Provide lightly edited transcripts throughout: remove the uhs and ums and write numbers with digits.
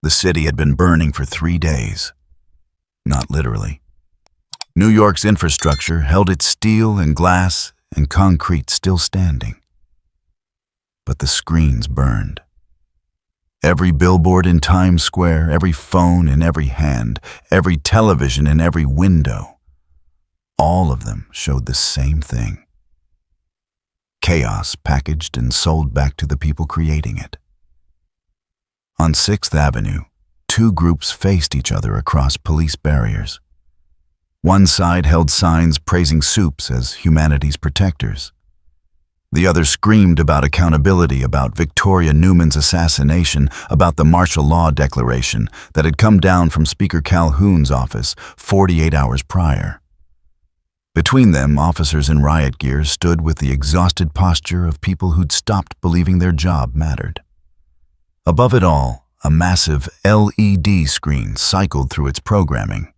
The city had been burning for 3 days. Not literally. New York's infrastructure held its steel and glass and concrete still standing. But the screens burned. Every billboard in Times Square, every phone in every hand, every television in every window, all of them showed the same thing. Chaos packaged and sold back to the people creating it. On 6th Avenue, two groups faced each other across police barriers. One side held signs praising soups as humanity's protectors. The other screamed about accountability, about Victoria Newman's assassination, about the martial law declaration that had come down from Speaker Calhoun's office 48 hours prior. Between them, officers in riot gear stood with the exhausted posture of people who'd stopped believing their job mattered. Above it all, a massive LED screen cycled through its programming.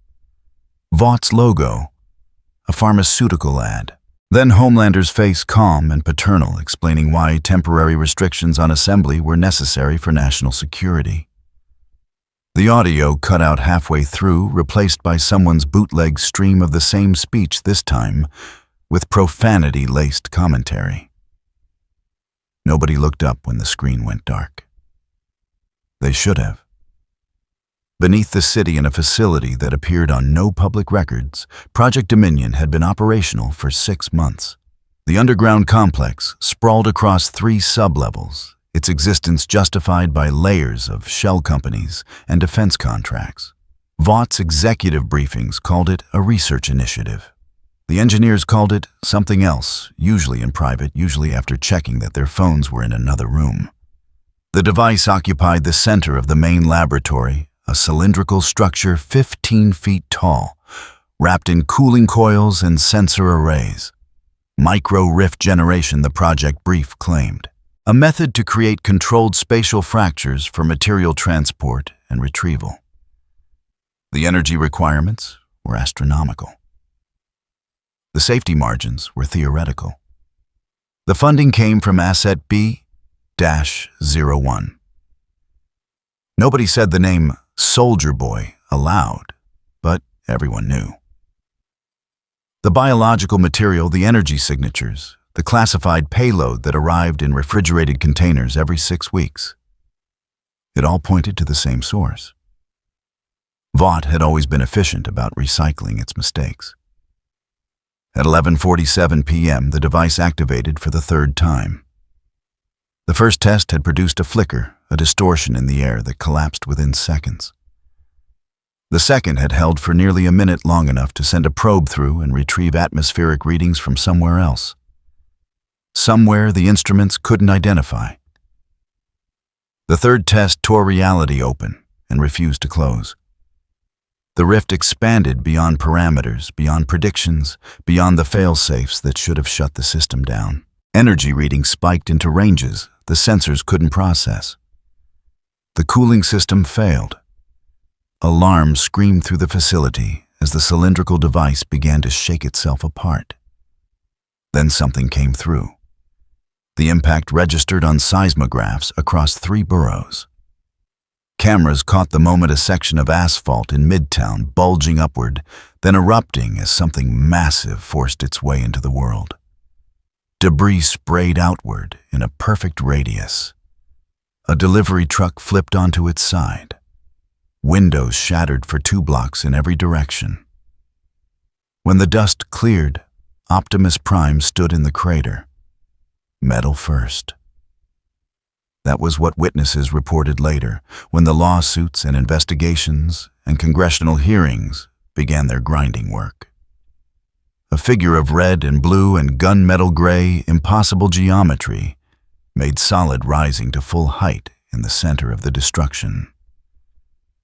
Vaught's logo, a pharmaceutical ad. Then Homelander's face calm and paternal, explaining why temporary restrictions on assembly were necessary for national security. The audio cut out halfway through, replaced by someone's bootleg stream of the same speech, this time with profanity-laced commentary. Nobody looked up when the screen went dark. They should have. Beneath the city, in a facility that appeared on no public records, Project Dominion had been operational for 6 months. The underground complex sprawled across 3 sublevels, its existence justified by layers of shell companies and defense contracts. Vaught's executive briefings called it a research initiative. The engineers called it something else, usually in private, usually after checking that their phones were in another room. The device occupied the center of the main laboratory, a cylindrical structure 15 feet tall, wrapped in cooling coils and sensor arrays. Micro-rift generation, the project brief claimed. A method to create controlled spatial fractures for material transport and retrieval. The energy requirements were astronomical. The safety margins were theoretical. The funding came from Asset B-01. Nobody said the name Soldier Boy aloud, but everyone knew. The biological material, the energy signatures, the classified payload that arrived in refrigerated containers every 6 weeks. It all pointed to the same source. Vought had always been efficient about recycling its mistakes. At 11:47 p.m., the device activated for the 3rd time. The first test had produced a flicker, a distortion in the air that collapsed within seconds. The second had held for nearly a minute, long enough to send a probe through and retrieve atmospheric readings from somewhere else. Somewhere the instruments couldn't identify. The 3rd test tore reality open and refused to close. The rift expanded beyond parameters, beyond predictions, beyond the fail-safes that should have shut the system down. Energy readings spiked into ranges the sensors couldn't process. The cooling system failed. Alarms screamed through the facility as the cylindrical device began to shake itself apart. Then something came through. The impact registered on seismographs across 3 boroughs. Cameras caught the moment a section of asphalt in Midtown bulging upward, then erupting as something massive forced its way into the world. Debris sprayed outward in a perfect radius. A delivery truck flipped onto its side. Windows shattered for 2 blocks in every direction. When the dust cleared, Optimus Prime stood in the crater, metal first. That was what witnesses reported later, when the lawsuits and investigations and congressional hearings began their grinding work. A figure of red and blue and gunmetal gray, impossible geometry, made solid rising to full height in the center of the destruction.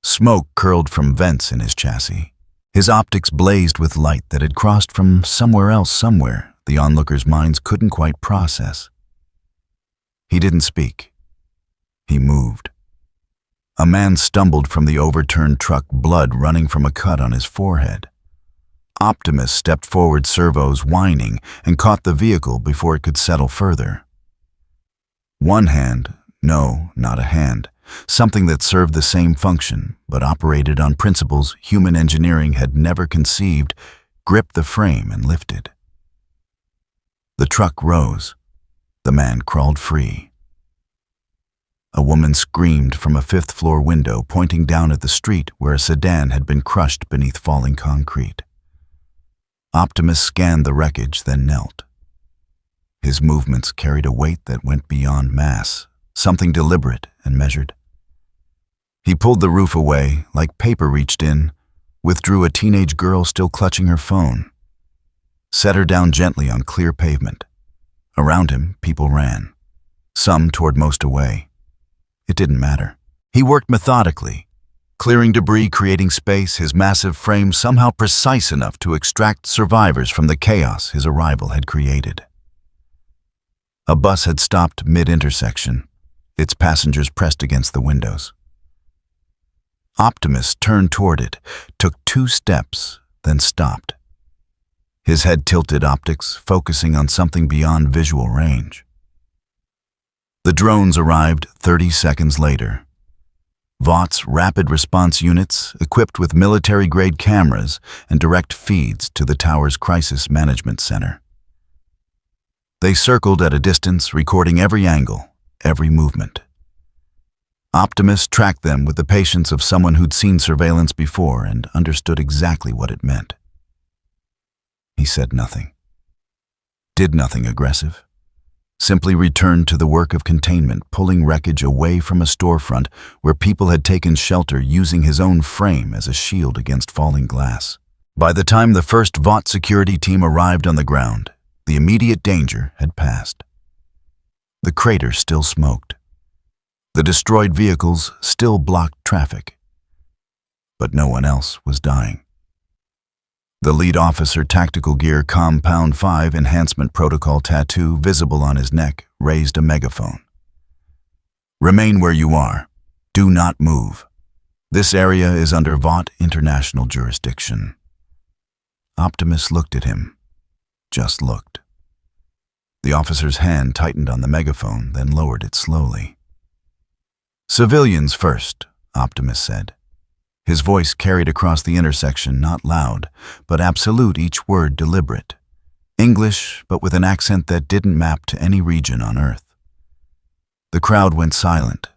Smoke curled from vents in his chassis. His optics blazed with light that had crossed from somewhere else somewhere the onlookers' minds couldn't quite process. He didn't speak. He moved. A man stumbled from the overturned truck, blood running from a cut on his forehead. Optimus stepped forward, servos whining, and caught the vehicle before it could settle further. One hand, No, not a hand. Something that served the same function, but operated on principles human engineering had never conceived, gripped the frame and lifted. The truck rose. The man crawled free. A woman screamed from a fifth-floor window pointing down at the street where a sedan had been crushed beneath falling concrete. Optimus scanned the wreckage, then knelt. His movements carried a weight that went beyond mass, something deliberate and measured. He pulled the roof away, like paper reached in, withdrew a teenage girl still clutching her phone, set her down gently on clear pavement. Around him, people ran, some toward most away. It didn't matter. He worked methodically, clearing debris, creating space, his massive frame somehow precise enough to extract survivors from the chaos his arrival had created. A bus had stopped mid-intersection, its passengers pressed against the windows. Optimus turned toward it, took 2 steps, then stopped. His head tilted, optics focusing on something beyond visual range. The drones arrived 30 seconds later. Vaught's rapid response units, equipped with military-grade cameras and direct feeds to the tower's crisis management center. They circled at a distance, recording every angle, every movement. Optimus tracked them with the patience of someone who'd seen surveillance before and understood exactly what it meant. He said nothing. Did nothing aggressive. Simply returned to the work of containment, pulling wreckage away from a storefront where people had taken shelter, using his own frame as a shield against falling glass. By the time the first Vought security team arrived on the ground, the immediate danger had passed. The crater still smoked. The destroyed vehicles still blocked traffic. But no one else was dying. The lead officer, tactical gear Compound 5 enhancement protocol tattoo visible on his neck, raised a megaphone. "Remain where you are. Do not move. This area is under Vought international jurisdiction." Optimus looked at him. Just looked. The officer's hand tightened on the megaphone, then lowered it slowly. "Civilians first," Optimus said. His voice carried across the intersection, not loud, but absolute, each word deliberate. English, but with an accent that didn't map to any region on Earth. The crowd went silent.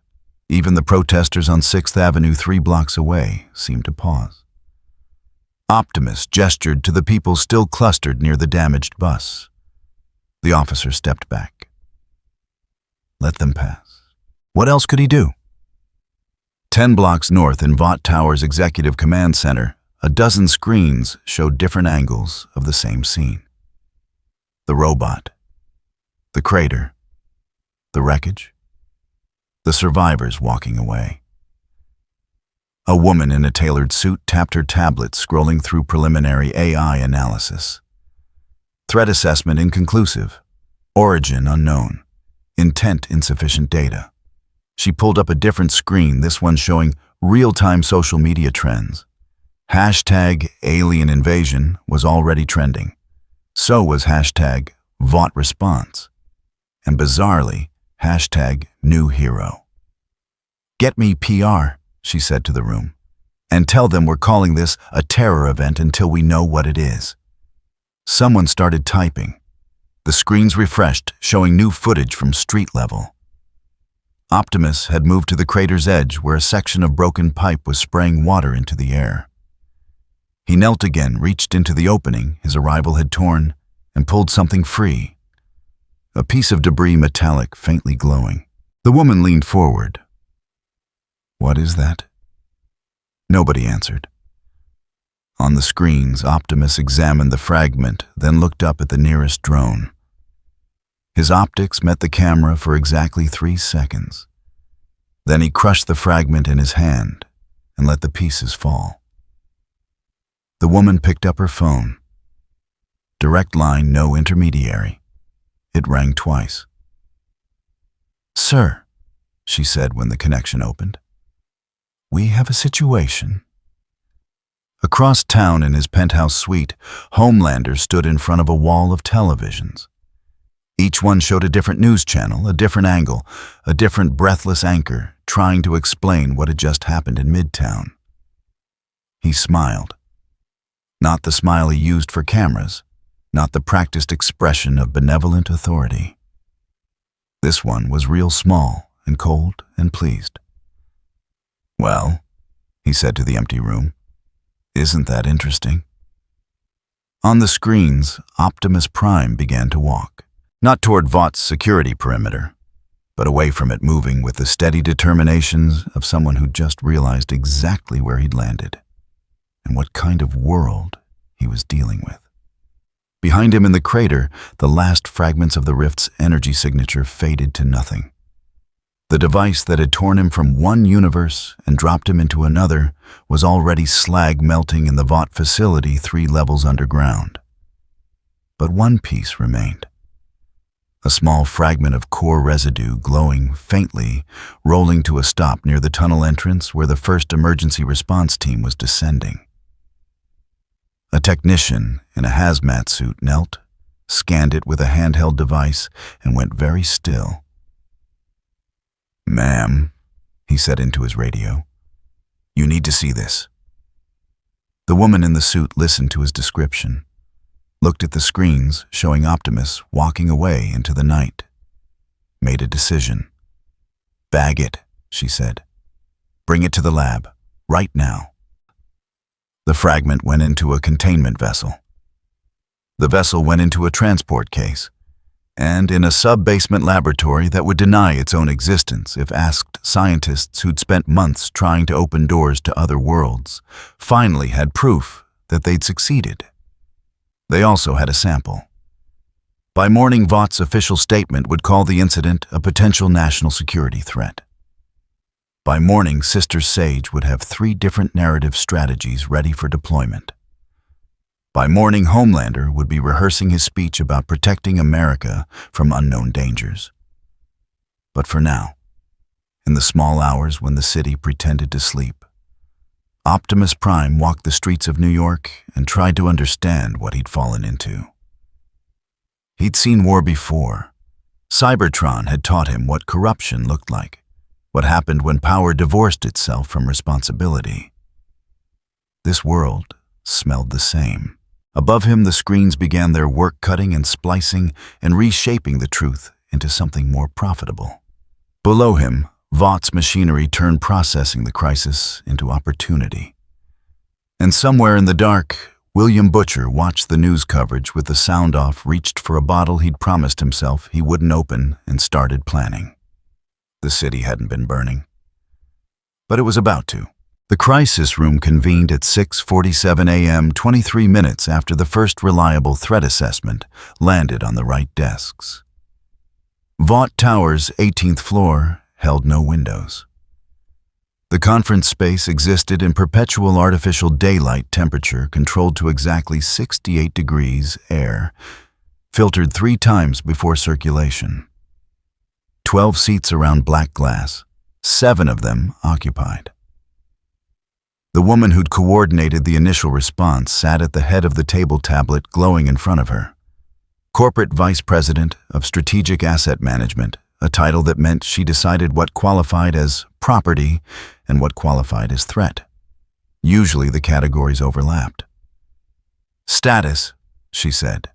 Even the protesters on 6th Avenue 3 blocks away seemed to pause. Optimus gestured to the people still clustered near the damaged bus. The officer stepped back. Let them pass. What else could he do? 10 blocks north in Vought Tower's Executive Command Center, a dozen screens showed different angles of the same scene. The robot, the crater, the wreckage, the survivors walking away. A woman in a tailored suit tapped her tablet, scrolling through preliminary AI analysis. Threat assessment inconclusive. Origin unknown. Intent insufficient data. She pulled up a different screen, this one showing real-time social media trends. Hashtag alien invasion was already trending. So was hashtag Vought response. And bizarrely, hashtag new hero. "Get me PR," she said to the room, "and tell them we're calling this a terror event until we know what it is." Someone started typing. The screens refreshed, showing new footage from street level. Optimus had moved to the crater's edge where a section of broken pipe was spraying water into the air. He knelt again, reached into the opening his arrival had torn, and pulled something free. A piece of debris, metallic, faintly glowing. The woman leaned forward. "What is that?" Nobody answered. On the screens, Optimus examined the fragment, then looked up at the nearest drone. His optics met the camera for exactly 3 seconds. Then he crushed the fragment in his hand and let the pieces fall. The woman picked up her phone. Direct line, no intermediary. It rang twice. "Sir," she said when the connection opened, "we have a situation." Across town in his penthouse suite, Homelander stood in front of a wall of televisions. Each one showed a different news channel, a different angle, a different breathless anchor, trying to explain what had just happened in Midtown. He smiled. Not the smile he used for cameras, not the practiced expression of benevolent authority. This one was real small and cold and pleased. "Well," he said to the empty room, "isn't that interesting?" On the screens, Optimus Prime began to walk, not toward Vought's security perimeter, but away from it, moving with the steady determinations of someone who'd just realized exactly where he'd landed and what kind of world he was dealing with. Behind him in the crater, the last fragments of the rift's energy signature faded to nothing. The device that had torn him from one universe and dropped him into another was already slag melting in the Vought facility 3 levels underground. But one piece remained. A small fragment of core residue glowing faintly, rolling to a stop near the tunnel entrance where the first emergency response team was descending. A technician in a hazmat suit knelt, scanned it with a handheld device, and went very still. "Ma'am," he said into his radio, "you need to see this." The woman in the suit listened to his description, looked at the screens showing Optimus walking away into the night, made a decision. "Bag it," she said. "Bring it to the lab, right now." The fragment went into a containment vessel. The vessel went into a transport case, and in a sub-basement laboratory that would deny its own existence if asked, scientists who'd spent months trying to open doors to other worlds finally had proof that they'd succeeded. They also had a sample. By morning, Vought's official statement would call the incident a potential national security threat. By morning, Sister Sage would have 3 different narrative strategies ready for deployment. By morning, Homelander would be rehearsing his speech about protecting America from unknown dangers. But for now, in the small hours when the city pretended to sleep, Optimus Prime walked the streets of New York and tried to understand what he'd fallen into. He'd seen war before. Cybertron had taught him what corruption looked like, what happened when power divorced itself from responsibility. This world smelled the same. Above him, the screens began their work cutting and splicing and reshaping the truth into something more profitable. Below him, Vought's machinery turned processing the crisis into opportunity. And somewhere in the dark, William Butcher watched the news coverage with the sound off, reached for a bottle he'd promised himself he wouldn't open, and started planning. The city hadn't been burning, but it was about to. The crisis room convened at 6:47 a.m., 23 minutes after the first reliable threat assessment landed on the right desks. Vought Tower's 18th floor held no windows. The conference space existed in perpetual artificial daylight temperature controlled to exactly 68 degrees air, filtered 3 times before circulation. 12 seats around black glass, 7 of them occupied. The woman who'd coordinated the initial response sat at the head of the table tablet glowing in front of her. Corporate Vice President of Strategic Asset Management, a title that meant she decided what qualified as property and what qualified as threat. Usually the categories overlapped. "Status," she said.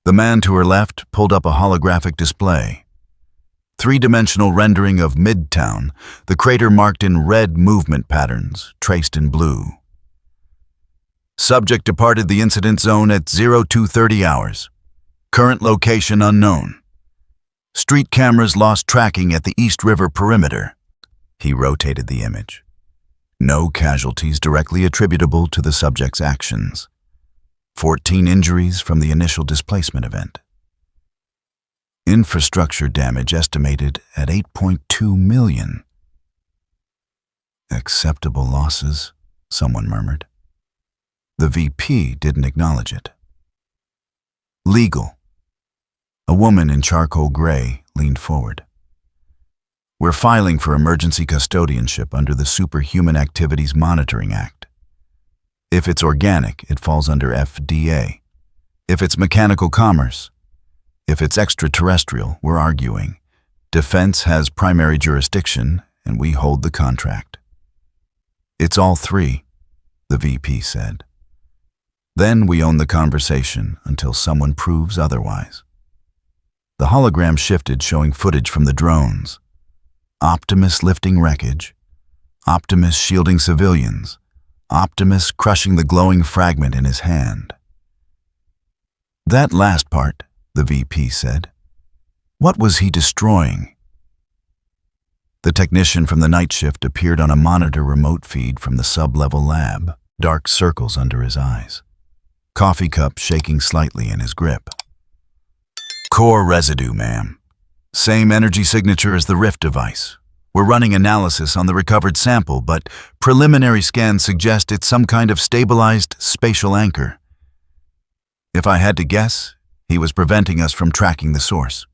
The man to her left pulled up a holographic display. 3-dimensional rendering of Midtown, the crater marked in red movement patterns, traced in blue. Subject departed the incident zone at 0230 hours. Current location unknown. Street cameras lost tracking at the East River perimeter. He rotated the image. No casualties directly attributable to the subject's actions. 14 injuries from the initial displacement event. Infrastructure damage estimated at 8.2 million. Acceptable losses, someone murmured. The VP didn't acknowledge it. Legal. A woman in charcoal gray leaned forward. "We're filing for emergency custodianship under the Superhuman Activities Monitoring Act. If it's organic, it falls under FDA. If it's mechanical commerce, If it's extraterrestrial, we're arguing. Defense has primary jurisdiction, and we hold the contract. It's all three, the VP said. Then we own the conversation until someone proves otherwise. The hologram shifted, showing footage from the drones. Optimus lifting wreckage, Optimus shielding civilians, Optimus crushing the glowing fragment in his hand. That last part, the VP said. What was he destroying? The technician from the night shift appeared on a monitor remote feed from the sub-level lab, dark circles under his eyes. Coffee cup shaking slightly in his grip. Core residue, ma'am. Same energy signature as the Rift device. We're running analysis on the recovered sample, but preliminary scans suggest it's some kind of stabilized spatial anchor. If I had to guess, he was preventing us from tracking the source.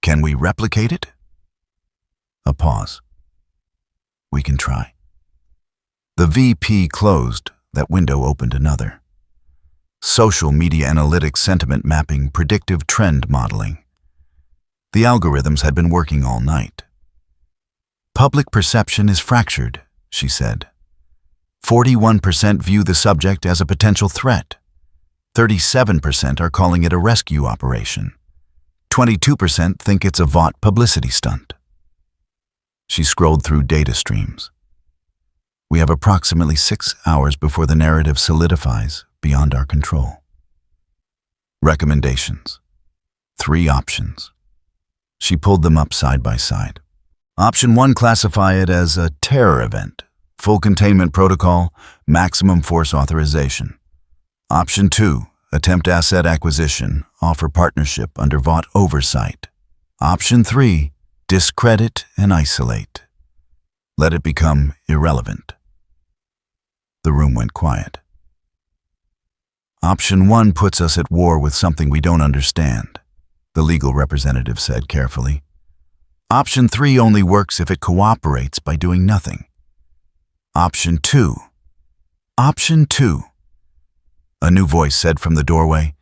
Can we replicate it? A pause. We can try. The VP closed. That window opened another. Social media analytics, sentiment mapping, predictive trend modeling. The algorithms had been working all night. Public perception is fractured, she said. 41% view the subject as a potential threat. 37% are calling it a rescue operation. 22% think it's a VOT publicity stunt. She scrolled through data streams. We have approximately 6 hours before the narrative solidifies beyond our control. Recommendations. 3 options. She pulled them up side by side. Option 1, classify it as a terror event. Full containment protocol, maximum force authorization. Option 2, attempt asset acquisition, offer partnership under VOT oversight. Option 3, discredit and isolate. Let it become irrelevant. The room went quiet. Option 1 puts us at war with something we don't understand, the legal representative said carefully. Option 3 only works if it cooperates by doing nothing. Option 2. Option 2, a new voice said from the doorway,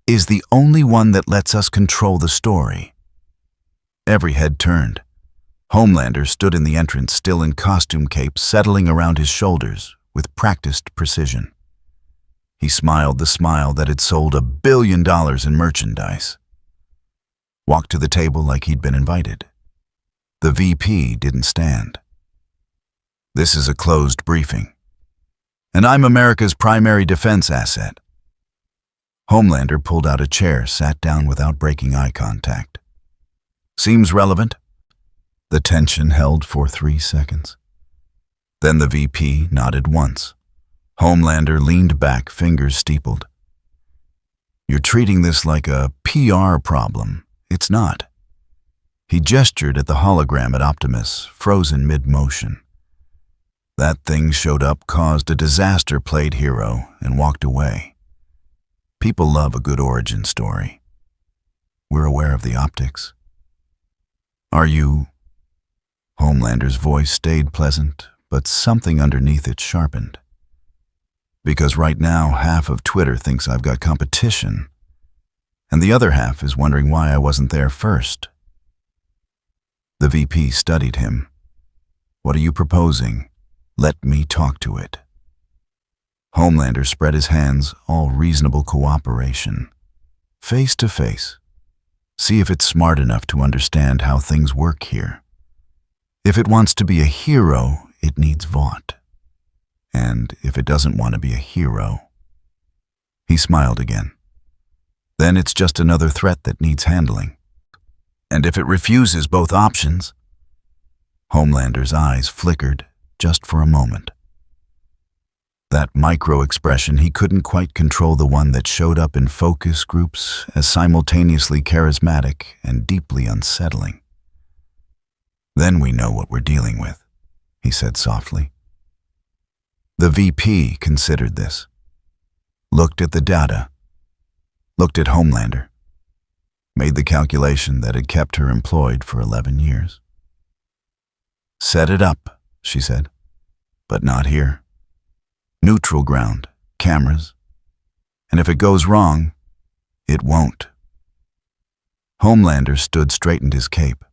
is the only one that lets us control the story. Every head turned. Homelander stood in the entrance, still in costume cape settling around his shoulders with practiced precision. He smiled the smile that had sold $1 billion in merchandise. Walked to the table like he'd been invited. The VP didn't stand. This is a closed briefing. And I'm America's primary defense asset. Homelander pulled out a chair, sat down without breaking eye contact. Seems relevant? The tension held for 3 seconds. Then the VP nodded once. Homelander leaned back, fingers steepled. You're treating this like a PR problem. It's not. He gestured at the hologram at Optimus, frozen mid-motion. That thing showed up, caused a disaster, played hero, and walked away. People love a good origin story. We're aware of the optics. Are you? Homelander's voice stayed pleasant, but something underneath it sharpened. Because right now, half of Twitter thinks I've got competition, and the other half is wondering why I wasn't there first. The VP studied him. What are you proposing? Let me talk to it. Homelander spread his hands, all reasonable cooperation. Face to face. See if it's smart enough to understand how things work here. If it wants to be a hero, it needs VOT. And if it doesn't want to be a hero... He smiled again. Then it's just another threat that needs handling. And if it refuses both options... Homelander's eyes flickered just for a moment. That micro-expression, he couldn't quite control the one that showed up in focus groups as simultaneously charismatic and deeply unsettling. Then we know what we're dealing with, he said softly. The VP considered this, looked at the data, looked at Homelander, made the calculation that had kept her employed for 11 years. Set it up, she said, but not here. Neutral ground, cameras, and if it goes wrong, it won't. Homelander straightened his cape.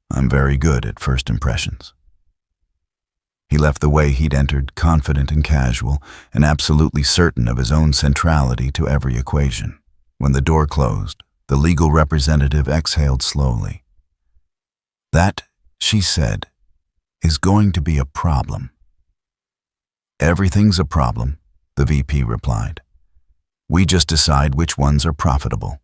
I'm very good at first impressions. He left the way he'd entered, confident and casual, and absolutely certain of his own centrality to every equation. When the door closed, the legal representative exhaled slowly. That, she said, is going to be a problem. Everything's a problem, the VP replied. We just decide which ones are profitable.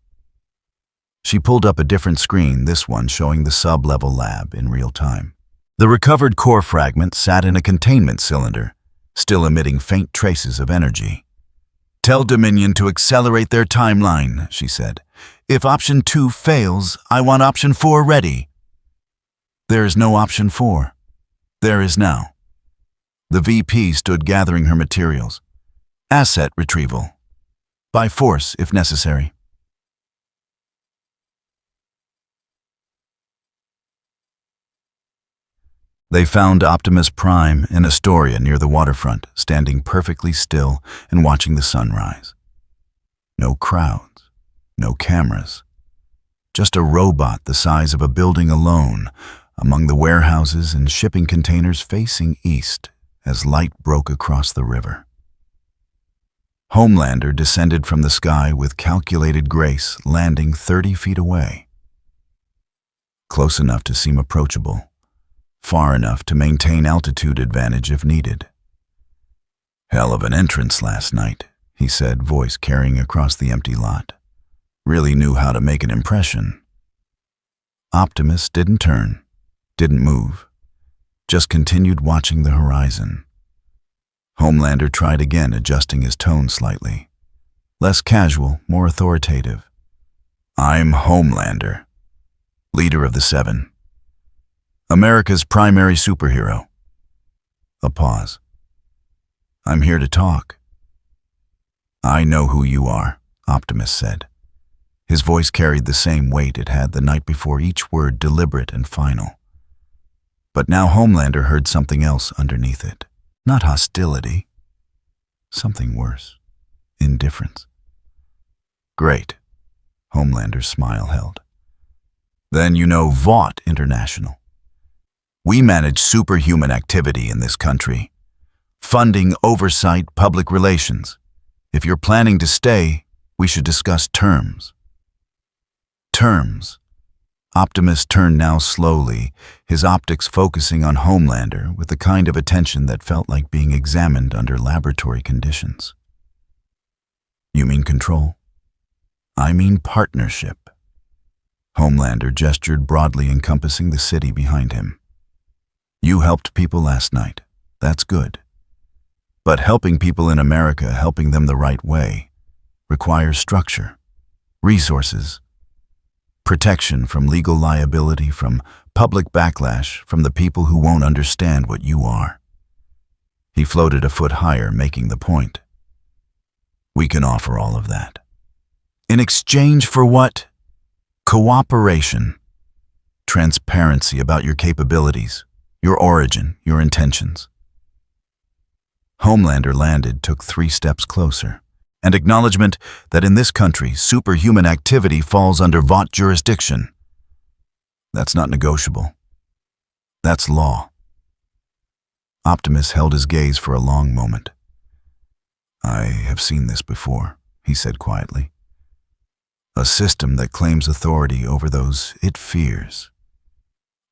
She pulled up a different screen, this one showing the sub-level lab in real time. The recovered core fragment sat in a containment cylinder, still emitting faint traces of energy. Tell Dominion to accelerate their timeline, she said. If option 2 fails, I want option 4 ready. There is no option 4. There is now. The VP stood gathering her materials. Asset retrieval. By force, if necessary. They found Optimus Prime in Astoria near the waterfront, standing perfectly still and watching the sunrise. No crowds, no cameras. Just a robot the size of a building alone, among the warehouses and shipping containers facing east as light broke across the river. Homelander descended from the sky with calculated grace, landing 30 feet away. Close enough to seem approachable, far enough to maintain altitude advantage if needed. Hell of an entrance last night, he said, voice carrying across the empty lot. Really knew how to make an impression. Optimus didn't turn, didn't move, just continued watching the horizon. Homelander tried again, adjusting his tone slightly. Less casual, more authoritative. I'm Homelander, leader of the Seven. America's primary superhero. A pause. I'm here to talk. I know who you are, Optimus said. His voice carried the same weight it had the night before, each word deliberate and final. But now Homelander heard something else underneath it. Not hostility. Something worse. Indifference. Great. Homelander's smile held. Then you know Vought International. We manage superhuman activity in this country. Funding, oversight, public relations. If you're planning to stay, we should discuss terms. Terms. Optimus turned now slowly, his optics focusing on Homelander with the kind of attention that felt like being examined under laboratory conditions. You mean control? I mean partnership. Homelander gestured broadly, encompassing the city behind him. You helped people last night. That's good. But helping people in America, helping them the right way, requires structure, resources, protection from legal liability, from public backlash, from the people who won't understand what you are. He floated a foot higher, making the point. We can offer all of that. In exchange for what? Cooperation. Transparency about your capabilities, your origin, your intentions. Homelander landed, took 3 steps closer, and acknowledgement that in this country, superhuman activity falls under Vought jurisdiction. That's not negotiable. That's law. Optimus held his gaze for a long moment. I have seen this before, he said quietly. A system that claims authority over those it fears,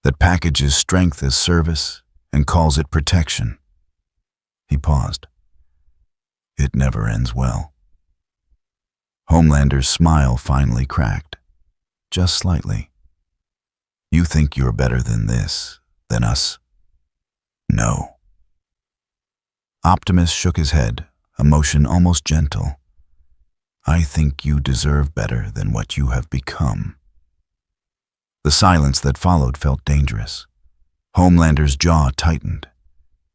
that packages strength as service and calls it protection. He paused. It never ends well. Homelander's smile finally cracked, just slightly. You think you're better than this, than us? No. Optimus shook his head, emotion almost gentle. I think you deserve better than what you have become. The silence that followed felt dangerous. Homelander's jaw tightened.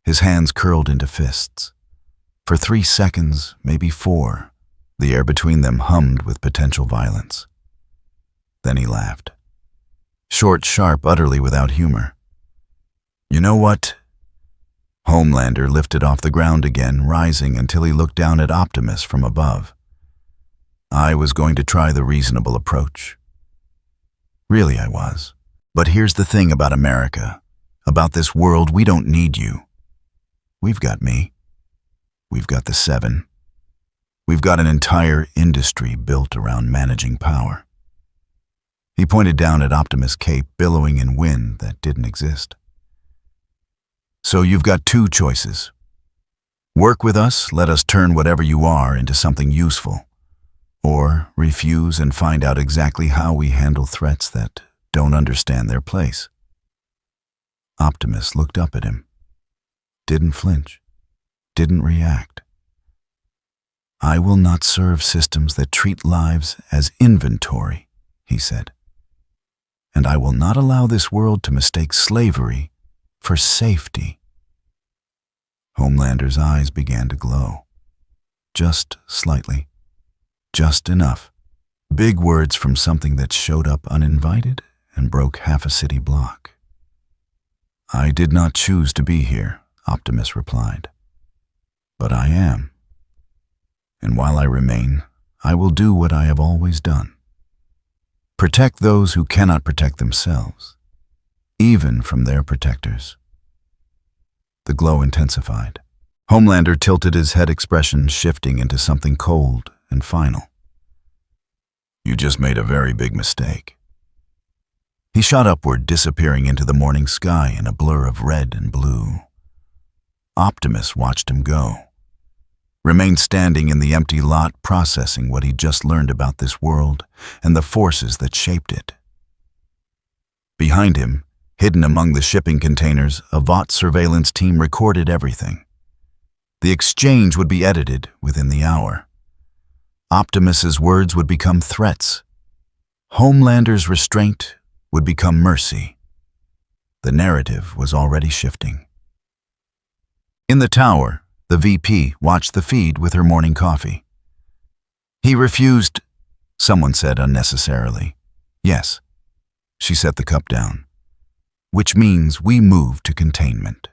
His hands curled into fists. For 3 seconds, maybe 4, the air between them hummed with potential violence. Then he laughed. Short, sharp, utterly without humor. You know what? Homelander lifted off the ground again, rising until he looked down at Optimus from above. I was going to try the reasonable approach. Really, I was. But here's the thing about America. About this world, we don't need you. We've got me. We've got the Seven. We've got an entire industry built around managing power. He pointed down at Optimus Cape, billowing in wind that didn't exist. So you've got two choices. Work with us, let us turn whatever you are into something useful. Or refuse and find out exactly how we handle threats that don't understand their place. Optimus looked up at him. Didn't flinch. Didn't react. I will not serve systems that treat lives as inventory, he said. And I will not allow this world to mistake slavery for safety. Homelander's eyes began to glow. Just slightly. Just enough. Big words from something that showed up uninvited and broke half a city block. I did not choose to be here, Optimus replied. But I am. And while I remain, I will do what I have always done. Protect those who cannot protect themselves, even from their protectors. The glow intensified. Homelander tilted his head, expression shifting into something cold and final. You just made a very big mistake. He shot upward, disappearing into the morning sky in a blur of red and blue. Optimus watched him go. Remained standing in the empty lot, processing what he'd just learned about this world and the forces that shaped it. Behind him, hidden among the shipping containers, a Vought surveillance team recorded everything. The exchange would be edited within the hour. Optimus's words would become threats. Homelander's restraint would become mercy. The narrative was already shifting. In the tower, the VP watched the feed with her morning coffee. He refused, someone said unnecessarily. Yes. She set the cup down. Which means we move to containment.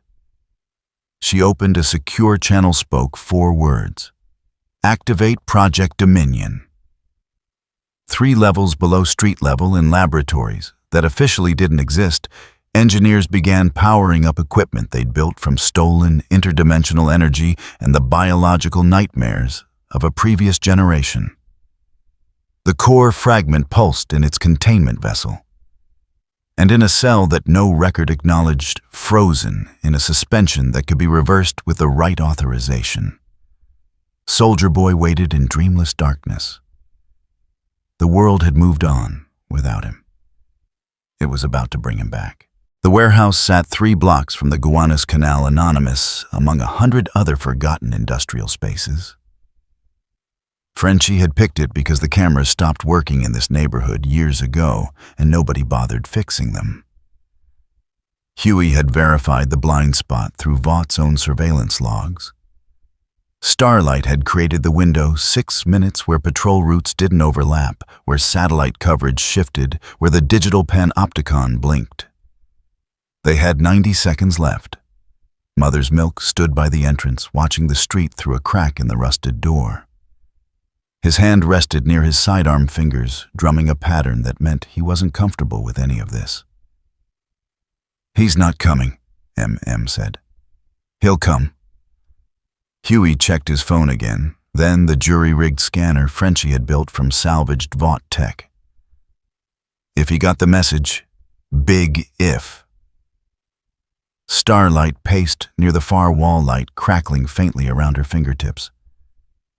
She opened a secure channel, spoke 4 words. Activate Project Dominion. 3 levels below street level in laboratories that officially didn't exist, engineers began powering up equipment they'd built from stolen interdimensional energy and the biological nightmares of a previous generation. The core fragment pulsed in its containment vessel. And in a cell that no record acknowledged, frozen in a suspension that could be reversed with the right authorization. Soldier Boy waited in dreamless darkness. The world had moved on without him. It was about to bring him back. The warehouse sat 3 blocks from the Gowanus Canal, anonymous among 100 other forgotten industrial spaces. Frenchie had picked it because the cameras stopped working in this neighborhood years ago and nobody bothered fixing them. Huey had verified the blind spot through Vaught's own surveillance logs. Starlight had created the window, 6 minutes where patrol routes didn't overlap, where satellite coverage shifted, where the digital panopticon blinked. They had 90 seconds left. Mother's Milk stood by the entrance, watching the street through a crack in the rusted door. His hand rested near his sidearm fingers, drumming a pattern that meant he wasn't comfortable with any of this. He's not coming, M.M. said. He'll come. Huey checked his phone again, then the jury-rigged scanner Frenchie had built from salvaged Vought tech. If he got the message, big if. Starlight paced near the far wall light, crackling faintly around her fingertips.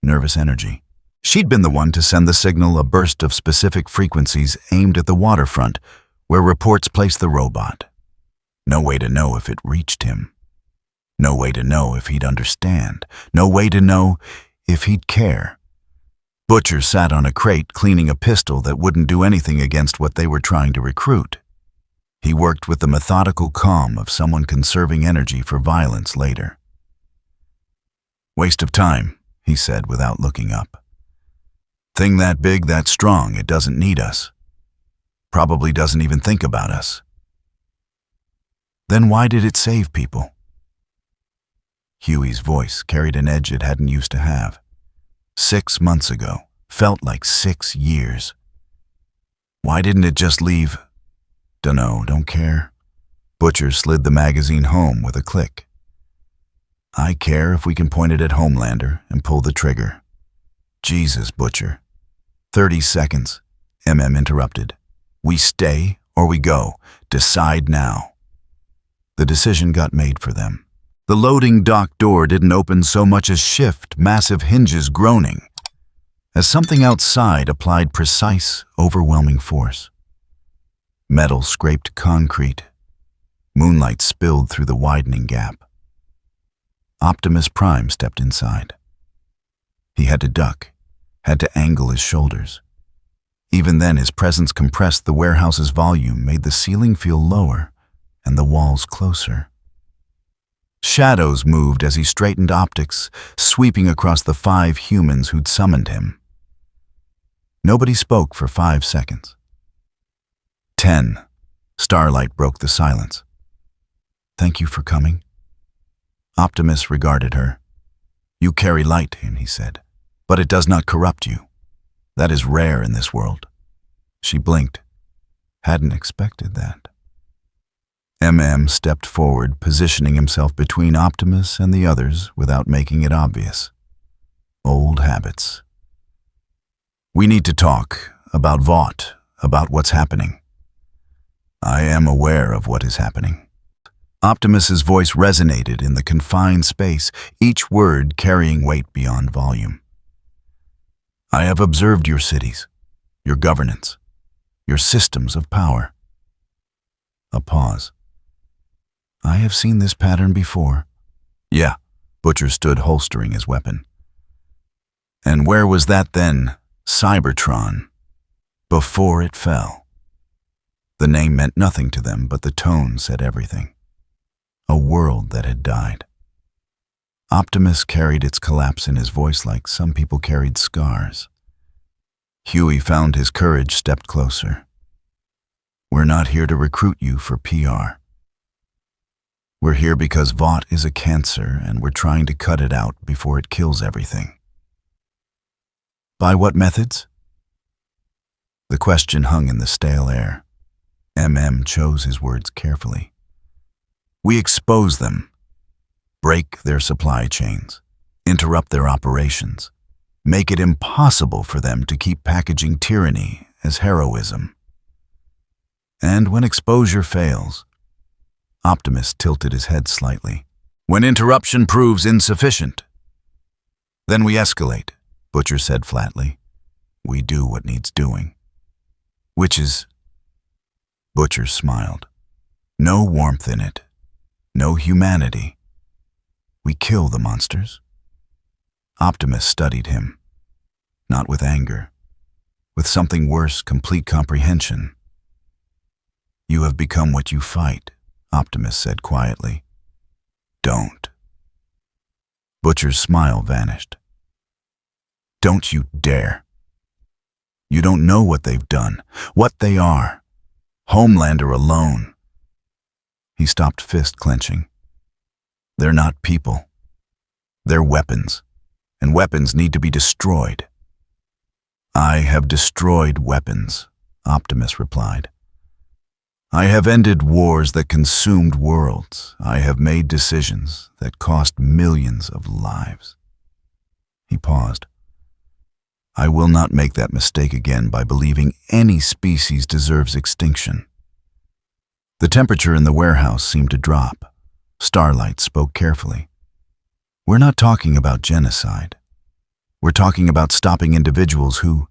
Nervous energy. She'd been the one to send the signal, a burst of specific frequencies aimed at the waterfront, where reports placed the robot. No way to know if it reached him. No way to know if he'd understand. No way to know if he'd care. Butcher sat on a crate cleaning a pistol that wouldn't do anything against what they were trying to recruit. He worked with the methodical calm of someone conserving energy for violence later. Waste of time, he said without looking up. Thing that big, that strong, it doesn't need us. Probably doesn't even think about us. Then why did it save people? Huey's voice carried an edge it hadn't used to have. 6 months ago, felt like 6 years. Why didn't it just leave Dunno, don't care. Butcher slid the magazine home with a click. I care if we can point it at Homelander and pull the trigger. Jesus, Butcher. 30 seconds, interrupted. We stay or we go. Decide now. The decision got made for them. The loading dock door didn't open so much as shift, massive hinges groaning, as something outside applied precise, overwhelming force. Metal scraped concrete. Moonlight spilled through the widening gap. Optimus Prime stepped inside. He had to duck, had to angle his shoulders. Even then, his presence compressed the warehouse's volume, made the ceiling feel lower and the walls closer. Shadows moved as he straightened optics, sweeping across the 5 humans who'd summoned him. Nobody spoke for 5 seconds. 10. Starlight broke the silence. Thank you for coming. Optimus regarded her. You carry light, he said, but it does not corrupt you. That is rare in this world. She blinked. Hadn't expected that. Stepped forward, positioning himself between Optimus and the others without making it obvious. Old habits. We need to talk about Vought, about what's happening. I am aware of what is happening. Optimus's voice resonated in the confined space, each word carrying weight beyond volume. I have observed your cities, your governance, your systems of power. A pause. I have seen this pattern before. Yeah, Butcher stood holstering his weapon. And where was that then? Cybertron. Before it fell. The name meant nothing to them, but the tone said everything. A world that had died. Optimus carried its collapse in his voice like some people carried scars. Huey found his courage, stepped closer. We're not here to recruit you for PR. We're here because Vought is a cancer and we're trying to cut it out before it kills everything. By what methods? The question hung in the stale air. chose his words carefully. We expose them, break their supply chains, interrupt their operations, make it impossible for them to keep packaging tyranny as heroism. And when exposure fails, Optimus tilted his head slightly. When interruption proves insufficient, then we escalate, Butcher said flatly. We do what needs doing. Which is... Butcher smiled. No warmth in it. No humanity. We kill the monsters. Optimus studied him. Not with anger. With something worse, complete comprehension. You have become what you fight, Optimus said quietly. Don't. Butcher's smile vanished. Don't you dare. You don't know what they've done, what they are. Homelander alone. He stopped, fist clenching. They're not people. They're weapons, and weapons need to be destroyed. I have destroyed weapons, Optimus replied. I have ended wars that consumed worlds. I have made decisions that cost millions of lives. He paused. I will not make that mistake again by believing any species deserves extinction. The temperature in the warehouse seemed to drop. Starlight spoke carefully. We're not talking about genocide. We're talking about stopping individuals who...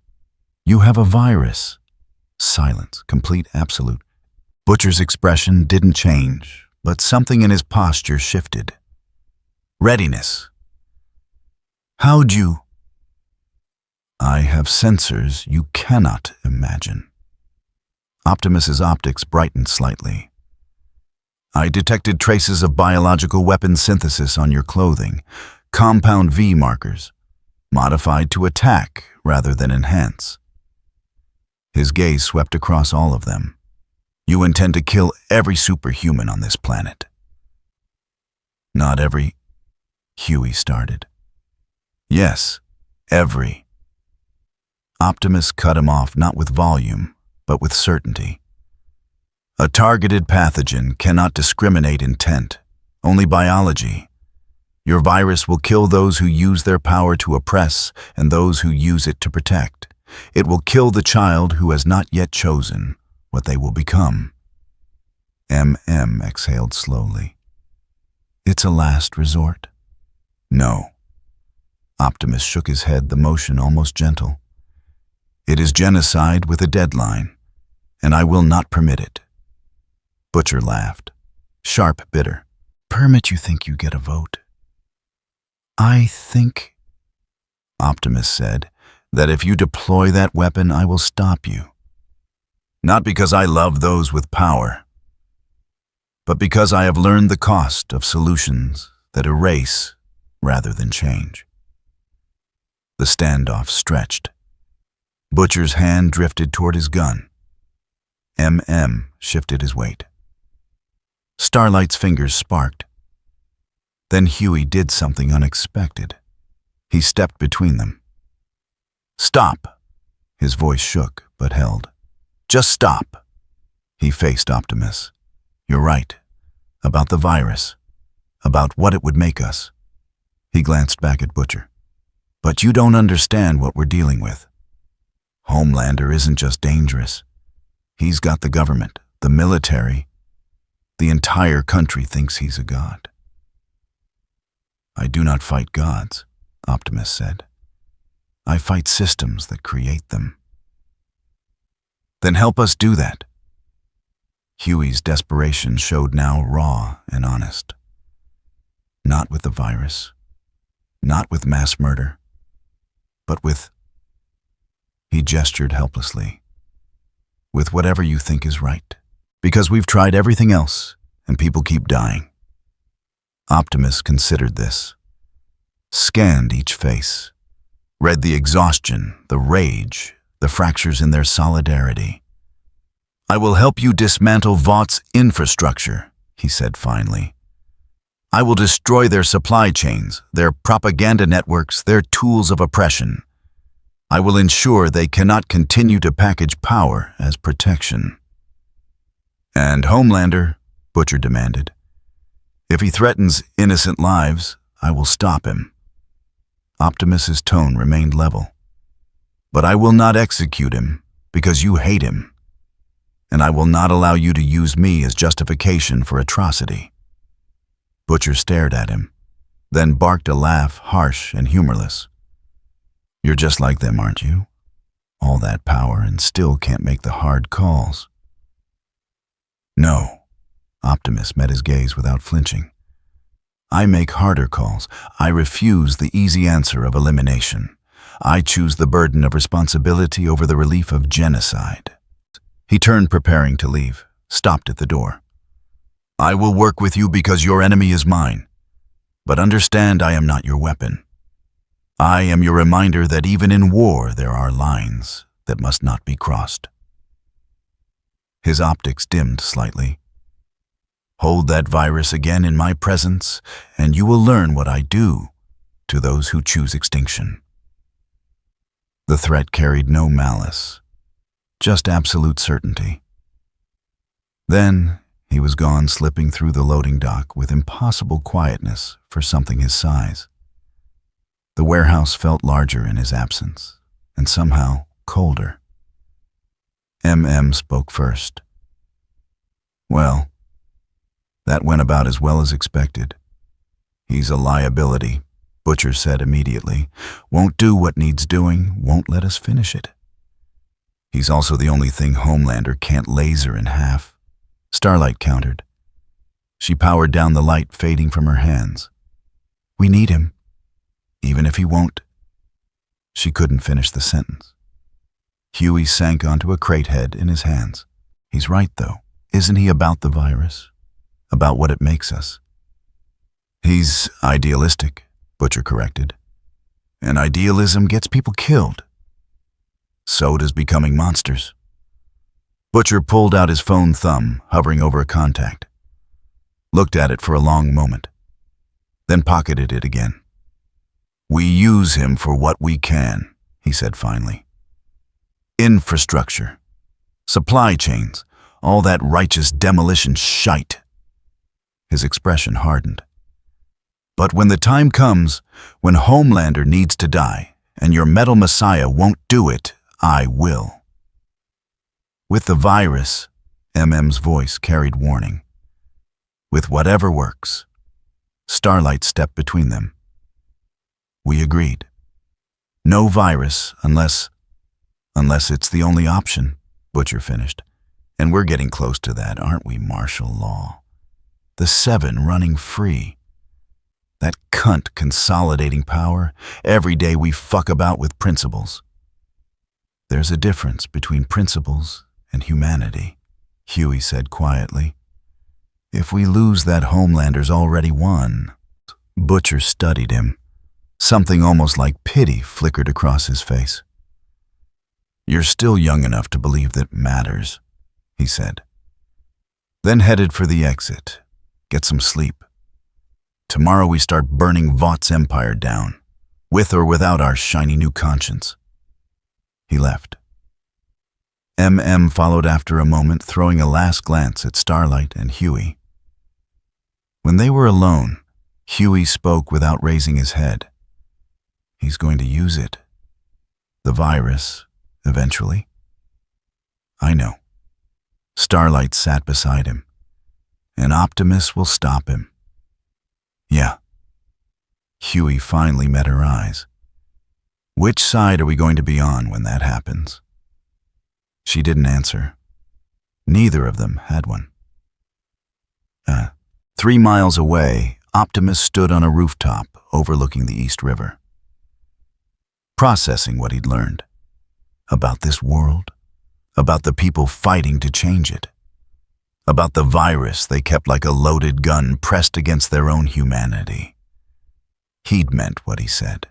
You have a virus. Silence, complete absolute. Butcher's expression didn't change, but something in his posture shifted. Readiness. How'd you... I have sensors you cannot imagine. Optimus's optics brightened slightly. I detected traces of biological weapon synthesis on your clothing, compound V markers, modified to attack rather than enhance. His gaze swept across all of them. You intend to kill every superhuman on this planet. Not every... Huey started. Yes, every... Optimus cut him off not with volume, but with certainty. A targeted pathogen cannot discriminate intent, only biology. Your virus will kill those who use their power to oppress and those who use it to protect. It will kill the child who has not yet chosen what they will become. M.M. exhaled slowly. It's a last resort. No. Optimus shook his head, the motion almost gentle. It is genocide with a deadline, and I will not permit it. Butcher laughed, sharp, bitter. Permit you think you get a vote? I think, Optimus said, that if you deploy that weapon, I will stop you. Not because I love those with power, but because I have learned the cost of solutions that erase rather than change. The standoff stretched. Butcher's hand drifted toward his gun. M.M. shifted his weight. Starlight's fingers sparked. Then Huey did something unexpected. He stepped between them. Stop! His voice shook, but held. Just stop! He faced Optimus. You're right. About the virus. About what it would make us. He glanced back at Butcher. But you don't understand what we're dealing with. Homelander isn't just dangerous. He's got the government, the military. The entire country thinks he's a god. I do not fight gods, Optimus said. I fight systems that create them. Then help us do that. Huey's desperation showed now raw and honest. Not with the virus, not with mass murder, but with, he gestured helplessly, with whatever you think is right. Because we've tried everything else, and people keep dying. Optimus considered this, scanned each face, read the exhaustion, the rage, the fractures in their solidarity. I will help you dismantle Vaught's infrastructure, he said finally. I will destroy their supply chains, their propaganda networks, their tools of oppression. I will ensure they cannot continue to package power as protection. And Homelander, Butcher demanded. If he threatens innocent lives, I will stop him. Optimus's tone remained level. But I will not execute him because you hate him. And I will not allow you to use me as justification for atrocity. Butcher stared at him, then barked a laugh, harsh and humorless. You're just like them, aren't you? All that power and still can't make the hard calls. No. Optimus met his gaze without flinching. I make harder calls. I refuse the easy answer of elimination. I choose the burden of responsibility over the relief of genocide. He turned, preparing to leave, stopped at the door. I will work with you because your enemy is mine. But understand I am not your weapon. I am your reminder that even in war there are lines that must not be crossed. His optics dimmed slightly. Hold that virus again in my presence, and you will learn what I do to those who choose extinction. The threat carried no malice, just absolute certainty. Then he was gone, slipping through the loading dock with impossible quietness for something his size. The warehouse felt larger in his absence, and somehow colder. M.M. spoke first. Well, that went about as well as expected. He's a liability, Butcher said immediately. Won't do what needs doing, won't let us finish it. He's also the only thing Homelander can't laser in half, Starlight countered. She powered down the light fading from her hands. We need him, even if he won't. She couldn't finish the sentence. Huey sank onto a crate head in his hands. He's right, though. Isn't he about the virus? About what it makes us? He's idealistic, Butcher corrected. And idealism gets people killed. So does becoming monsters. Butcher pulled out his phone thumb, hovering over a contact. Looked at it for a long moment. Then pocketed it again. We use him for what we can, he said finally. Infrastructure, supply chains, All that righteous demolition shite. His expression hardened. But when the time comes, when Homelander needs to die, and your metal messiah won't do it, I will. With the virus, MM's voice carried warning. With whatever works. Starlight stepped between them. We agreed. No virus unless it's the only option, Butcher finished. And we're getting close to that, aren't we, martial law? The Seven running free. That cunt consolidating power. Every day we fuck about with principles. There's a difference between principles and humanity, Huey said quietly. If we lose that, Homelander's already won. Butcher studied him. Something almost like pity flickered across his face. You're still young enough to believe that matters, he said. Then headed for the exit. Get some sleep. Tomorrow we start burning Vought's empire down, with or without our shiny new conscience. He left. MM followed after a moment, throwing a last glance at Starlight and Huey. When they were alone, Huey spoke without raising his head. He's going to use it. The virus, eventually. I know. Starlight sat beside him. And Optimus will stop him. Yeah. Huey finally met her eyes. Which side are we going to be on when that happens? She didn't answer. Neither of them had one. 3 miles away, Optimus stood on a rooftop overlooking the East River. Processing what he'd learned. About this world. About the people fighting to change it. About the virus they kept like a loaded gun pressed against their own humanity. He'd meant what he said.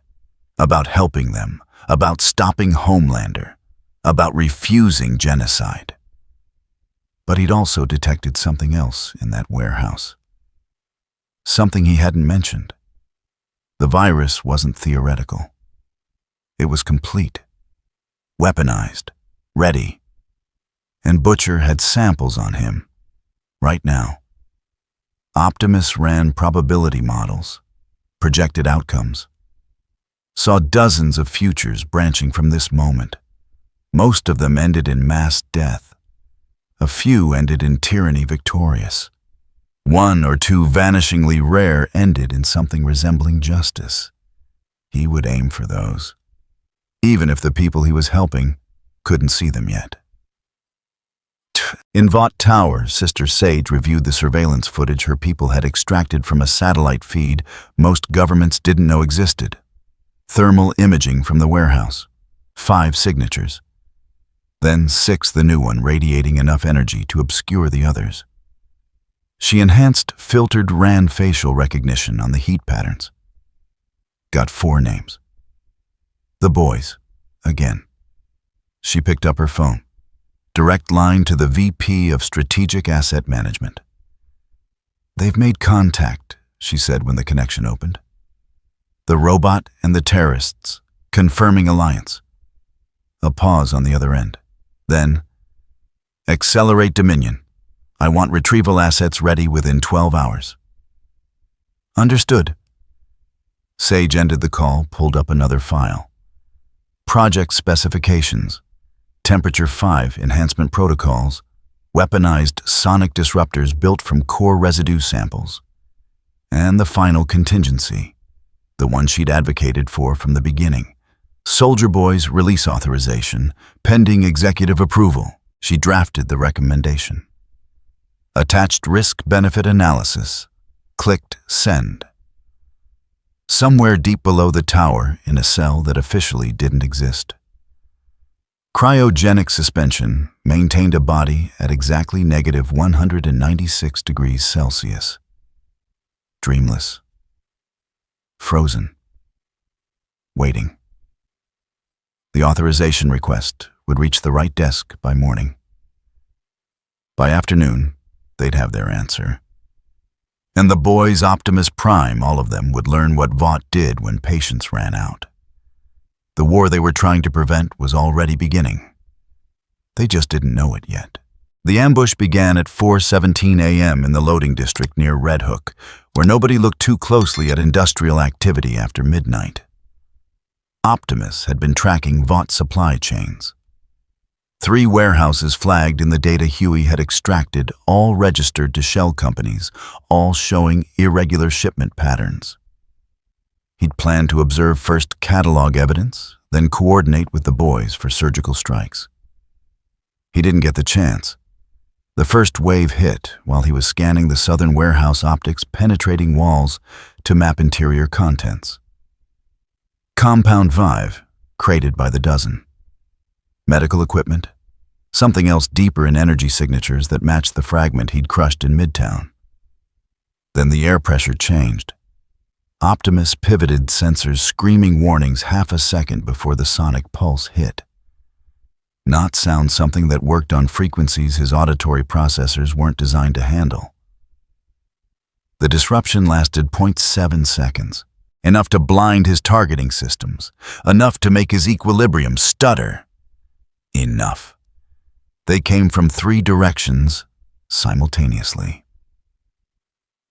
About helping them. About stopping Homelander. About refusing genocide. But he'd also detected something else in that warehouse. Something he hadn't mentioned. The virus wasn't theoretical. It was complete. Weaponized. Ready. And Butcher had samples on him. Right now. Optimus ran probability models. Projected outcomes. Saw dozens of futures branching from this moment. Most of them ended in mass death. A few ended in tyranny victorious. 1 or 2 vanishingly rare ended in something resembling justice. He would aim for those. Even if the people he was helping couldn't see them yet. In Vought Tower, Sister Sage reviewed the surveillance footage her people had extracted from a satellite feed most governments didn't know existed. Thermal imaging from the warehouse. 5 signatures. Then 6, the new one, radiating enough energy to obscure the others. She enhanced filtered RAN facial recognition on the heat patterns. Got 4 names. The boys, again. She picked up her phone. Direct line to the VP of Strategic Asset Management. They've made contact, she said when the connection opened. The robot and the terrorists, confirming alliance. A pause on the other end. Then, accelerate Dominion. I want retrieval assets ready within 12 hours. Understood. Sage ended the call, pulled up another file. Project specifications. Temperature 5 enhancement protocols. Weaponized sonic disruptors built from core residue samples. And the final contingency. The one she'd advocated for from the beginning. Soldier Boy's release authorization, pending executive approval. She drafted the recommendation. Attached risk-benefit analysis. Clicked send. Somewhere deep below the tower, in a cell that officially didn't exist. Cryogenic suspension maintained a body at exactly negative 196 degrees Celsius. Dreamless. Frozen. Waiting. The authorization request would reach the right desk by morning. By afternoon, they'd have their answer. And the boys, Optimus Prime, all of them, would learn what Vought did when patience ran out. The war they were trying to prevent was already beginning. They just didn't know it yet. The ambush began at 4:17 a.m. in the loading district near Red Hook, where nobody looked too closely at industrial activity after midnight. Optimus had been tracking Vought supply chains. 3 warehouses flagged in the data Huey had extracted, all registered to shell companies, all showing irregular shipment patterns. He'd planned to observe first catalog evidence, then coordinate with the boys for surgical strikes. He didn't get the chance. The first wave hit while he was scanning the southern warehouse optics penetrating walls to map interior contents. Compound 5, crated by the dozen. Medical equipment, something else deeper in energy signatures that matched the fragment he'd crushed in Midtown. Then the air pressure changed. Optimus pivoted sensors screaming warnings half a second before the sonic pulse hit. Not sound something that worked on frequencies his auditory processors weren't designed to handle. The disruption lasted 0.7 seconds, enough to blind his targeting systems, enough to make his equilibrium stutter. Enough. They came from 3 directions simultaneously.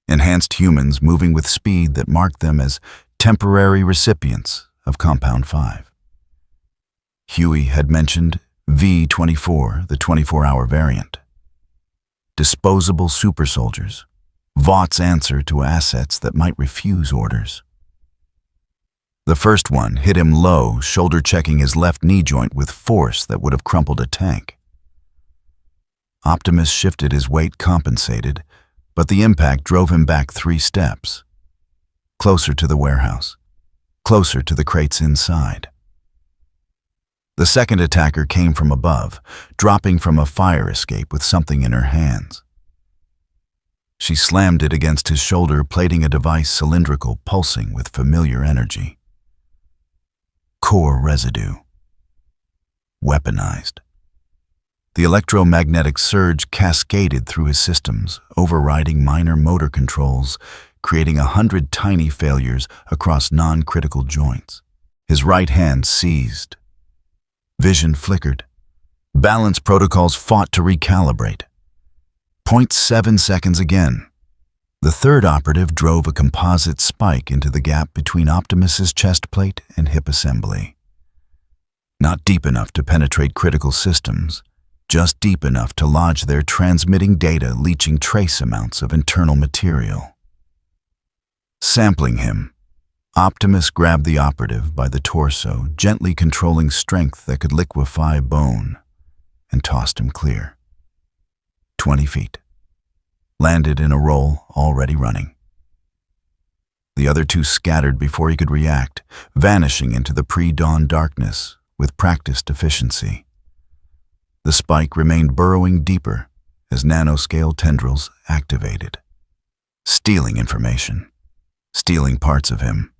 Enhanced humans moving with speed that marked them as temporary recipients of Compound 5. Huey had mentioned V-24, the 24-hour variant. Disposable super soldiers, Vaught's answer to assets that might refuse orders. The first one hit him low, shoulder-checking his left knee joint with force that would have crumpled a tank. Optimus shifted his weight, compensated, but the impact drove him back 3 steps. Closer to the warehouse, closer to the crates inside. The second attacker came from above, dropping from a fire escape with something in her hands. She slammed it against his shoulder, plating a device cylindrical, pulsing with familiar energy. Core residue. Weaponized. The electromagnetic surge cascaded through his systems, overriding minor motor controls, creating 100 tiny failures across non-critical joints. His right hand seized. Vision flickered. Balance protocols fought to recalibrate. 0.7 seconds again. The third operative drove a composite spike into the gap between Optimus's chest plate and hip assembly. Not deep enough to penetrate critical systems, just deep enough to lodge their transmitting data, leaching trace amounts of internal material. Sampling him, Optimus grabbed the operative by the torso, gently controlling strength that could liquefy bone, and tossed him clear. 20 feet. Landed in a roll already running. The other 2 scattered before he could react, vanishing into the pre-dawn darkness with practiced efficiency. The spike remained burrowing deeper as nanoscale tendrils activated. Stealing information. Stealing parts of him.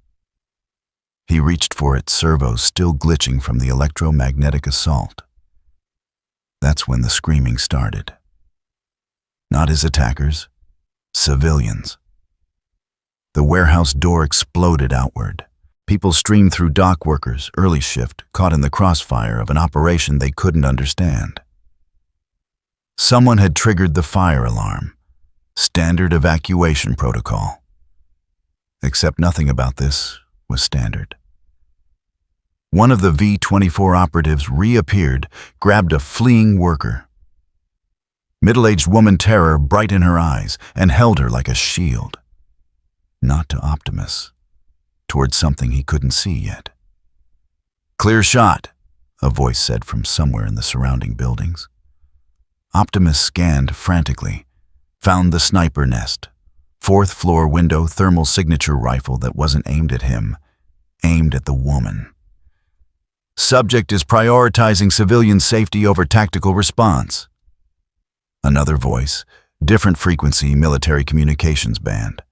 He reached for it, servos still glitching from the electromagnetic assault. That's when the screaming started. Not his attackers, civilians. The warehouse door exploded outward. People streamed through, dock workers, early shift, caught in the crossfire of an operation they couldn't understand. Someone had triggered the fire alarm, standard evacuation protocol. Except nothing about this was standard. One of the V-24 operatives reappeared, grabbed a fleeing worker. Middle-aged woman terror bright in her eyes, and held her like a shield. Not to Optimus, towards something he couldn't see yet. "Clear shot," a voice said from somewhere in the surrounding buildings. Optimus scanned frantically, found the sniper nest, 4th floor window thermal signature rifle that wasn't aimed at him, aimed at the woman. "Subject is prioritizing civilian safety over tactical response." Another voice, different frequency, military communications band.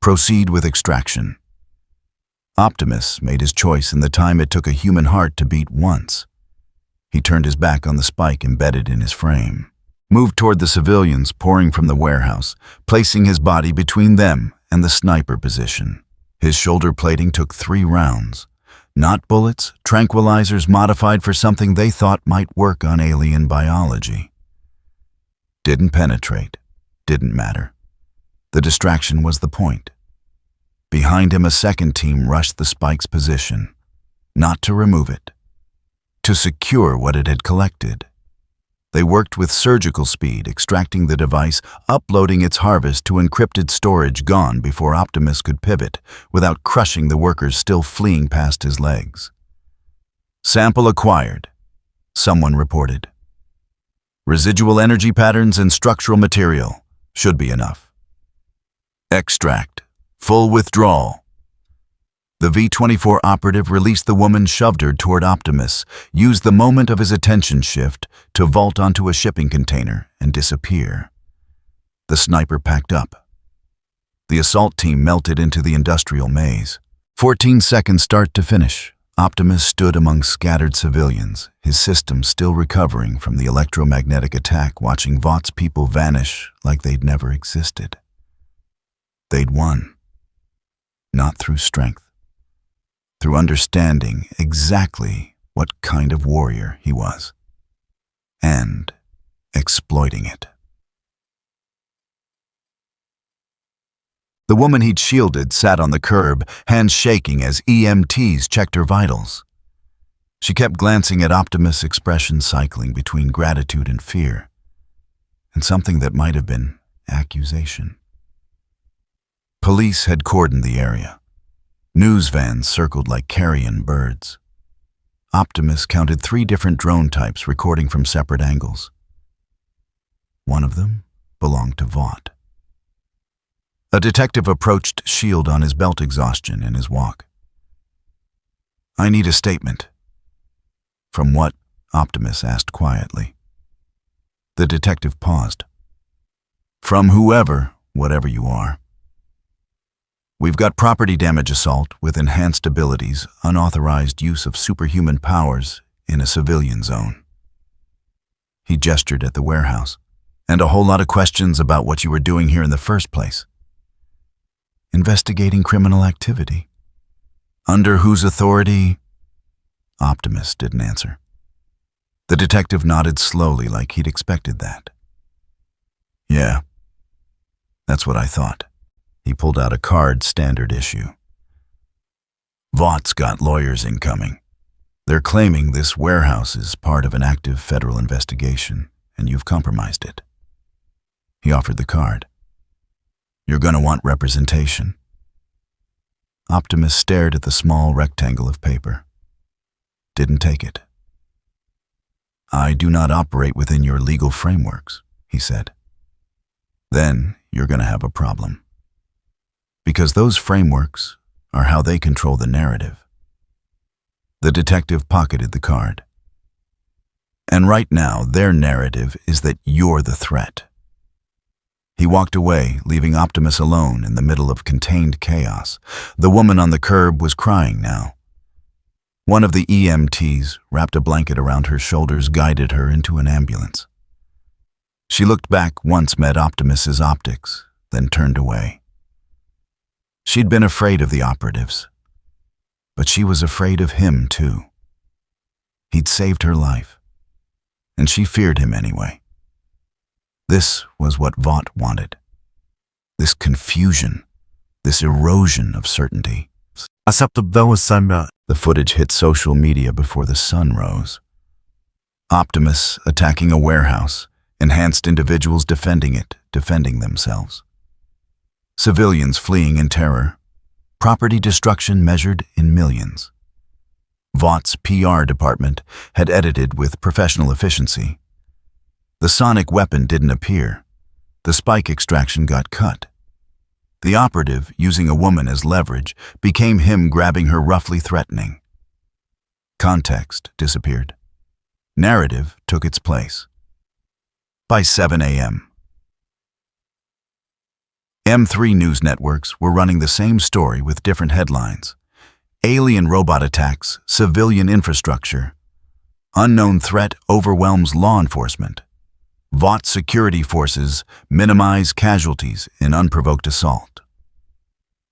"Proceed with extraction." Optimus made his choice in the time it took a human heart to beat once. He turned his back on the spike embedded in his frame, moved toward the civilians pouring from the warehouse, placing his body between them and the sniper position. His shoulder plating took 3 rounds. Not bullets, tranquilizers modified for something they thought might work on alien biology. Didn't penetrate. Didn't matter. The distraction was the point. Behind him, a second team rushed the spike's position, not to remove it, to secure what it had collected. They worked with surgical speed, extracting the device, uploading its harvest to encrypted storage gone before Optimus could pivot, without crushing the workers still fleeing past his legs. Sample acquired, someone reported. Residual energy patterns and structural material should be enough. Extract. Full withdrawal. The V-24 operative released the woman, shoved her toward Optimus, used the moment of his attention shift to vault onto a shipping container and disappear. The sniper packed up. The assault team melted into the industrial maze. 14 seconds start to finish. Optimus stood among scattered civilians, his system still recovering from the electromagnetic attack, watching Vought's people vanish like they'd never existed. They'd won. Not through strength. Through understanding exactly what kind of warrior he was. And exploiting it. The woman he'd shielded sat on the curb, hands shaking as EMTs checked her vitals. She kept glancing at Optimus' expression, cycling between gratitude and fear, and something that might have been accusation. Police had cordoned the area. News vans circled like carrion birds. Optimus counted 3 different drone types recording from separate angles. One of them belonged to Vought. A detective approached, shield on his belt, exhaustion in his walk. "I need a statement." "From what?" Optimus asked quietly. The detective paused. "From whoever, whatever you are. We've got property damage assault with enhanced abilities, unauthorized use of superhuman powers in a civilian zone." He gestured at the warehouse. "And a whole lot of questions about what you were doing here in the first place." "Investigating criminal activity." "Under whose authority?" Optimus didn't answer. The detective nodded slowly, like he'd expected that. "Yeah, that's what I thought." He pulled out a card, standard issue. "Vaught's got lawyers incoming. They're claiming this warehouse is part of an active federal investigation, and you've compromised it." He offered the card. "You're going to want representation." Optimus stared at the small rectangle of paper. Didn't take it. "I do not operate within your legal frameworks," he said. "Then you're going to have a problem. Because those frameworks are how they control the narrative." The detective pocketed the card. "And right now, their narrative is that you're the threat." He walked away, leaving Optimus alone in the middle of contained chaos. The woman on the curb was crying now. One of the EMTs wrapped a blanket around her shoulders, guided her into an ambulance. She looked back, once met Optimus's optics, then turned away. She'd been afraid of the operatives, but she was afraid of him too. He'd saved her life, and she feared him anyway. This was what Vought wanted. This confusion, this erosion of certainty. The footage hit social media before the sun rose. Optimus attacking a warehouse, enhanced individuals defending it, defending themselves. Civilians fleeing in terror, property destruction measured in millions. Vaught's PR department had edited with professional efficiency. The sonic weapon didn't appear. The spike extraction got cut. The operative, using a woman as leverage, became him grabbing her, roughly threatening. Context disappeared. Narrative took its place. By 7 a.m. M3 news networks were running the same story with different headlines. Alien robot attacks, civilian infrastructure. Unknown threat overwhelms law enforcement. Vought security forces minimize casualties in unprovoked assault.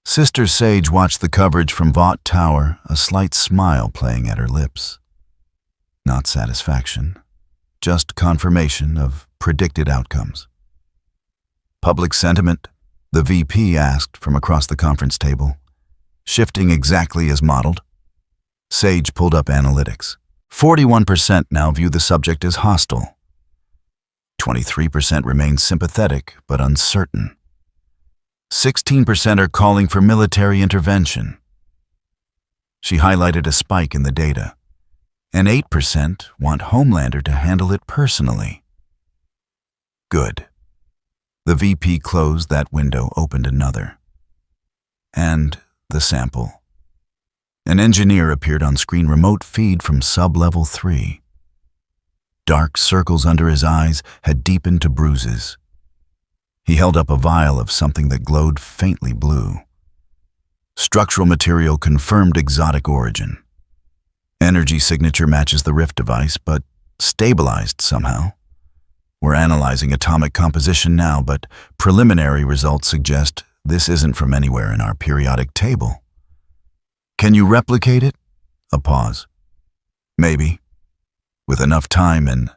Sister Sage watched the coverage from Vought Tower, a slight smile playing at her lips. Not satisfaction, just confirmation of predicted outcomes. Public sentiment? The VP asked from across the conference table. Shifting exactly as modeled? Sage pulled up analytics. 41% now view the subject as hostile. 23% remain sympathetic but uncertain. 16% are calling for military intervention. She highlighted a spike in the data. And 8% want Homelander to handle it personally. Good. The VP closed that window, opened another. And the sample. An engineer appeared on screen, remote feed from sub-level 3. Dark circles under his eyes had deepened to bruises. He held up a vial of something that glowed faintly blue. Structural material confirmed exotic origin. Energy signature matches the Rift device, but stabilized somehow. We're analyzing atomic composition now, but preliminary results suggest this isn't from anywhere in our periodic table. Can you replicate it? A pause. Maybe. With enough time and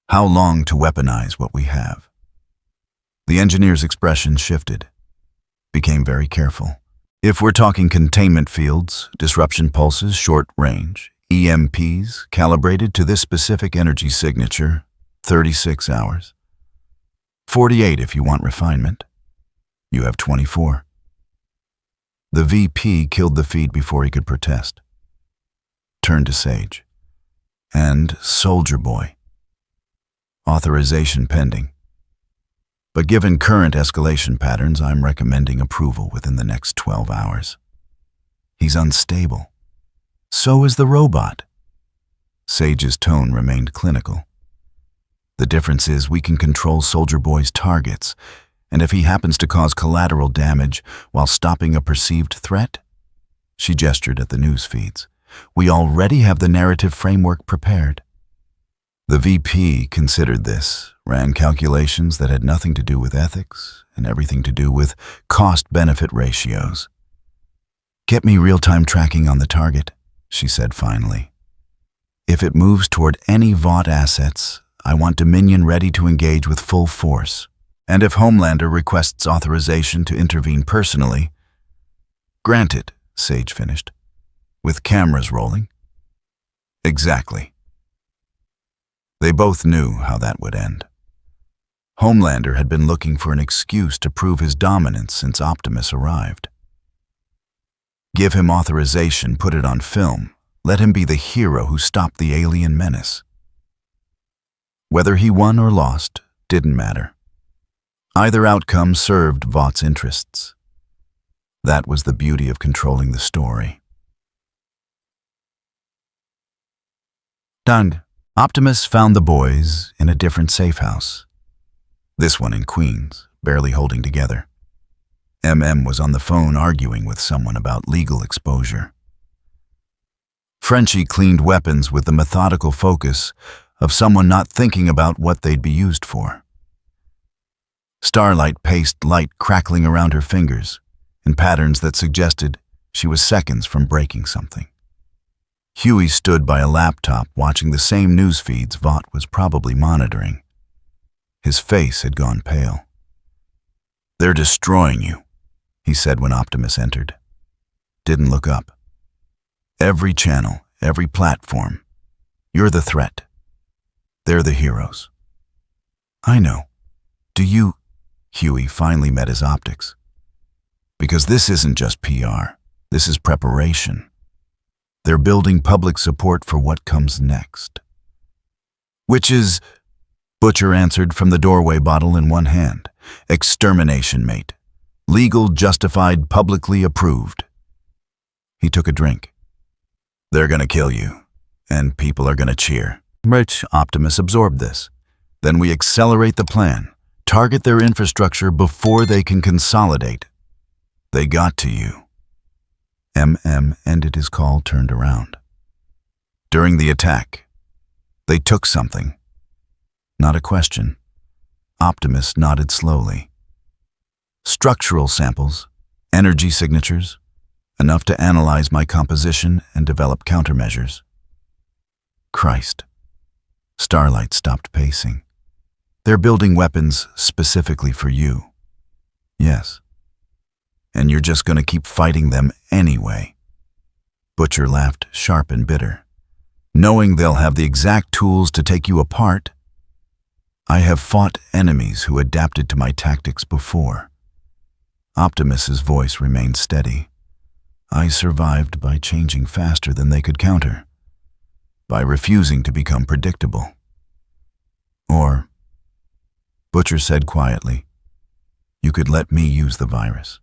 how long to weaponize what we have? The engineer's expression shifted, became very careful. If we're talking containment fields, disruption pulses, short range, EMPs, calibrated to this specific energy signature, 36 hours. 48 if you want refinement. You have 24. The VP killed the feed before he could protest. Turned to Sage. And Soldier Boy. Authorization pending. But given current escalation patterns, I'm recommending approval within the next 12 hours. He's unstable. So is the robot. Sage's tone remained clinical. The difference is we can control Soldier Boy's targets, and if he happens to cause collateral damage while stopping a perceived threat, she gestured at the news feeds, we already have the narrative framework prepared. The VP considered this, ran calculations that had nothing to do with ethics and everything to do with cost-benefit ratios. Get me real-time tracking on the target, she said finally. If it moves toward any Vought assets, I want Dominion ready to engage with full force. And if Homelander requests authorization to intervene personally, granted, Sage finished, with cameras rolling. Exactly. They both knew how that would end. Homelander had been looking for an excuse to prove his dominance since Optimus arrived. Give him authorization, put it on film, let him be the hero who stopped the alien menace. Whether he won or lost didn't matter. Either outcome served Vought's interests. That was the beauty of controlling the story. Done. Optimus found the boys in a different safe house. This one in Queens, barely holding together. MM was on the phone arguing with someone about legal exposure. Frenchie cleaned weapons with the methodical focus of someone not thinking about what they'd be used for. Starlight paced light crackling around her fingers in patterns that suggested she was seconds from breaking something. Huey stood by a laptop watching the same news feeds Vought was probably monitoring. His face had gone pale. They're destroying you, he said when Optimus entered. Didn't look up. Every channel, every platform. You're the threat. They're the heroes. I know. Do you? Huey finally met his optics. Because this isn't just PR. This is preparation. They're building public support for what comes next. Which is, Butcher answered from the doorway, bottle in one hand. Extermination, mate. Legal, justified, publicly approved. He took a drink. They're gonna kill you, and people are gonna cheer. Right, Optimus absorbed this. Then we accelerate the plan. Target their infrastructure before they can consolidate. They got to you. MM ended his call, turned around. During the attack, they took something. Not a question. Optimus nodded slowly. Structural samples, energy signatures, enough to analyze my composition and develop countermeasures. Christ. Starlight stopped pacing. They're building weapons specifically for you. Yes. And you're just going to keep fighting them anyway. Butcher laughed, sharp and bitter. Knowing they'll have the exact tools to take you apart. I have fought enemies who adapted to my tactics before. Optimus's voice remained steady. I survived by changing faster than they could counter, by refusing to become predictable. Or, Butcher said quietly, you could let me use the virus.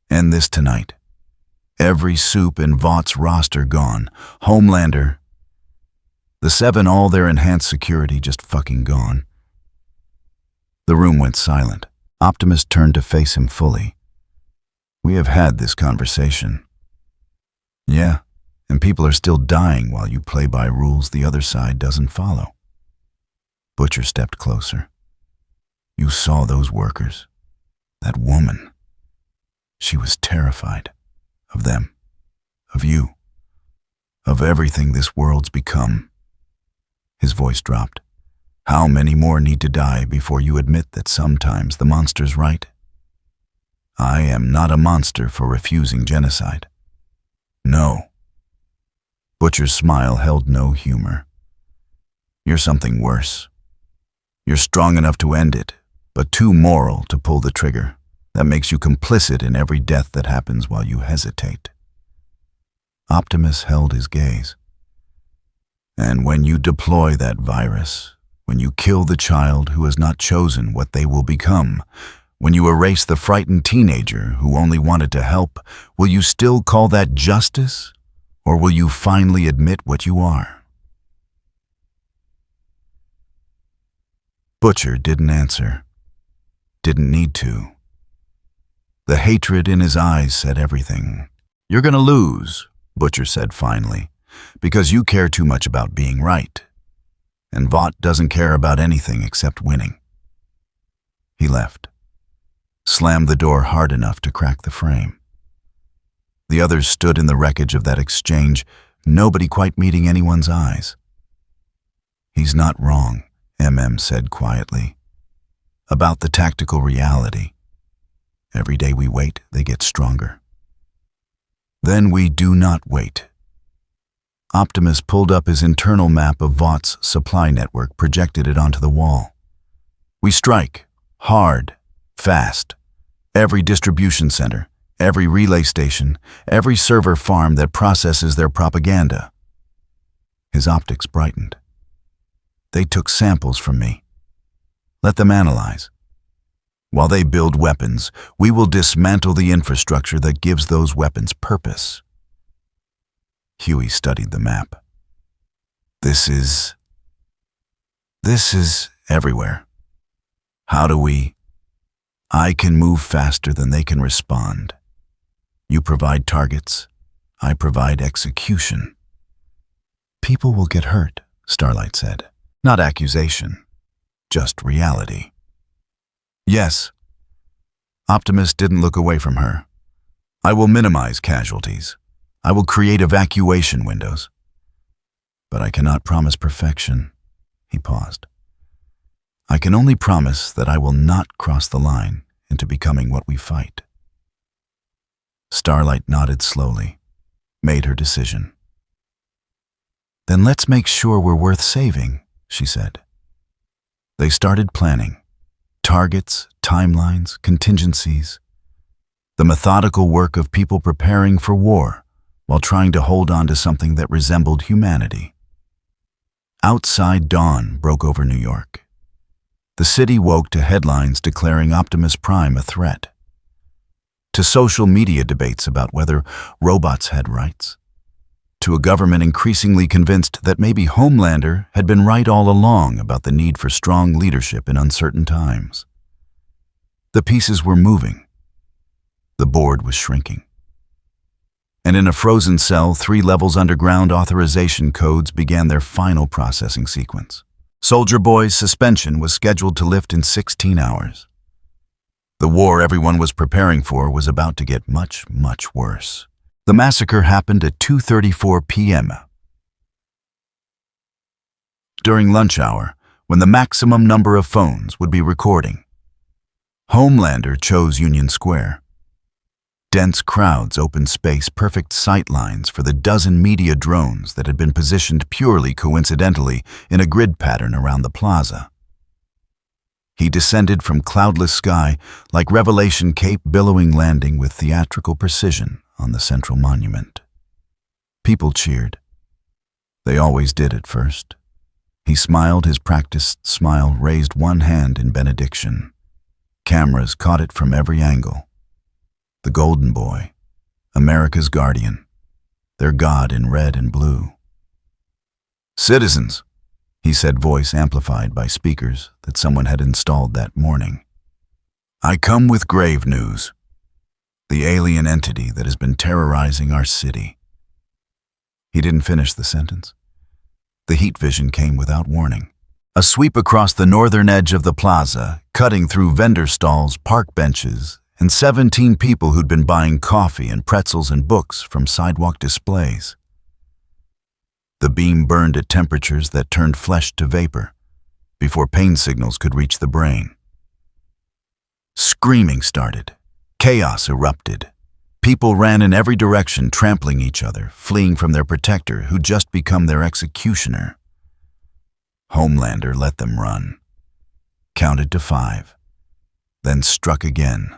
End this tonight. Every soup in Vaught's roster gone. Homelander. The 7, all their enhanced security just fucking gone. The room went silent. Optimus turned to face him fully. We have had this conversation. Yeah, and people are still dying while you play by rules the other side doesn't follow. Butcher stepped closer. You saw those workers. That woman. She was terrified. Of them. Of you. Of everything this world's become. His voice dropped. How many more need to die before you admit that sometimes the monster's right? I am not a monster for refusing genocide. No. Butcher's smile held no humor. You're something worse. You're strong enough to end it, but too moral to pull the trigger. That makes you complicit in every death that happens while you hesitate. Optimus held his gaze. And when you deploy that virus, when you kill the child who has not chosen what they will become, when you erase the frightened teenager who only wanted to help, will you still call that justice? Or will you finally admit what you are? Butcher didn't answer. Didn't need to. The hatred in his eyes said everything. You're gonna lose, Butcher said finally, because you care too much about being right. And Vought doesn't care about anything except winning. He left. Slammed the door hard enough to crack the frame. The others stood in the wreckage of that exchange, nobody quite meeting anyone's eyes. He's not wrong, MM said quietly. About the tactical reality. Every day we wait, they get stronger. Then we do not wait. Optimus pulled up his internal map of Vaught's supply network, projected it onto the wall. We strike, hard, fast. Every distribution center, every relay station, every server farm that processes their propaganda. His optics brightened. They took samples from me. Let them analyze. While they build weapons, we will dismantle the infrastructure that gives those weapons purpose. Huey studied the map. This is everywhere. How do we? I can move faster than they can respond. You provide targets, I provide execution. People will get hurt, Starlight said. Not accusation, just reality. Yes. Optimus didn't look away from her. I will minimize casualties. I will create evacuation windows. But I cannot promise perfection. He paused. I can only promise that I will not cross the line into becoming what we fight. Starlight nodded slowly, made her decision. Then let's make sure we're worth saving, she said. They started planning. Targets, timelines, contingencies. The methodical work of people preparing for war while trying to hold on to something that resembled humanity. Outside dawn broke over New York. The city woke to headlines declaring Optimus Prime a threat, to social media debates about whether robots had rights, to a government increasingly convinced that maybe Homelander had been right all along about the need for strong leadership in uncertain times. The pieces were moving. The board was shrinking. And in a frozen cell, 3 levels underground, authorization codes began their final processing sequence. Soldier Boy's suspension was scheduled to lift in 16 hours. The war everyone was preparing for was about to get much, much worse. The massacre happened at 2:34 p.m. during lunch hour, when the maximum number of phones would be recording. Homelander chose Union Square. Dense crowds, open space, perfect sight lines for the dozen media drones that had been positioned purely coincidentally in a grid pattern around the plaza. He descended from cloudless sky like Revelation Cape billowing, landing with theatrical precision on the central monument. People cheered. They always did at first. He smiled his practiced smile, raised one hand in benediction. Cameras caught it from every angle. The Golden Boy, America's guardian, their god in red and blue. "Citizens," he said, voice amplified by speakers that someone had installed that morning. "I come with grave news. The alien entity that has been terrorizing our city." He didn't finish the sentence. The heat vision came without warning. A sweep across the northern edge of the plaza, cutting through vendor stalls, park benches, and 17 people who'd been buying coffee and pretzels and books from sidewalk displays. The beam burned at temperatures that turned flesh to vapor before pain signals could reach the brain. Screaming started. Chaos erupted. People ran in every direction, trampling each other, fleeing from their protector who'd just become their executioner. Homelander let them run. Counted to 5. Then struck again.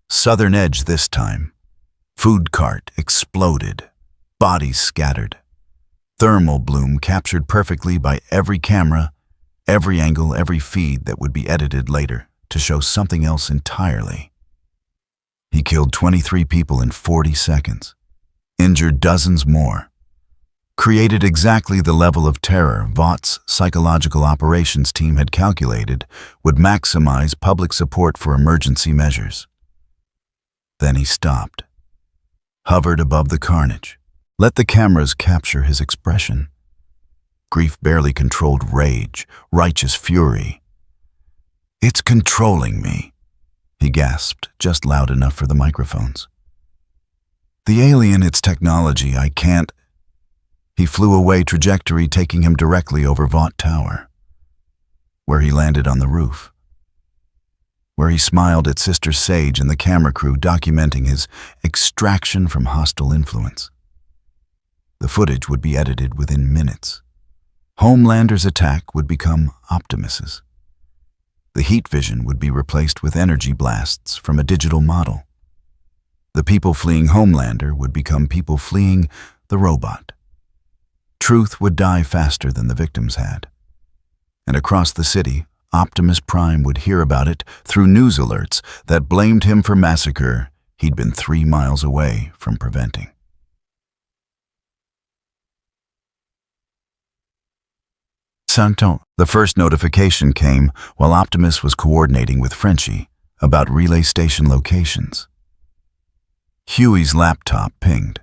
Southern edge this time. Food cart exploded. Bodies scattered. Thermal bloom captured perfectly by every camera, every angle, every feed that would be edited later to show something else entirely. He killed 23 people in 40 seconds, injured dozens more, created exactly the level of terror Vought's psychological operations team had calculated would maximize public support for emergency measures. Then he stopped, hovered above the carnage, let the cameras capture his expression. Grief barely controlled rage, righteous fury. "It's controlling me," he gasped, just loud enough for the microphones. "The alien, its technology, I can't..." He flew away, trajectory taking him directly over Vought Tower, where he landed on the roof, where he smiled at Sister Sage and the camera crew documenting his extraction from hostile influence. The footage would be edited within minutes. Homelander's attack would become Optimus's. The heat vision would be replaced with energy blasts from a digital model. The people fleeing Homelander would become people fleeing the robot. Truth would die faster than the victims had. And across the city, Optimus Prime would hear about it through news alerts that blamed him for massacre he'd been 3 miles away from preventing. The first notification came while Optimus was coordinating with Frenchie about relay station locations. Huey's laptop pinged,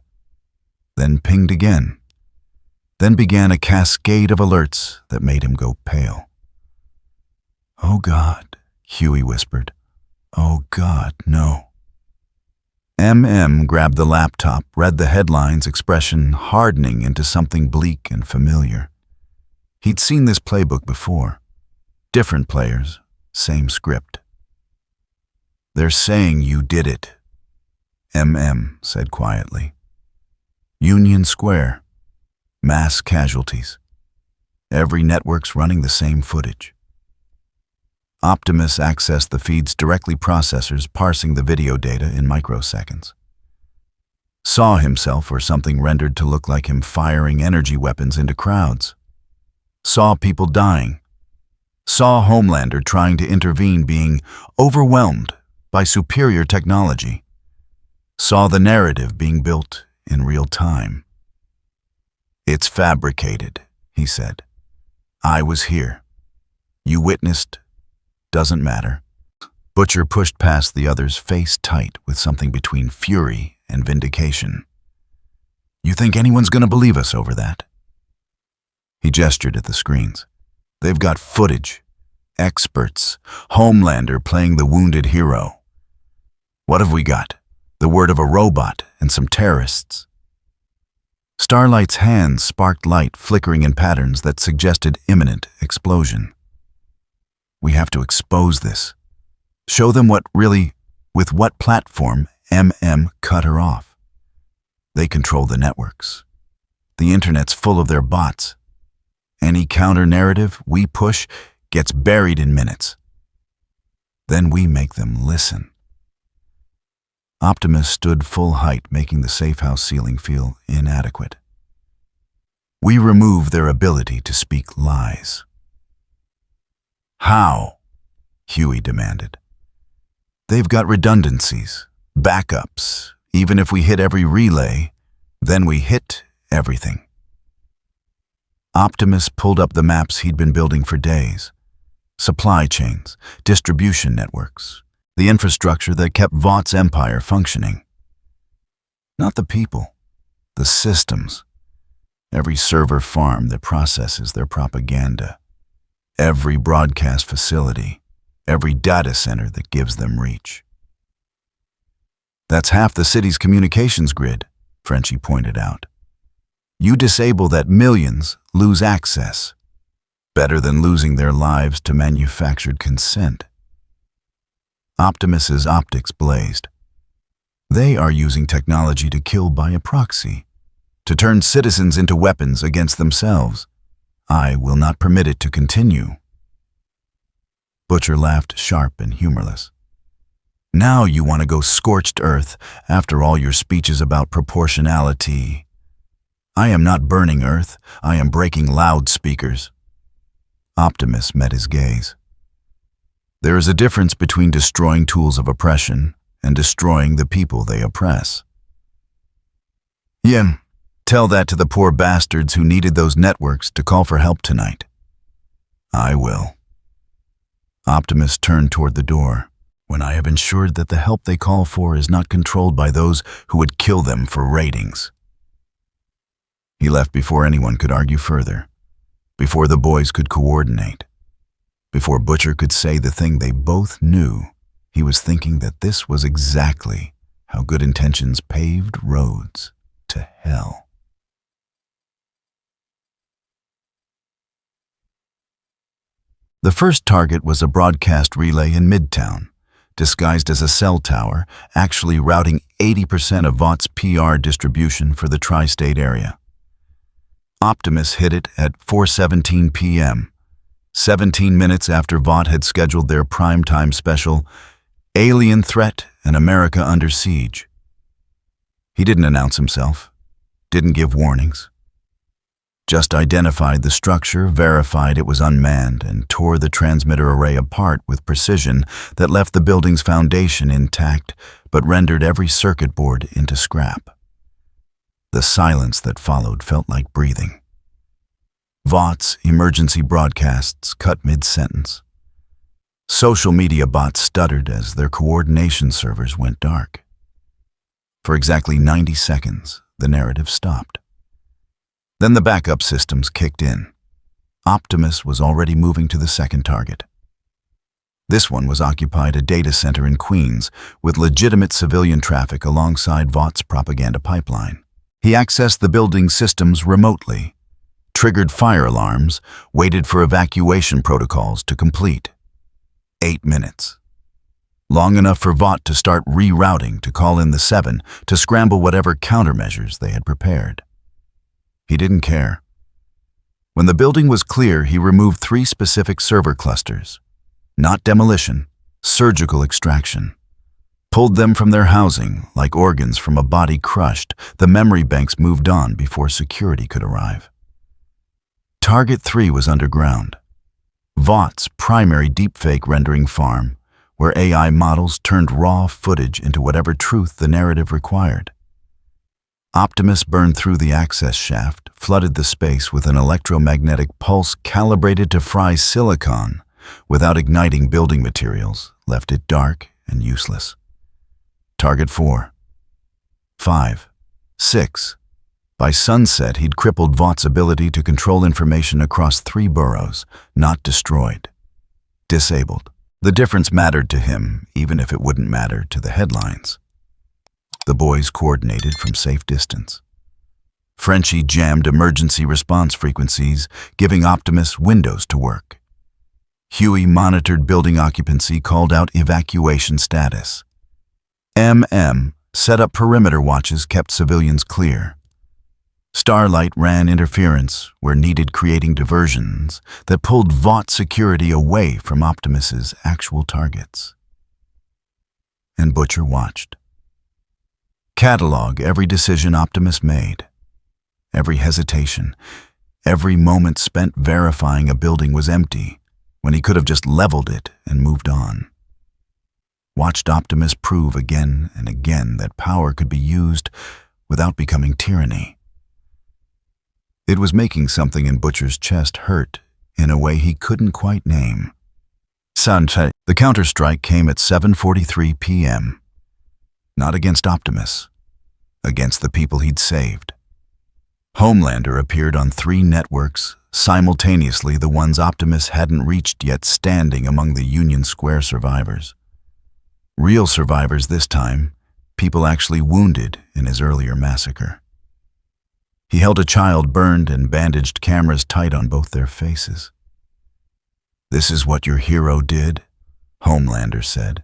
then pinged again. Then began a cascade of alerts that made him go pale. "Oh God," Huey whispered. "Oh God, no." MM grabbed the laptop, read the headlines, expression hardening into something bleak and familiar. He'd seen this playbook before. Different players, same script. "They're saying you did it," MM said quietly. "Union Square. Mass casualties. Every network's running the same footage." Optimus accessed the feed's directly processors, parsing the video data in microseconds. Saw himself or something rendered to look like him firing energy weapons into crowds. Saw people dying. Saw Homelander trying to intervene, being overwhelmed by superior technology. Saw the narrative being built in real time. "It's fabricated," he said. "I was here. You witnessed. Doesn't matter." Butcher pushed past the others, face tight with something between fury and vindication. "You think anyone's gonna believe us over that?" He gestured at the screens. "They've got footage. Experts. Homelander playing the wounded hero. What have we got? The word of a robot and some terrorists." Starlight's hands sparked light flickering in patterns that suggested imminent explosion. We have to expose this. Show them with what platform cut her off. They control the networks. The internet's full of their bots. Any counter-narrative we push gets buried in minutes. Then we make them listen. Optimus stood full height, making the safe house ceiling feel inadequate. We remove their ability to speak lies. How? Huey demanded. They've got redundancies, backups. Even if we hit every relay, then we hit everything. Optimus pulled up the maps he'd been building for days. Supply chains, distribution networks, the infrastructure that kept Vought's empire functioning. Not the people, the systems. Every server farm that processes their propaganda. Every broadcast facility. Every data center that gives them reach. That's half the city's communications grid, Frenchie pointed out. You disable that, millions lose access. Better than losing their lives to manufactured consent. Optimus's optics blazed. They are using technology to kill by a proxy, to turn citizens into weapons against themselves. I will not permit it to continue. Butcher laughed, sharp and humorless. Now you want to go scorched earth after all your speeches about proportionality. I am not burning earth, I am breaking loudspeakers. Optimus met his gaze. There is a difference between destroying tools of oppression and destroying the people they oppress. Yen, tell that to the poor bastards who needed those networks to call for help tonight. I will. Optimus turned toward the door. When I have ensured that the help they call for is not controlled by those who would kill them for ratings. He left before anyone could argue further, before the boys could coordinate, before Butcher could say the thing they both knew. He was thinking that this was exactly how good intentions paved roads to hell. The first target was a broadcast relay in Midtown, disguised as a cell tower, actually routing 80% of Vought's PR distribution for the tri-state area. Optimus hit it at 4:17 p.m., 17 minutes after Vought had scheduled their primetime special, Alien Threat and America Under Siege. He didn't announce himself, didn't give warnings, just identified the structure, verified it was unmanned, and tore the transmitter array apart with precision that left the building's foundation intact but rendered every circuit board into scrap. The silence that followed felt like breathing. Vought's emergency broadcasts cut mid-sentence. Social media bots stuttered as their coordination servers went dark. For exactly 90 seconds, the narrative stopped. Then the backup systems kicked in. Optimus was already moving to the second target. This one was occupied a data center in Queens with legitimate civilian traffic alongside Vought's propaganda pipeline. He accessed the building's systems remotely, triggered fire alarms, waited for evacuation protocols to complete. 8 minutes. Long enough for Vought to start rerouting, to call in the 7, to scramble whatever countermeasures they had prepared. He didn't care. When the building was clear, he removed 3 specific server clusters. Not demolition, surgical extraction. Pulled them from their housing like organs from a body crushed. The memory banks moved on before security could arrive. Target 3 was underground. Vought's primary deepfake rendering farm, where AI models turned raw footage into whatever truth the narrative required. Optimus burned through the access shaft, flooded the space with an electromagnetic pulse calibrated to fry silicon without igniting building materials, left it dark and useless. Target 4, 5, 6. By sunset, he'd crippled Vought's ability to control information across 3 boroughs, not destroyed. Disabled. The difference mattered to him, even if it wouldn't matter to the headlines. The boys coordinated from safe distance. Frenchie jammed emergency response frequencies, giving Optimus windows to work. Huey monitored building occupancy, called out evacuation status. Set up perimeter watches, kept civilians clear. Starlight ran interference where needed, creating diversions that pulled Vought security away from Optimus's actual targets. And Butcher watched. Catalog every decision Optimus made. Every hesitation, every moment spent verifying a building was empty when he could have just leveled it and moved on. Watched Optimus prove again and again that power could be used without becoming tyranny. It was making something in Butcher's chest hurt in a way he couldn't quite name. The counterstrike came at 7:43 p.m. Not against Optimus, against the people he'd saved. Homelander appeared on 3 networks, simultaneously, the ones Optimus hadn't reached yet, standing among the Union Square survivors. Real survivors this time, people actually wounded in his earlier massacre. He held a child burned and bandaged, cameras tight on both their faces. "This is what your hero did," Homelander said,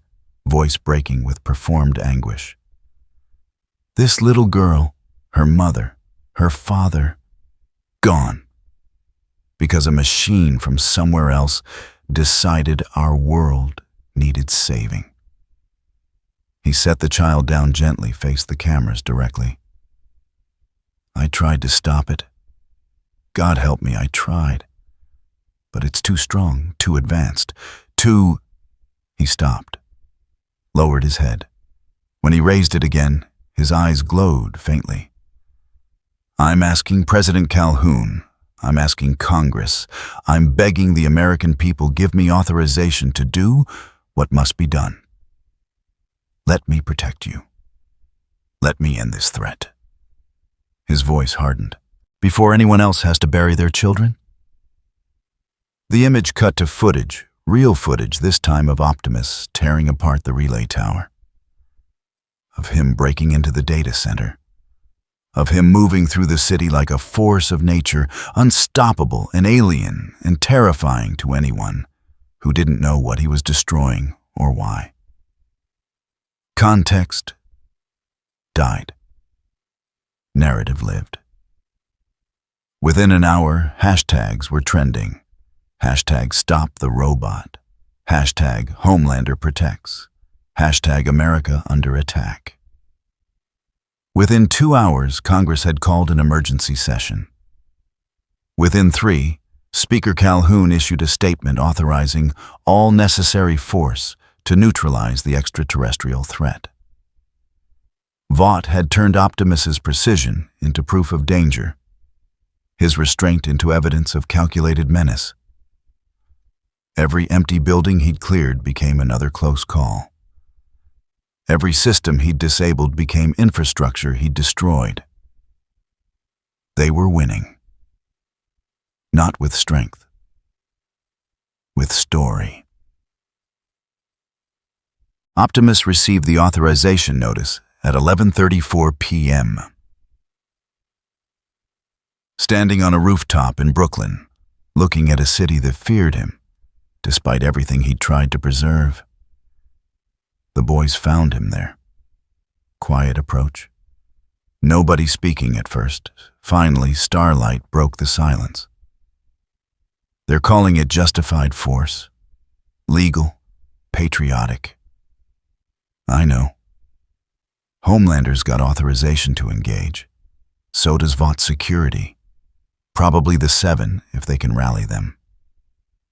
voice breaking with performed anguish. "This little girl, her mother, her father, gone. Because a machine from somewhere else decided our world needed saving." He set the child down gently, faced the cameras directly. "I tried to stop it. God help me, I tried. But it's too strong, too advanced, too—" He stopped, lowered his head. When he raised it again, his eyes glowed faintly. "I'm asking President Calhoun, I'm asking Congress, I'm begging the American people, give me authorization to do what must be done. Let me protect you. Let me end this threat." His voice hardened. "Before anyone else has to bury their children?" The image cut to footage, real footage this time, of Optimus tearing apart the relay tower. Of him breaking into the data center. Of him moving through the city like a force of nature, unstoppable and alien and terrifying to anyone who didn't know what he was destroying or why. Context died. Narrative lived. Within an hour, hashtags were trending. Hashtag Stop the Robot. Hashtag Homelander Protects. Hashtag America Under Attack. Within 2 hours, Congress had called an emergency session. Within 3, Speaker Calhoun issued a statement authorizing all necessary force to neutralize the extraterrestrial threat. Vought had turned Optimus's precision into proof of danger, his restraint into evidence of calculated menace. Every empty building he'd cleared became another close call. Every system he'd disabled became infrastructure he'd destroyed. They were winning. Not with strength, with story. Optimus received the authorization notice at 11:34 p.m. Standing on a rooftop in Brooklyn, looking at a city that feared him, despite everything he'd tried to preserve. The boys found him there. Quiet approach. Nobody speaking at first. Finally, Starlight broke the silence. "They're calling it justified force. Legal, patriotic. I know. Homelander's got authorization to engage. So does Vought security. Probably the 7 if they can rally them."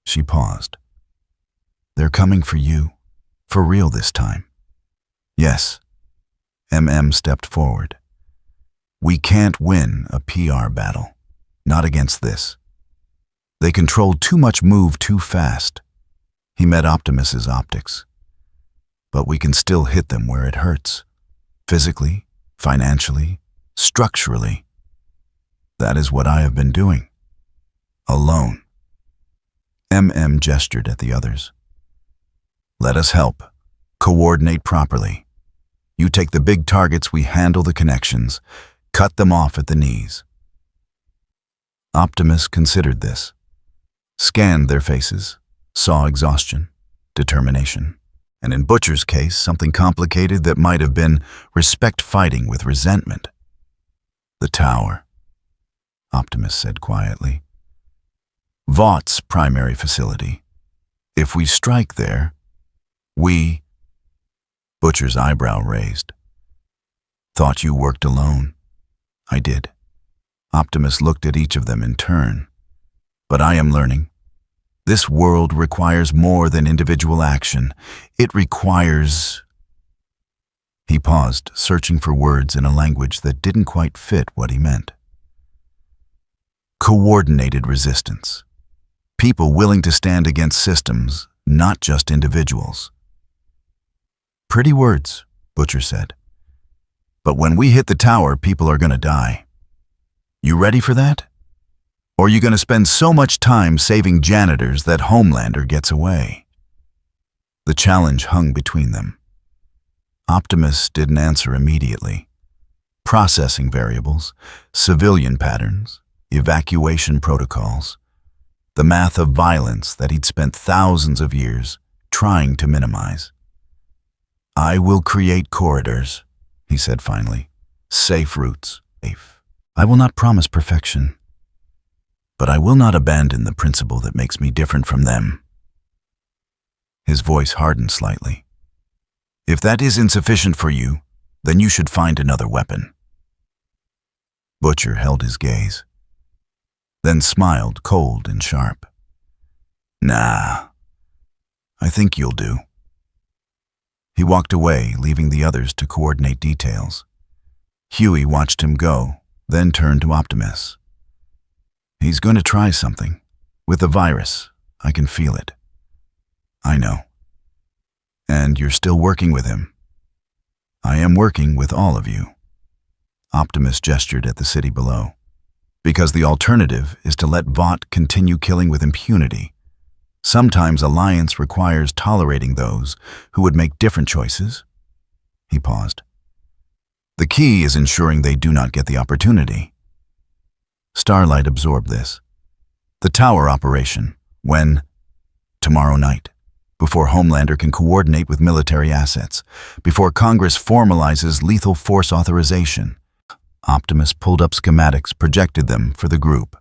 She paused. "They're coming for you. For real this time." "Yes." Stepped forward. "We can't win a PR battle. Not against this. They controlled too much, move too fast." He met Optimus's optics. "But we can still hit them where it hurts. Physically, financially, structurally. That is what I have been doing. Alone." Gestured at the others. "Let us help. Coordinate properly. You take the big targets, we handle the connections. Cut them off at the knees. Optimus considered this, scanned their faces, saw exhaustion, determination, and in Butcher's case, something complicated that might have been respect fighting with resentment. The tower, Optimus said quietly. Vaught's primary facility. If we strike there, we... Butcher's eyebrow raised. Thought you worked alone. I did. Optimus looked at each of them in turn. But I am learning. This world requires more than individual action. It requires... He paused, searching for words in a language that didn't quite fit what he meant. Coordinated resistance. People willing to stand against systems, not just individuals. Pretty words, Butcher said. But when we hit the tower, people are going to die. You ready for that? Or are you going to spend so much time saving janitors that Homelander gets away? The challenge hung between them. Optimus didn't answer immediately. Processing variables, civilian patterns, evacuation protocols, the math of violence that he'd spent thousands of years trying to minimize. I will create corridors, he said finally. Safe routes. Safe. I will not promise perfection, but I will not abandon the principle that makes me different from them. His voice hardened slightly. If that is insufficient for you, then you should find another weapon. Butcher held his gaze, then smiled cold and sharp. Nah, I think you'll do. He walked away, leaving the others to coordinate details. Huey watched him go, then turned to Optimus. He's going to try something. With the virus, I can feel it. I know. And you're still working with him. I am working with all of you. Optimus gestured at the city below. Because the alternative is to let Vought continue killing with impunity. Sometimes alliance requires tolerating those who would make different choices. He paused. The key is ensuring they do not get the opportunity. Starlight absorbed this. The tower operation, when? Tomorrow night, before Homelander can coordinate with military assets, before Congress formalizes lethal force authorization. Optimus pulled up schematics, projected them for the group.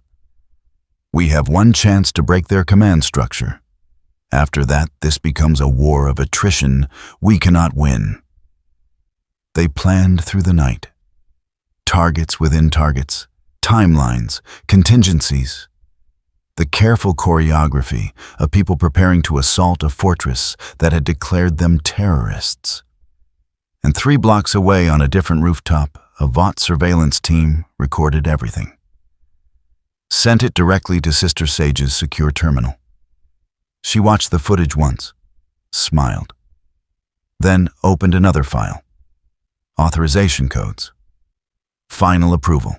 We have one chance to break their command structure. After that, this becomes a war of attrition we cannot win. They planned through the night. Targets within targets, timelines, contingencies. The careful choreography of people preparing to assault a fortress that had declared them terrorists. And 3 blocks away on a different rooftop, a Vought surveillance team recorded everything. Sent it directly to Sister Sage's secure terminal. She watched the footage once, smiled, then opened another file. Authorization codes. Final approval.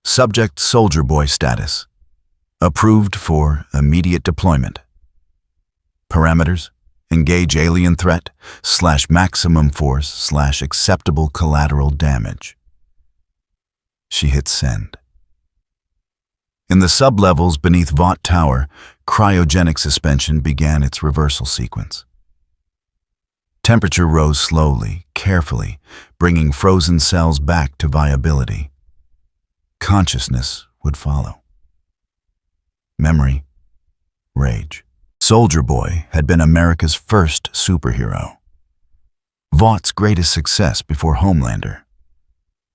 Subject Soldier Boy status. Approved for immediate deployment. Parameters: engage alien threat / maximum force / acceptable collateral damage. She hit send. In the sublevels beneath Vought Tower, cryogenic suspension began its reversal sequence. Temperature rose slowly, carefully, bringing frozen cells back to viability. Consciousness would follow. Memory, rage. Soldier Boy had been America's first superhero. Vaught's greatest success before Homelander.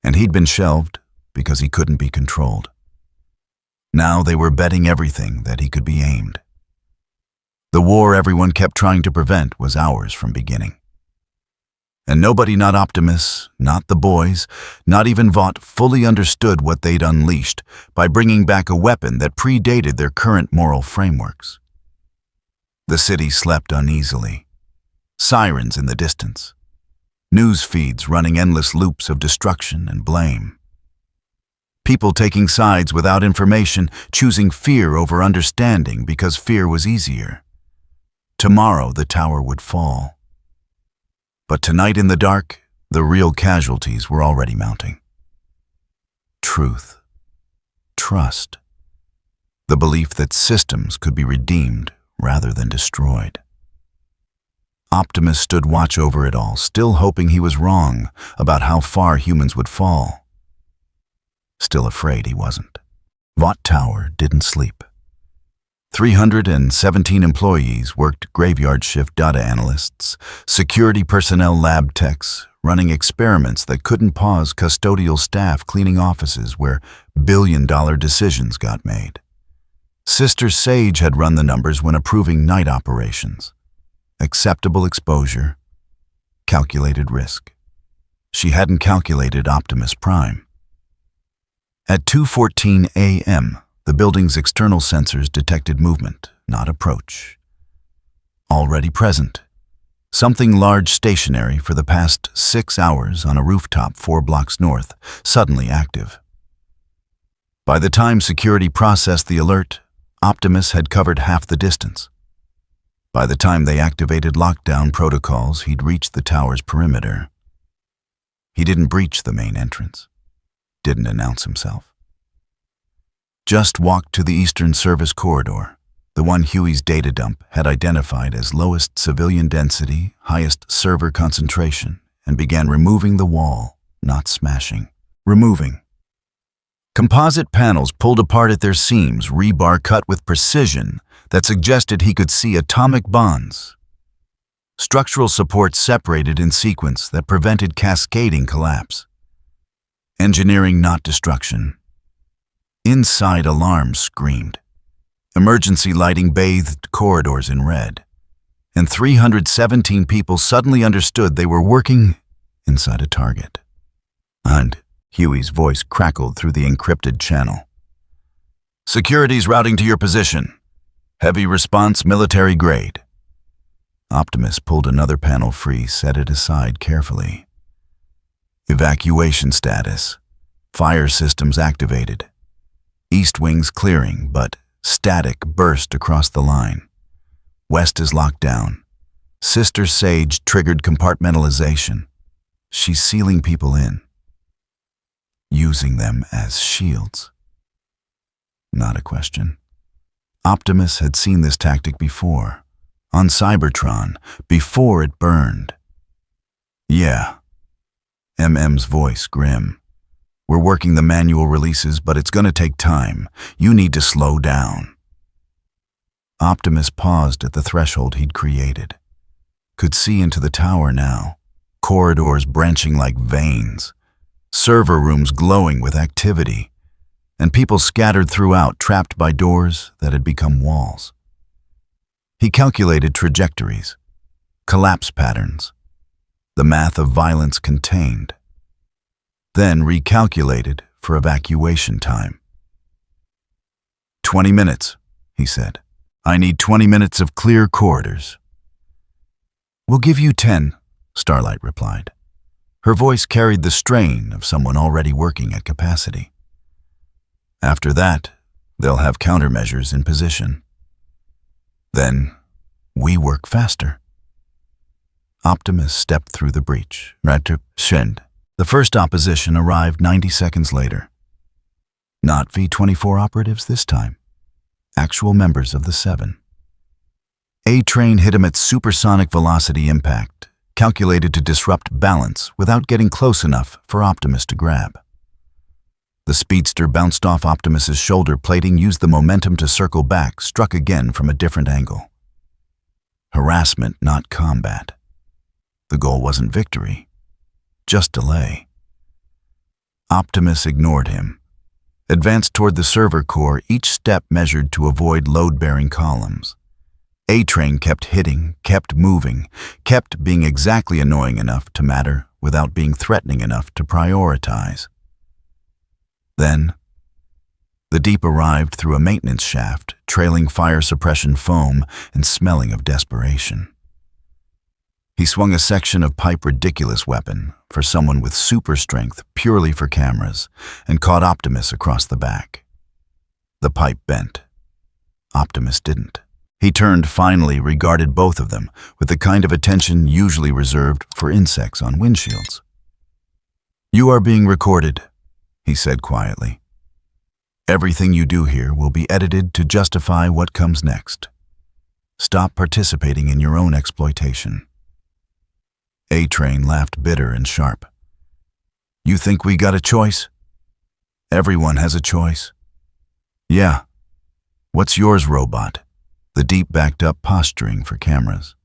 And he'd been shelved because he couldn't be controlled. Now they were betting everything that he could be aimed. The war everyone kept trying to prevent was hours from beginning. And nobody, not Optimus, not the boys, not even Vought, fully understood what they'd unleashed by bringing back a weapon that predated their current moral frameworks. The city slept uneasily. Sirens in the distance. News feeds running endless loops of destruction and blame. People taking sides without information, choosing fear over understanding because fear was easier. Tomorrow the tower would fall. But tonight in the dark, the real casualties were already mounting. Truth. trust. The belief that systems could be redeemed rather than destroyed. Optimus stood watch over it all, still hoping he was wrong about how far humans would fall. Still afraid he wasn't. Vought Tower didn't sleep. 317 employees worked graveyard shift data analysts, security personnel lab techs, running experiments that couldn't pause custodial staff cleaning offices where billion-dollar decisions got made. Sister Sage had run the numbers when approving night operations. Acceptable exposure, calculated risk. She hadn't calculated Optimus Prime. At 2:14 a.m., the building's external sensors detected movement, not approach. Already present. Something large stationary for the past 6 hours on a rooftop 4 blocks north, suddenly active. By the time security processed the alert, Optimus had covered half the distance. By the time they activated lockdown protocols, he'd reached the tower's perimeter. He didn't breach the main entrance. Didn't announce himself. Just walked to the Eastern Service Corridor, the one Huey's data dump had identified as lowest civilian density, highest server concentration, and began removing the wall, not smashing. Removing. Composite panels pulled apart at their seams, rebar cut with precision that suggested he could see atomic bonds. Structural supports separated in sequence that prevented cascading collapse. Engineering, not destruction. Inside, alarms screamed. Emergency lighting bathed corridors in red. And 317 people suddenly understood they were working inside a target. And Huey's voice crackled through the encrypted channel. Security's routing to your position. Heavy response, military grade. Optimus pulled another panel free, set it aside carefully. Evacuation status. Fire systems activated. East wing's clearing, but static burst across the line. West is locked down. Sister Sage triggered compartmentalization. She's sealing people in. Using them as shields. Not a question. Optimus had seen this tactic before. On Cybertron, before it burned. Yeah. MM's voice grim. We're working the manual releases, but it's gonna take time. You need to slow down. Optimus paused at the threshold he'd created. Could see into the tower now. Corridors branching like veins. Server rooms glowing with activity. And people scattered throughout, trapped by doors that had become walls. He calculated trajectories. Collapse patterns. The math of violence contained. Then recalculated for evacuation time. 20 minutes, he said. I need 20 minutes of clear corridors. We'll give you 10, Starlight replied. Her voice carried the strain of someone already working at capacity. After that, they'll have countermeasures in position. Then, we work faster. Optimus stepped through the breach. The first opposition arrived 90 seconds later. Not V-24 operatives this time. Actual members of the Seven. A-train hit him at supersonic velocity impact, calculated to disrupt balance without getting close enough for Optimus to grab. The speedster bounced off Optimus's shoulder plating, used the momentum to circle back, struck again from a different angle. Harassment, not combat. The goal wasn't victory, just delay. Optimus ignored him. Advanced toward the server core, each step measured to avoid load-bearing columns. A-train kept hitting, kept moving, kept being exactly annoying enough to matter without being threatening enough to prioritize. Then, the Deep arrived through a maintenance shaft, trailing fire suppression foam and smelling of desperation. He swung a section of pipe ridiculous weapon for someone with super strength purely for cameras and caught Optimus across the back. The pipe bent. Optimus didn't. He turned, finally regarded both of them with the kind of attention usually reserved for insects on windshields. You are being recorded, he said quietly. Everything you do here will be edited to justify what comes next. Stop participating in your own exploitation." A-Train laughed bitter and sharp. "You think we got a choice? Everyone has a choice." "Yeah. What's yours, robot?" The Deep backed up, posturing for cameras.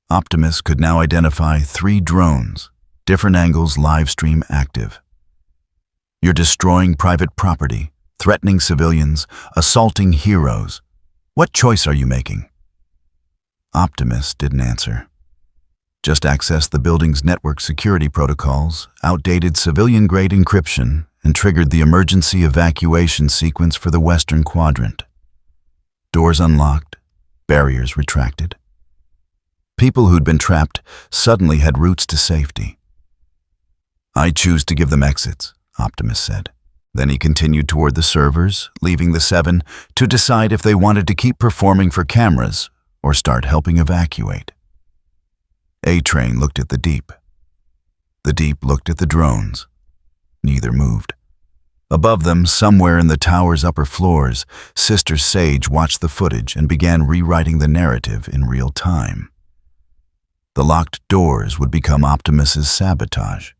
Optimus could now identify 3 drones, different angles, live stream active. "You're destroying private property, threatening civilians, assaulting heroes. What choice are you making?" Optimus didn't answer. Just accessed the building's network security protocols, outdated civilian-grade encryption, and triggered the emergency evacuation sequence for the Western Quadrant. Doors unlocked, barriers retracted. People who'd been trapped suddenly had routes to safety. "I choose to give them exits," Optimus said. Then he continued toward the servers, leaving the 7 to decide if they wanted to keep performing for cameras or start helping evacuate. A-Train looked at the Deep. The Deep looked at the drones. Neither moved. Above them, somewhere in the tower's upper floors, Sister Sage watched the footage and began rewriting the narrative in real time. The locked doors would become Optimus's sabotage.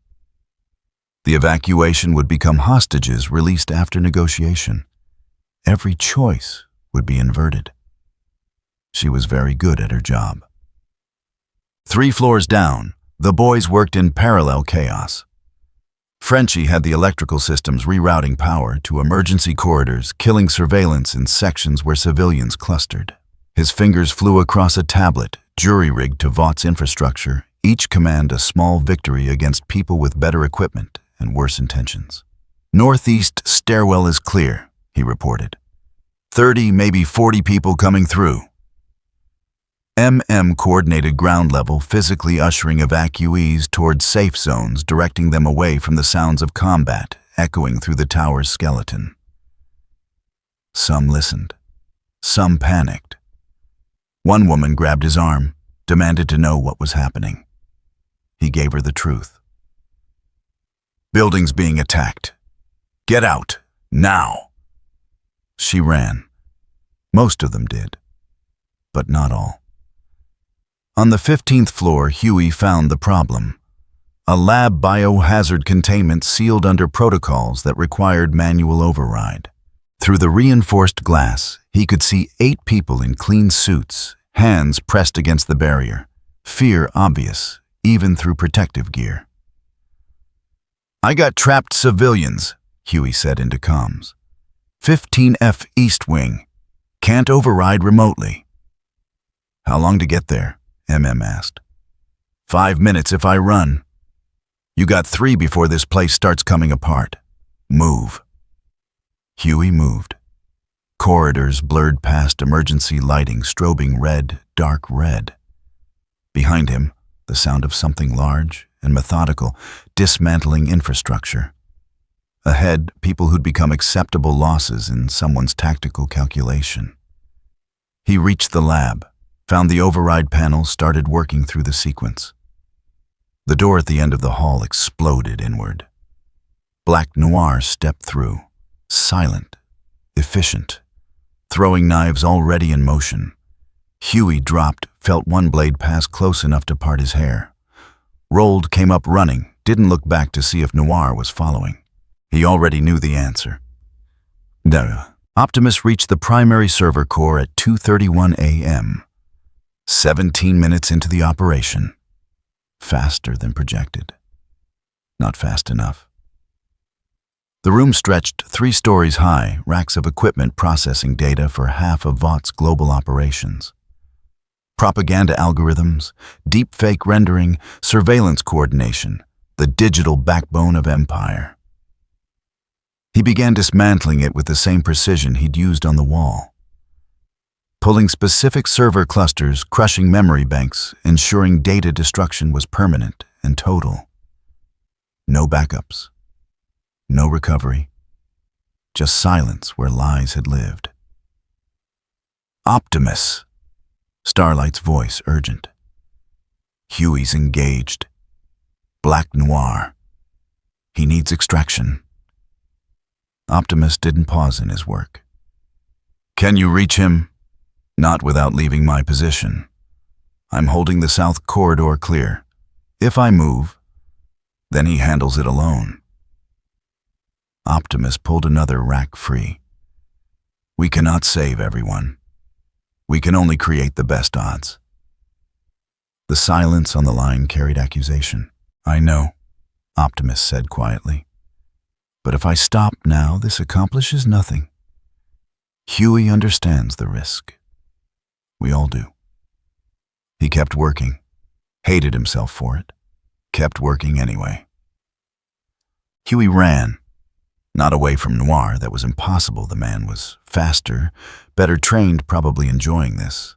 The evacuation would become hostages released after negotiation. Every choice would be inverted. She was very good at her job. 3 floors down, the boys worked in parallel chaos. Frenchie had the electrical systems rerouting power to emergency corridors, killing surveillance in sections where civilians clustered. His fingers flew across a tablet, jury-rigged to Vaught's infrastructure, each command a small victory against people with better equipment and worse intentions. "Northeast stairwell is clear," he reported. 30, maybe 40 people coming through." MM coordinated ground level, physically ushering evacuees towards safe zones, directing them away from the sounds of combat echoing through the tower's skeleton. Some listened. Some panicked. One woman grabbed his arm, demanded to know what was happening. He gave her the truth. "Building's being attacked. Get out, now." She ran. Most of them did, but not all. On the 15th floor, Huey found the problem. A lab biohazard containment sealed under protocols that required manual override. Through the reinforced glass, he could see 8 people in clean suits, hands pressed against the barrier, fear obvious, even through protective gear. "I got trapped civilians," Huey said into comms. 15F East Wing. Can't override remotely." "How long to get there?" MM asked. 5 minutes if I run. You got 3 before this place starts coming apart. Move." Huey moved. Corridors blurred past emergency lighting, strobing red, dark red. Behind him, the sound of something large and methodical, dismantling infrastructure. Ahead, people who'd become acceptable losses in someone's tactical calculation. He reached the lab, found the override panel, started working through the sequence. The door at the end of the hall exploded inward. Black Noir stepped through, silent, efficient, throwing knives already in motion. Huey dropped, felt one blade pass close enough to part his hair. Rolled, came up running, didn't look back to see if Noir was following. He already knew the answer. Optimus reached the primary server core at 2:31 a.m. 17 minutes into the operation. Faster than projected. Not fast enough. The room stretched 3 stories high, racks of equipment processing data for half of Vaught's global operations. Propaganda algorithms, deepfake rendering, surveillance coordination, the digital backbone of empire. He began dismantling it with the same precision he'd used on the wall. Pulling specific server clusters, crushing memory banks, ensuring data destruction was permanent and total. No backups. No recovery. Just silence where lies had lived. "Optimus!" Starlight's voice urgent. "Huey's engaged. Black Noir. He needs extraction. Optimus didn't pause in his work. "Can you reach him?" "Not without leaving my position. I'm holding the south corridor clear. If I move, then he handles it alone." Optimus pulled another rack free. "We cannot save everyone. We can only create the best odds." The silence on the line carried accusation. "I know," Optimus said quietly. "But if I stop now, this accomplishes nothing. Huey understands the risk. We all do." He kept working, hated himself for it, kept working anyway. Huey ran, not away from Noir. That was impossible. The man was faster, better trained, probably enjoying this.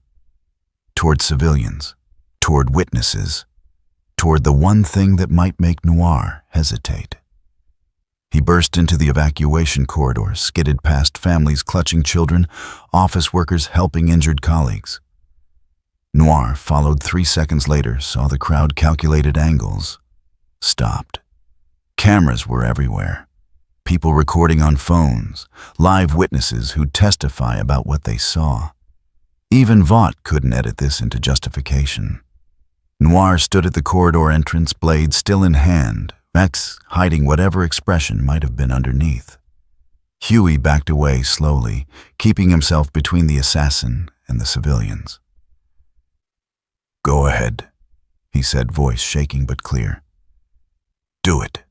Toward civilians, toward witnesses, toward the one thing that might make Noir hesitate. He burst into the evacuation corridor, skidded past families clutching children, office workers helping injured colleagues. Noir followed 3 seconds later, saw the crowd calculated angles, stopped. Cameras were everywhere. People recording on phones, live witnesses who'd testify about what they saw. Even Vought couldn't edit this into justification. Noir stood at the corridor entrance, blade still in hand, Max hiding whatever expression might have been underneath. Huey backed away slowly, keeping himself between the assassin and the civilians. "Go ahead," he said, voice shaking but clear. "Do it.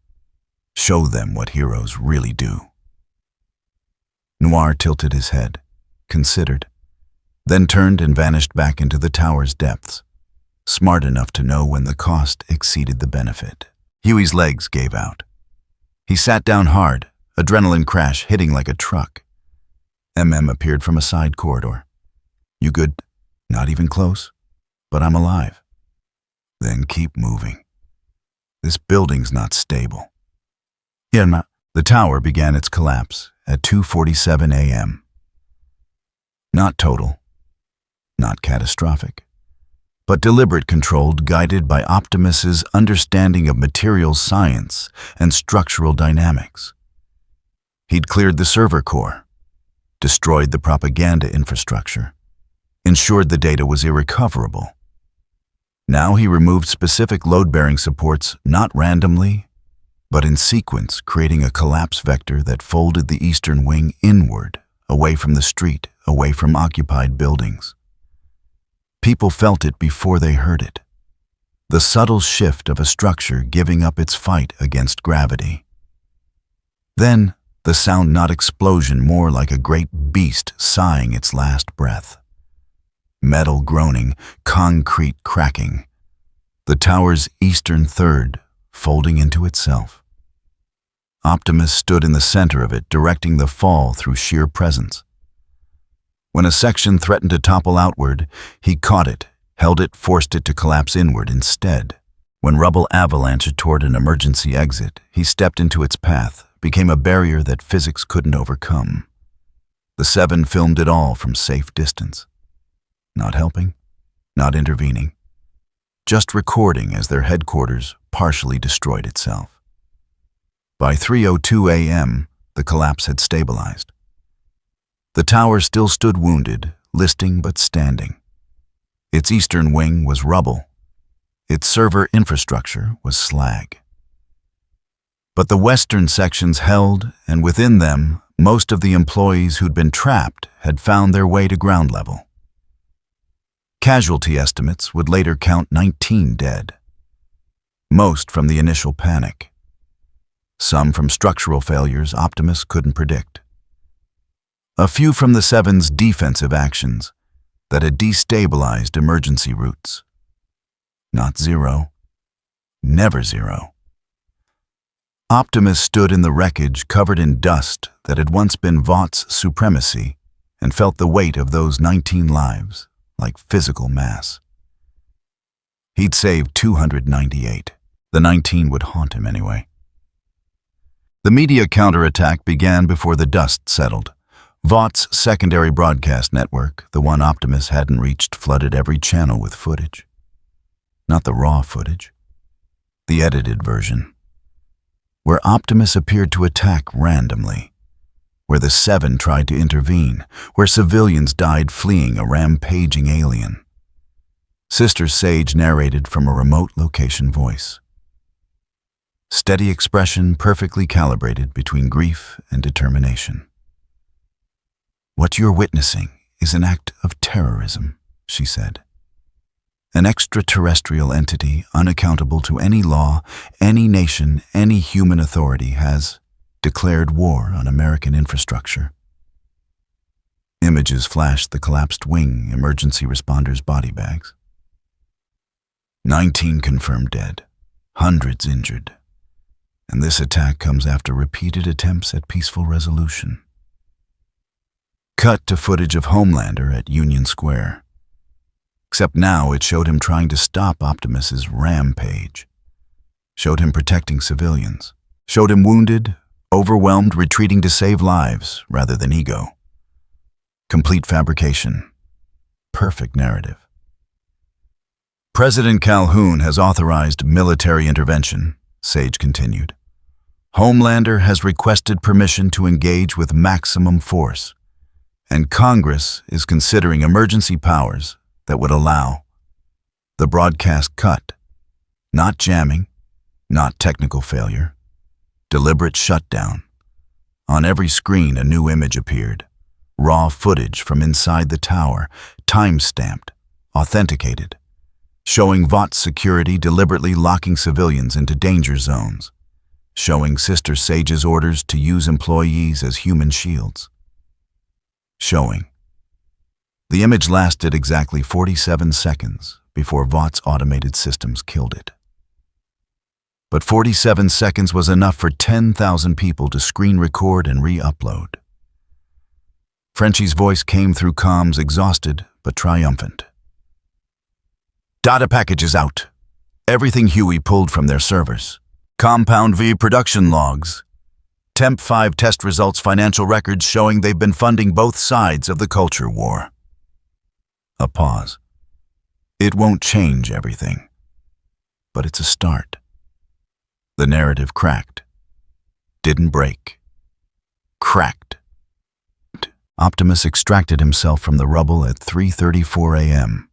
Show them what heroes really do." Noir tilted his head, considered, then turned and vanished back into the tower's depths, smart enough to know when the cost exceeded the benefit. Huey's legs gave out. He sat down hard, adrenaline crash hitting like a truck. Appeared from a side corridor. "You good?" "Not even close, but I'm alive." "Then keep moving. This building's not stable." The tower began its collapse at 2:47 a.m. Not total, not catastrophic, but deliberate, controlled, guided by Optimus's understanding of materials science and structural dynamics. He'd cleared the server core, destroyed the propaganda infrastructure, ensured the data was irrecoverable. Now he removed specific load-bearing supports, not randomly, but in sequence, creating a collapse vector that folded the eastern wing inward, away from the street, away from occupied buildings. People felt it before they heard it. The subtle shift of a structure giving up its fight against gravity. Then, the sound, not explosion, more like a great beast sighing its last breath. Metal groaning, concrete cracking. The tower's eastern third folding into itself. Optimus stood in the center of it, directing the fall through sheer presence. When a section threatened to topple outward, he caught it, held it, forced it to collapse inward instead. When rubble avalanched toward an emergency exit, he stepped into its path, became a barrier that physics couldn't overcome. The Seven filmed it all from safe distance. Not helping, not intervening, just recording as their headquarters partially destroyed itself. By 3:02 a.m., the collapse had stabilized. The tower still stood wounded, listing but standing. Its eastern wing was rubble. Its server infrastructure was slag. But the western sections held, and within them, most of the employees who'd been trapped had found their way to ground level. Casualty estimates would later count 19 dead. Most from the initial panic. Some from structural failures Optimus couldn't predict. A few from the Seven's defensive actions that had destabilized emergency routes. Not zero. Never zero. Optimus stood in the wreckage covered in dust that had once been Vought's supremacy and felt the weight of those 19 lives like physical mass. He'd saved 298. The 19 would haunt him anyway. The media counterattack began before the dust settled. Vought's secondary broadcast network, the one Optimus hadn't reached, flooded every channel with footage. Not the raw footage, the edited version, where Optimus appeared to attack randomly, where the Seven tried to intervene, where civilians died fleeing a rampaging alien. Sister Sage narrated from a remote location voice. Steady expression perfectly calibrated between grief and determination. What you're witnessing is an act of terrorism, she said. An extraterrestrial entity unaccountable to any law, any nation, any human authority has declared war on American infrastructure. Images flashed the collapsed wing emergency responders' body bags. 19 confirmed dead, hundreds injured. And this attack comes after repeated attempts at peaceful resolution. Cut to footage of Homelander at Union Square. Except now it showed him trying to stop Optimus's rampage. Showed him protecting civilians. Showed him wounded, overwhelmed, retreating to save lives rather than ego. Complete fabrication. Perfect narrative. President Calhoun has authorized military intervention, Sage continued. Homelander has requested permission to engage with maximum force, and Congress is considering emergency powers that would allow the broadcast cut. Not jamming, not technical failure, deliberate shutdown. On every screen a new image appeared, raw footage from inside the tower, time-stamped, authenticated, showing VOT security deliberately locking civilians into danger zones, showing Sister Sage's orders to use employees as human shields. Showing. The image lasted exactly 47 seconds before VOT's automated systems killed it. But 47 seconds was enough for 10,000 people to screen record and re-upload. Frenchie's voice came through comms, exhausted but triumphant. Data packages out. Everything Huey pulled from their servers. Compound V production logs. Temp 5 test results, financial records showing they've been funding both sides of the culture war. A pause. It won't change everything, but it's a start. The narrative cracked. Didn't break. Cracked. Optimus extracted himself from the rubble at 3:34 a.m.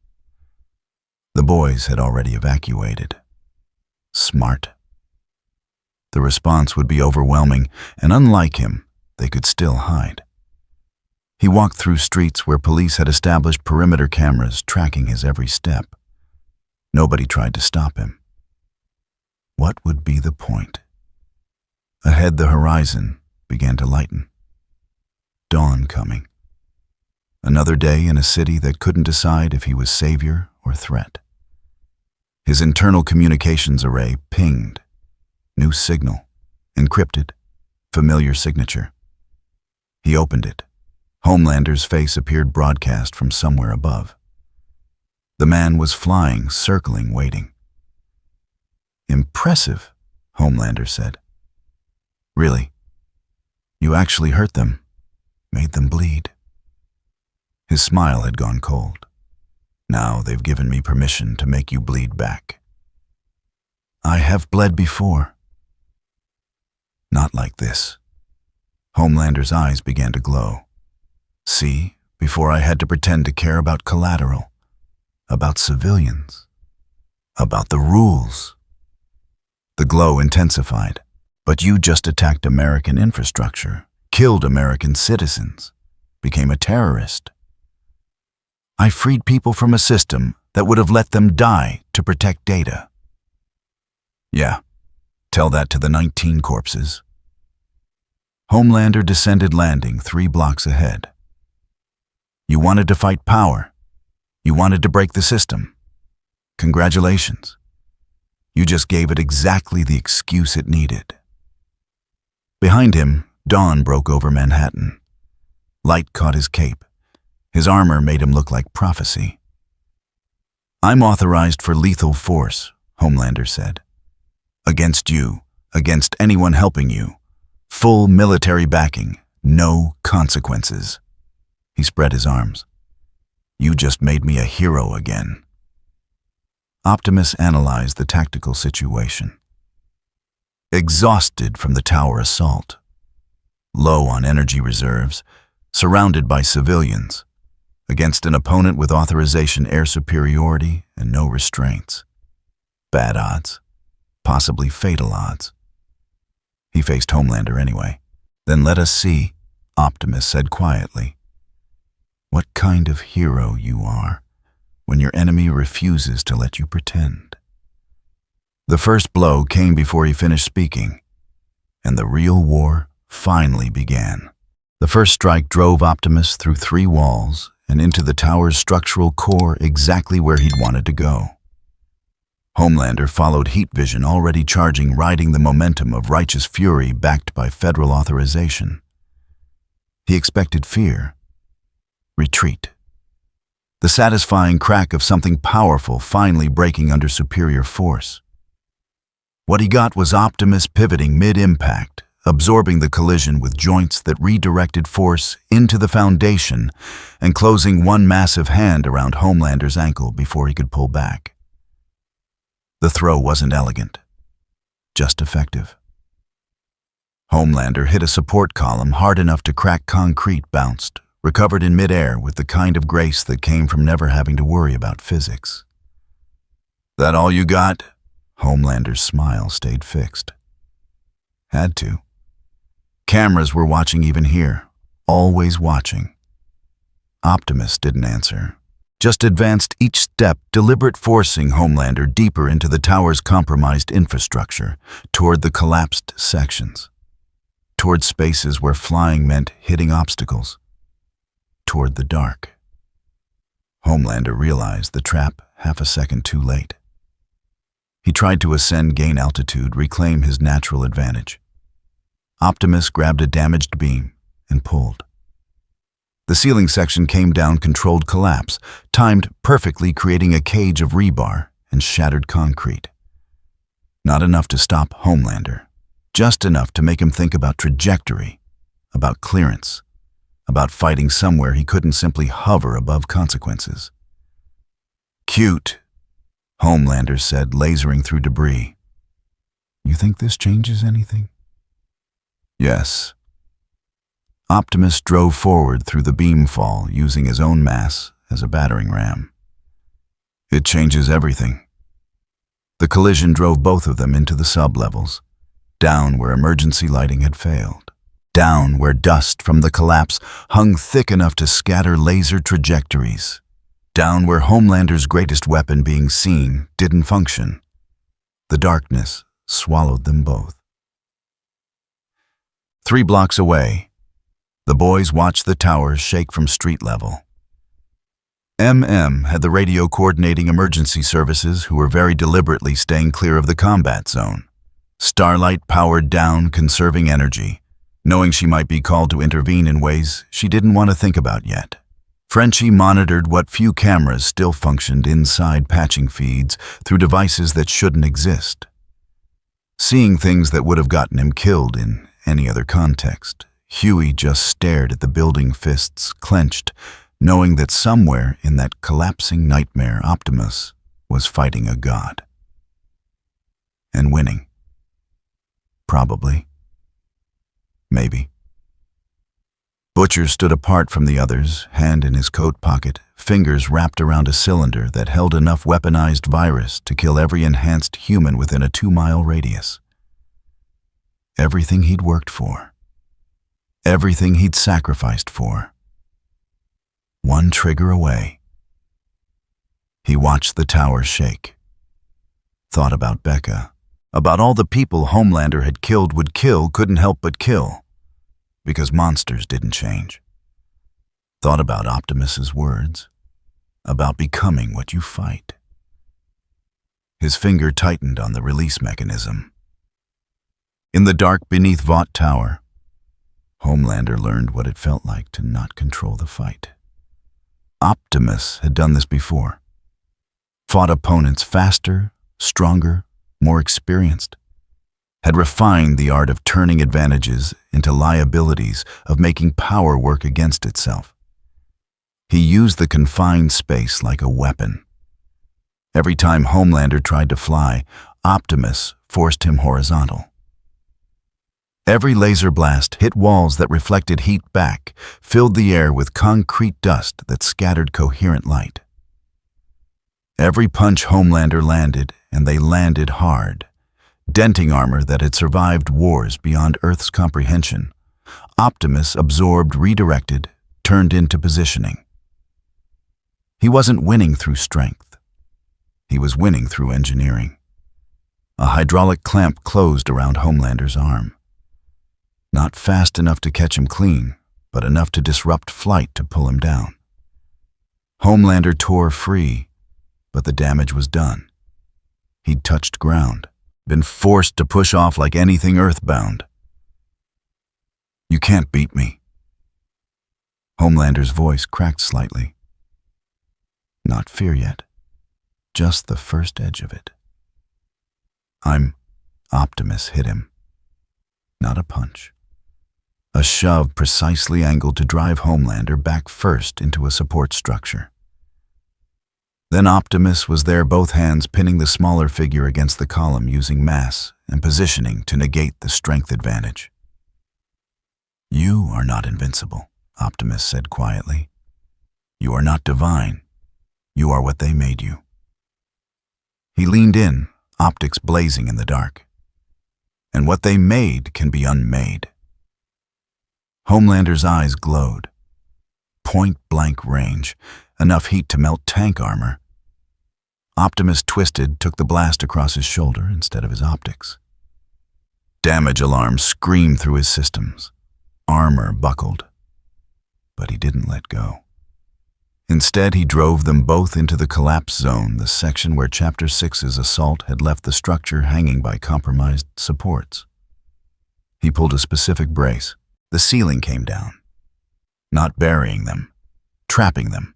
The boys had already evacuated. Smart. The response would be overwhelming, and unlike him, they could still hide. He walked through streets where police had established perimeter cameras tracking his every step. Nobody tried to stop him. What would be the point? Ahead, the horizon began to lighten. Dawn coming. Another day in a city that couldn't decide if he was savior or threat. His internal communications array pinged. New signal. Encrypted. Familiar signature. He opened it. Homelander's face appeared broadcast from somewhere above. The man was flying, circling, waiting. Impressive, Homelander said. Really? You actually hurt them, made them bleed. His smile had gone cold. Now they've given me permission to make you bleed back. I have bled before. Not like this. Homelander's eyes began to glow. See, before I had to pretend to care about collateral, about civilians, about the rules. The glow intensified. But you just attacked American infrastructure, killed American citizens, became a terrorist. I freed people from a system that would have let them die to protect data. Yeah, tell that to the 19 corpses. Homelander descended landing 3 blocks ahead. You wanted to fight power. You wanted to break the system. Congratulations. You just gave it exactly the excuse it needed. Behind him, dawn broke over Manhattan. Light caught his cape. His armor made him look like prophecy. I'm authorized for lethal force, Homelander said. Against you, against anyone helping you. Full military backing, no consequences. He spread his arms. You just made me a hero again. Optimus analyzed the tactical situation. Exhausted from the tower assault. low on energy reserves, surrounded by civilians, against an opponent with authorization air superiority and no restraints. Bad odds, possibly fatal odds. He faced Homelander anyway. "Then let us see," Optimus said quietly, "what kind of hero you are when your enemy refuses to let you pretend." The first blow came before he finished speaking, and the real war finally began. The first strike drove Optimus through 3 walls and into the tower's structural core, exactly where he'd wanted to go. Homelander followed heat vision, already charging, riding the momentum of righteous fury backed by federal authorization. He expected fear, retreat, the satisfying crack of something powerful finally breaking under superior force. What he got was Optimus pivoting mid-impact, absorbing the collision with joints that redirected force into the foundation and closing one massive hand around Homelander's ankle before he could pull back. The throw wasn't elegant, just effective. Homelander hit a support column hard enough to crack concrete, bounced, recovered in midair with the kind of grace that came from never having to worry about physics. "That all you got?" Homelander's smile stayed fixed. Had to. Cameras were watching even here, always watching. Optimus didn't answer, just advanced each step, deliberate, forcing Homelander deeper into the tower's compromised infrastructure, toward the collapsed sections, toward spaces where flying meant hitting obstacles, toward the dark. Homelander realized the trap half a second too late. He tried to ascend, gain altitude, reclaim his natural advantage. Optimus grabbed a damaged beam and pulled. The ceiling section came down, controlled collapse, timed perfectly, creating a cage of rebar and shattered concrete. Not enough to stop Homelander, just enough to make him think about trajectory, about clearance, about fighting somewhere he couldn't simply hover above consequences. "Cute," Homelander said, lasering through debris. "You think this changes anything?" "Yes." Optimus drove forward through the beam fall, using his own mass as a battering ram. "It changes everything." The collision drove both of them into the sub-levels, down where emergency lighting had failed, down where dust from the collapse hung thick enough to scatter laser trajectories, down where Homelander's greatest weapon, being seen, didn't function. The darkness swallowed them both. 3 blocks away, the boys watched the towers shake from street level. MM had the radio coordinating emergency services, who were very deliberately staying clear of the combat zone. Starlight powered down, conserving energy, knowing she might be called to intervene in ways she didn't want to think about yet. Frenchie monitored what few cameras still functioned inside patching feeds through devices that shouldn't exist. Seeing things that would have gotten him killed in any other context, Huey just stared at the building, fists clenched, knowing that somewhere in that collapsing nightmare Optimus was fighting a god. And winning. Probably. Maybe. Butcher stood apart from the others, hand in his coat pocket, fingers wrapped around a cylinder that held enough weaponized virus to kill every enhanced human within a 2-mile radius. Everything he'd worked for. Everything he'd sacrificed for. One trigger away. He watched the tower shake. Thought about Becca. About all the people Homelander had killed, would kill, couldn't help but kill. Because monsters didn't change. Thought about Optimus's words. About becoming what you fight. His finger tightened on the release mechanism. In the dark beneath Vought Tower, Homelander learned what it felt like to not control the fight. Optimus had done this before. Fought opponents faster, stronger, more experienced. Had refined the art of turning advantages into liabilities, of making power work against itself. He used the confined space like a weapon. Every time Homelander tried to fly, Optimus forced him horizontal. Every laser blast hit walls that reflected heat back, filled the air with concrete dust that scattered coherent light. Every punch Homelander landed, and they landed hard, denting armor that had survived wars beyond Earth's comprehension. Optimus absorbed, redirected, turned into positioning. He wasn't winning through strength. He was winning through engineering. A hydraulic clamp closed around Homelander's arm. Not fast enough to catch him clean, but enough to disrupt flight to pull him down. Homelander tore free, but the damage was done. He'd touched ground, been forced to push off like anything earthbound. "You can't beat me." Homelander's voice cracked slightly. Not fear yet, just the first edge of it. Optimus hit him. Not a punch. A shove precisely angled to drive Homelander back first into a support structure. Then Optimus was there, both hands pinning the smaller figure against the column, using mass and positioning to negate the strength advantage. "You are not invincible," Optimus said quietly. "You are not divine. You are what they made you." He leaned in, optics blazing in the dark. "And what they made can be unmade." Homelander's eyes glowed. Point-blank range, enough heat to melt tank armor. Optimus twisted, took the blast across his shoulder instead of his optics. Damage alarms screamed through his systems. Armor buckled. But he didn't let go. Instead, he drove them both into the collapse zone, the section where Chapter 6's assault had left the structure hanging by compromised supports. He pulled a specific brace. The ceiling came down. Not burying them, trapping them.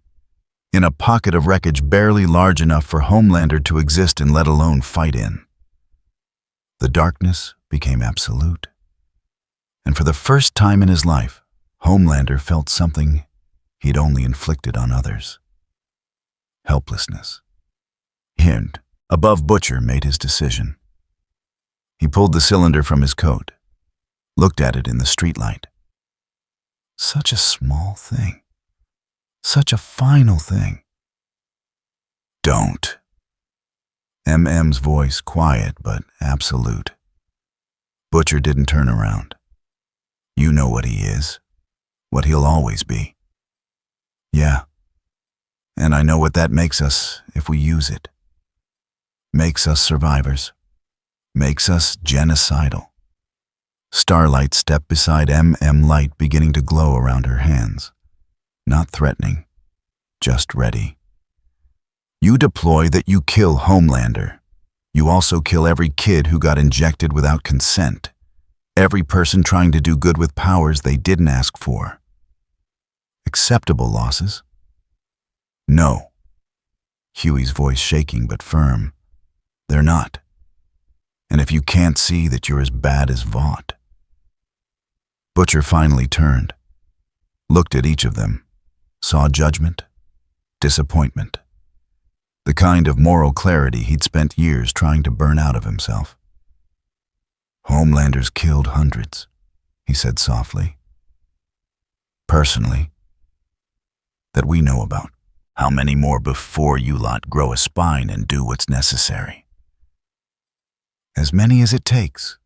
In a pocket of wreckage barely large enough for Homelander to exist in, let alone fight in. The darkness became absolute. And for the first time in his life, Homelander felt something he'd only inflicted on others. Helplessness. And, above Butcher, made his decision. He pulled the cylinder from his coat, looked at it in the streetlight. Such a small thing. Such a final thing. "Don't." MM's voice, quiet but absolute. Butcher didn't turn around. "You know what he is, what he'll always be." "Yeah, and I know what that makes us if we use it. Makes us survivors. Makes us genocidal." Starlight stepped beside MM, light beginning to glow around her hands. Not threatening, just ready. "You deploy that you kill Homelander. You also kill every kid who got injected without consent. Every person trying to do good with powers they didn't ask for. Acceptable losses?" "No." Huey's voice shaking but firm. "They're not. And if you can't see that you're as bad as Vought." Butcher finally turned, looked at each of them, saw judgment, disappointment. The kind of moral clarity he'd spent years trying to burn out of himself. "Homelander's killed hundreds," he said softly. "Personally. That we know about. How many more before you lot grow a spine and do what's necessary?" "As many as it takes."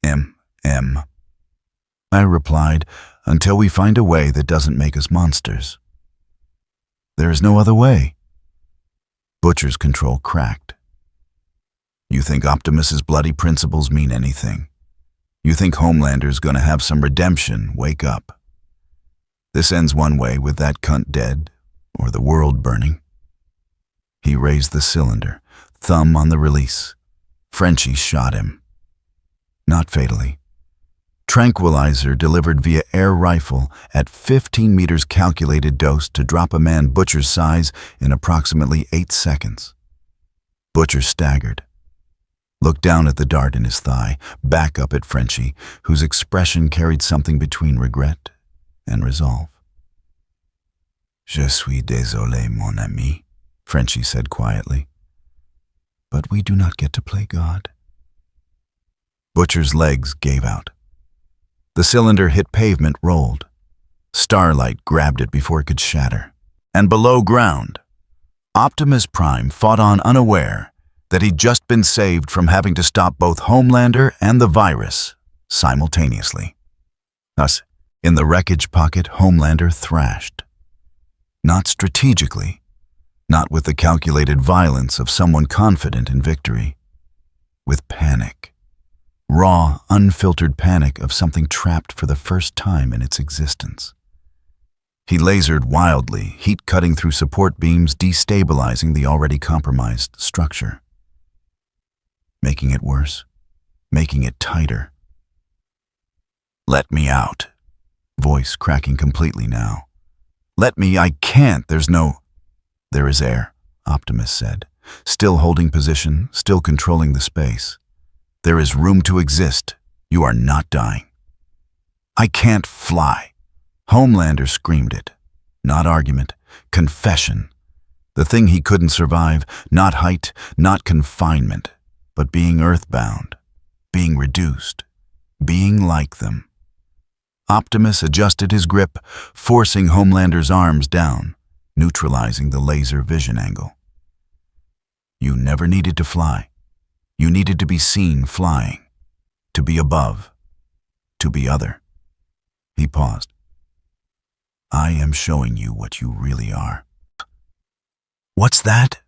M. I replied, "until we find a way that doesn't make us monsters." "There is no other way." Butcher's control cracked. "You think Optimus's bloody principles mean anything? You think Homelander's gonna have some redemption? Wake up. This ends one way, with that cunt dead, or the world burning." He raised the cylinder, thumb on the release. Frenchie shot him. Not fatally. Tranquilizer delivered via air rifle at 15 meters calculated dose to drop a man Butcher's size in approximately 8 seconds. Butcher staggered. Looked down at the dart in his thigh, back up at Frenchie, whose expression carried something between regret and resolve. "Je suis désolé, mon ami," Frenchie said quietly. "But we do not get to play God." Butcher's legs gave out. The cylinder hit pavement, rolled. Starlight grabbed it before it could shatter. And below ground, Optimus Prime fought on, unaware that he'd just been saved from having to stop both Homelander and the virus simultaneously. Thus, in the wreckage pocket, Homelander thrashed. Not strategically, not with the calculated violence of someone confident in victory. With panic. Raw, unfiltered panic of something trapped for the first time in its existence. He lasered wildly, heat cutting through support beams, destabilizing the already compromised structure. Making it worse, making it tighter. "Let me out." Voice cracking completely now. "Let me, I can't, there's no—" "There is air," Optimus said, still holding position, still controlling the space. "There is room to exist. You are not dying." "I can't fly." Homelander screamed it. Not argument, confession. The thing he couldn't survive, not height, not confinement, but being earthbound, being reduced, being like them. Optimus adjusted his grip, forcing Homelander's arms down, neutralizing the laser vision angle. "You never needed to fly. You needed to be seen flying, to be above, to be other." He paused. "I am showing you what you really are." "What's that?"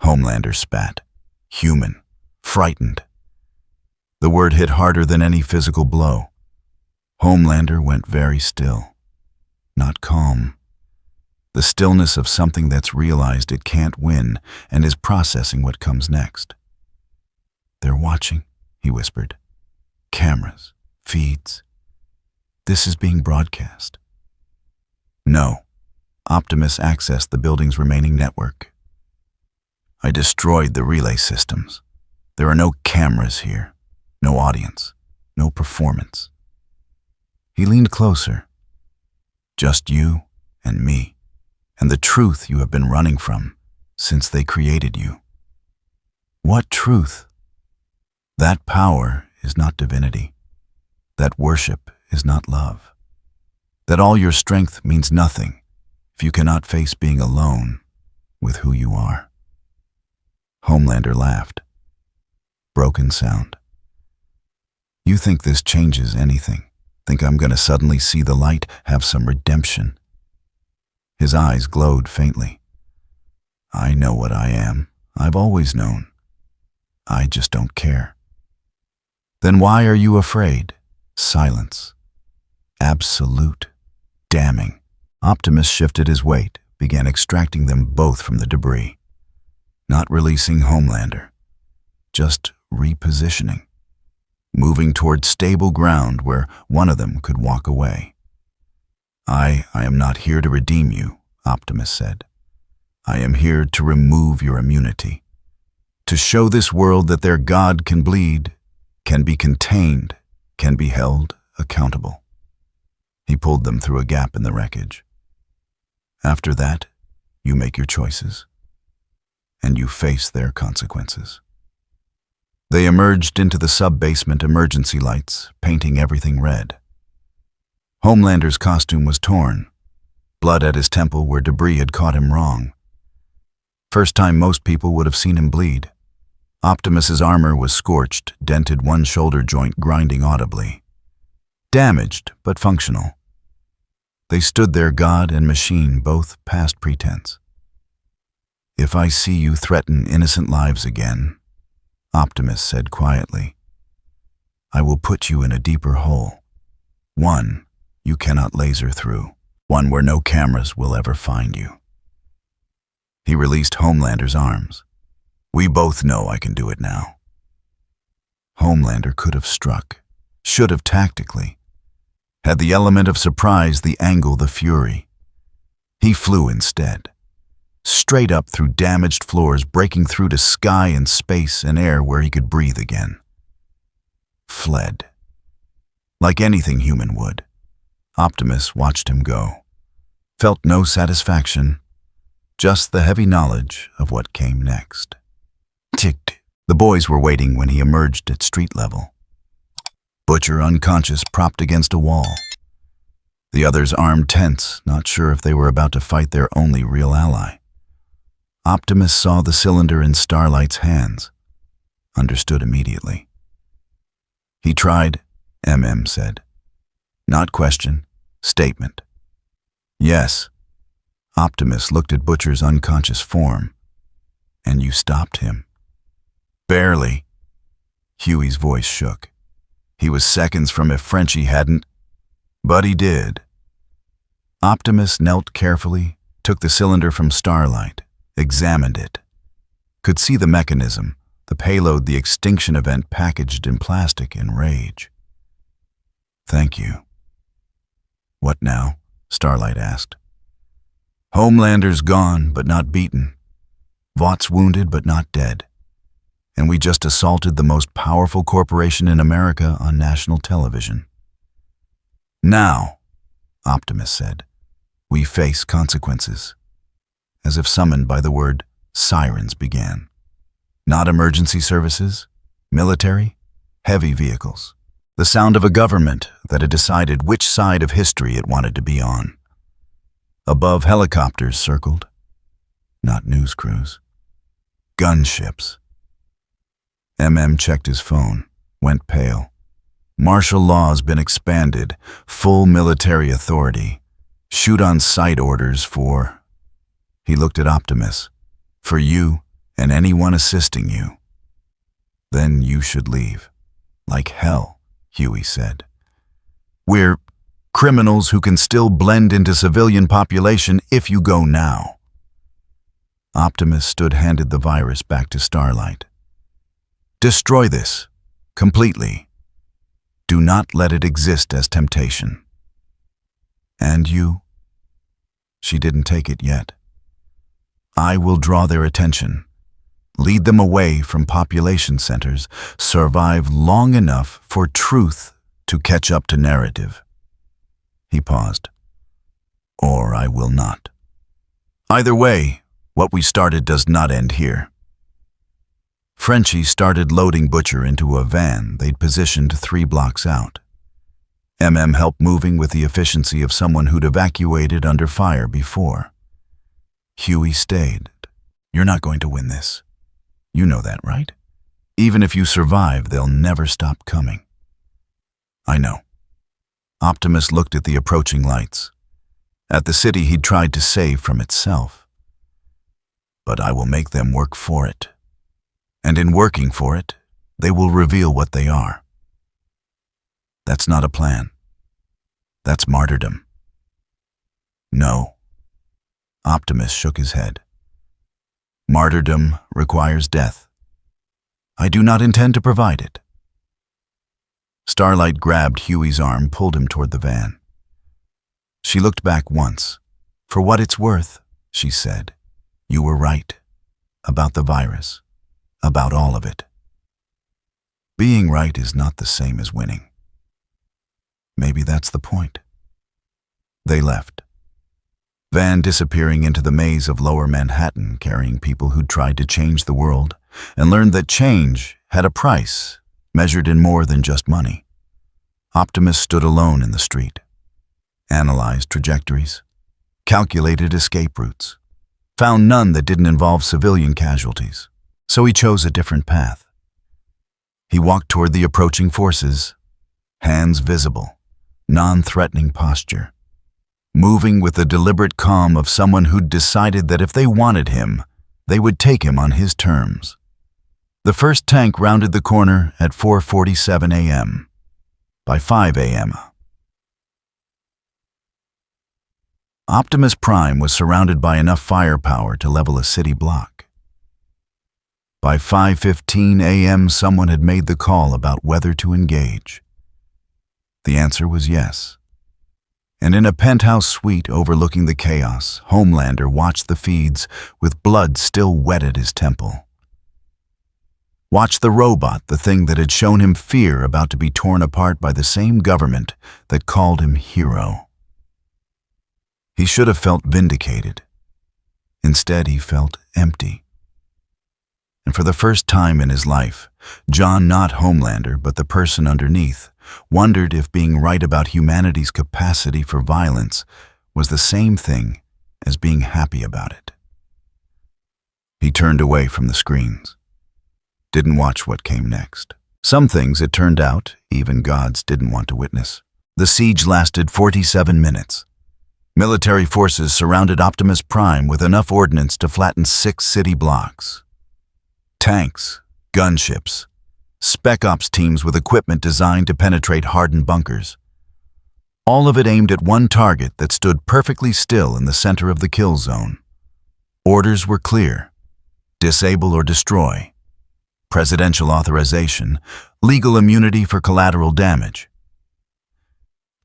Homelander spat. Human, frightened. The word hit harder than any physical blow. Homelander went very still. Not calm. The stillness of something that's realized it can't win and is processing what comes next. "They're watching," he whispered. "Cameras, feeds. This is being broadcast." "No." Optimus accessed the building's remaining network. "I destroyed the relay systems. There are no cameras here, no audience, no performance." He leaned closer. "Just you and me, and the truth you have been running from since they created you." "What truth?" "That power is not divinity. That worship is not love. That all your strength means nothing if you cannot face being alone with who you are." Homelander laughed. Broken sound. "You think this changes anything? Think I'm gonna suddenly see the light, have some redemption?" His eyes glowed faintly. "I know what I am. I've always known. I just don't care." "Then why are you afraid?" Silence. Absolute. Damning. Optimus shifted his weight, began extracting them both from the debris. Not releasing Homelander. Just repositioning. Moving toward stable ground where one of them could walk away. I am not here to redeem you," Optimus said. "I am here to remove your immunity. To show this world that their God can bleed, can be contained, can be held accountable." He pulled them through a gap in the wreckage. "After that, you make your choices, and you face their consequences." They emerged into the sub-basement emergency lights, painting everything red. Homelander's costume was torn, blood at his temple where debris had caught him wrong. First time most people would have seen him bleed. Optimus's armor was scorched, dented, one shoulder joint grinding audibly. Damaged, but functional. They stood there, God and machine, both past pretense. "If I see you threaten innocent lives again," Optimus said quietly, "I will put you in a deeper hole. One you cannot laser through. One where no cameras will ever find you." He released Homelander's arms. "We both know I can do it now." Homelander could have struck, should have tactically. Had the element of surprise, the angle, the fury. He flew instead. Straight up through damaged floors, breaking through to sky and space and air where he could breathe again. Fled. Like anything human would. Optimus watched him go. Felt no satisfaction, just the heavy knowledge of what came next. Ticked. The boys were waiting when he emerged at street level. Butcher unconscious, propped against a wall. The others armed tense, not sure if they were about to fight their only real ally. Optimus saw the cylinder in Starlight's hands. Understood immediately. He tried, said. Not question, statement. Yes. Optimus looked at Butcher's unconscious form. And you stopped him. Barely. Huey's voice shook. He was seconds from if Frenchie hadn't, but he did. Optimus knelt carefully, took the cylinder from Starlight, examined it. Could see the mechanism, the payload, the extinction event packaged in plastic in rage. Thank you. What now? Starlight asked. Homelander's gone, but not beaten. Vaught's wounded, but not dead. And we just assaulted the most powerful corporation in America on national television. Now, Optimus said, we face consequences. As if summoned by the word, sirens began. Not emergency services, military, heavy vehicles. The sound of a government that had decided which side of history it wanted to be on. Above, helicopters circled. Not news crews. Gunships. Checked his phone, went pale. Martial law's been expanded, full military authority. Shoot on sight orders for... He looked at Optimus. For you and anyone assisting you. Then you should leave. Like hell, Huey said. We're criminals who can still blend into civilian population if you go now. Optimus handed the virus back to Starlight. Destroy this, completely. Do not let it exist as temptation. And you? She didn't take it yet. I will draw their attention, lead them away from population centers, survive long enough for truth to catch up to narrative. He paused. Or I will not. Either way, what we started does not end here. Frenchie started loading Butcher into a van they'd positioned 3 blocks out. Helped moving with the efficiency of someone who'd evacuated under fire before. Huey stayed. You're not going to win this. You know that, right? Even if you survive, they'll never stop coming. I know. Optimus looked at the approaching lights. At the city he'd tried to save from itself. But I will make them work for it. And in working for it, they will reveal what they are. That's not a plan. That's martyrdom. No. Optimus shook his head. Martyrdom requires death. I do not intend to provide it. Starlight grabbed Huey's arm, pulled him toward the van. She looked back once. For what it's worth, she said, you were right. About the virus. About all of it. Being right is not the same as winning. Maybe that's the point. They left. Van disappearing into the maze of lower Manhattan, carrying people who'd tried to change the world and learned that change had a price, measured in more than just money. Optimus stood alone in the street, analyzed trajectories, calculated escape routes, found none that didn't involve civilian casualties. So he chose a different path. He walked toward the approaching forces, hands visible, non-threatening posture, moving with the deliberate calm of someone who'd decided that if they wanted him, they would take him on his terms. The first tank rounded the corner at 4:47 a.m. By 5 a.m., Optimus Prime was surrounded by enough firepower to level a city block. By 5:15 a.m., someone had made the call about whether to engage. The answer was yes. And in a penthouse suite overlooking the chaos, Homelander watched the feeds with blood still wet at his temple. Watched the robot, the thing that had shown him fear, about to be torn apart by the same government that called him hero. He should have felt vindicated. Instead, he felt empty. And for the first time in his life, John, not Homelander, but the person underneath, wondered if being right about humanity's capacity for violence was the same thing as being happy about it. He turned away from the screens, didn't watch what came next. Some things, it turned out, even gods didn't want to witness. The siege lasted 47 minutes. Military forces surrounded Optimus Prime with enough ordnance to flatten 6 city blocks. Tanks, gunships, spec ops teams with equipment designed to penetrate hardened bunkers. All of it aimed at one target that stood perfectly still in the center of the kill zone. Orders were clear: disable or destroy. Presidential authorization, legal immunity for collateral damage.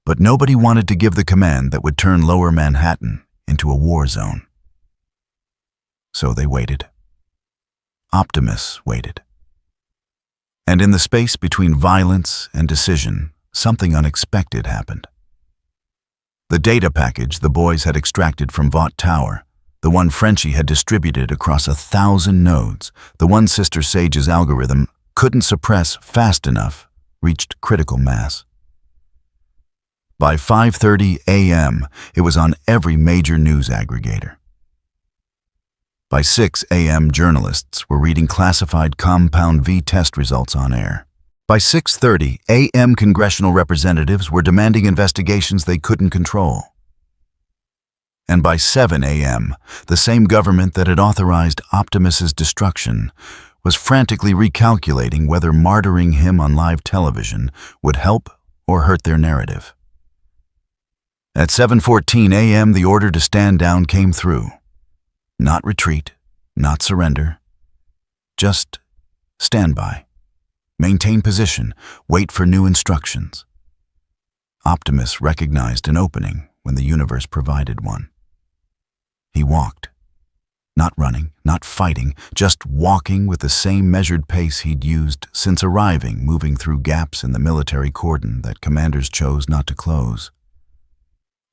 But nobody wanted to give the command that would turn Lower Manhattan into a war zone. So they waited. Optimus waited. And in the space between violence and decision, something unexpected happened. The data package the boys had extracted from Vought Tower, the one Frenchie had distributed across 1,000 nodes, the one Sister Sage's algorithm couldn't suppress fast enough, reached critical mass. By 5:30 a.m., it was on every major news aggregator. By 6 a.m., journalists were reading classified Compound V test results on air. By 6:30 a.m., congressional representatives were demanding investigations they couldn't control. And by 7 a.m., the same government that had authorized Optimus's destruction was frantically recalculating whether martyring him on live television would help or hurt their narrative. At 7:14 a.m., the order to stand down came through. Not retreat, not surrender. Just stand by. Maintain position. Wait for new instructions. Optimus recognized an opening when the universe provided one. He walked. Not running, not fighting, just walking with the same measured pace he'd used since arriving, moving through gaps in the military cordon that commanders chose not to close.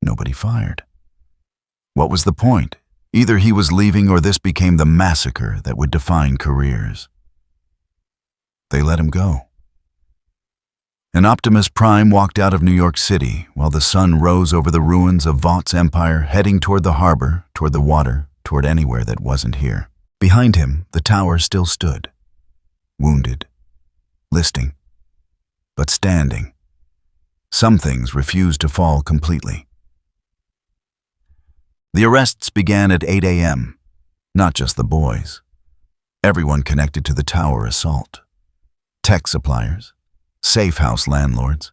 Nobody fired. What was the point? Either he was leaving or this became the massacre that would define careers. They let him go. And Optimus Prime walked out of New York City while the sun rose over the ruins of Vought's empire, heading toward the harbor, toward the water, toward anywhere that wasn't here. Behind him, the tower still stood, wounded, listing, but standing. Some things refused to fall completely. The arrests began at 8 a.m., not just the boys. Everyone connected to the tower assault. Tech suppliers, safe house landlords,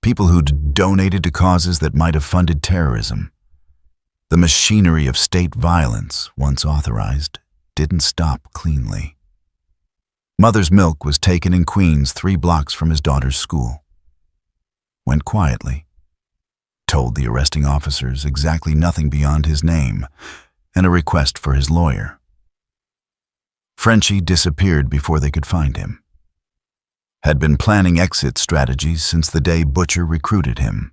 people who'd donated to causes that might have funded terrorism. The machinery of state violence, once authorized, didn't stop cleanly. Mother's milk was taken in Queens 3 blocks from his daughter's school. Went quietly. Told the arresting officers exactly nothing beyond his name and a request for his lawyer. Frenchie disappeared before they could find him. Had been planning exit strategies since the day Butcher recruited him.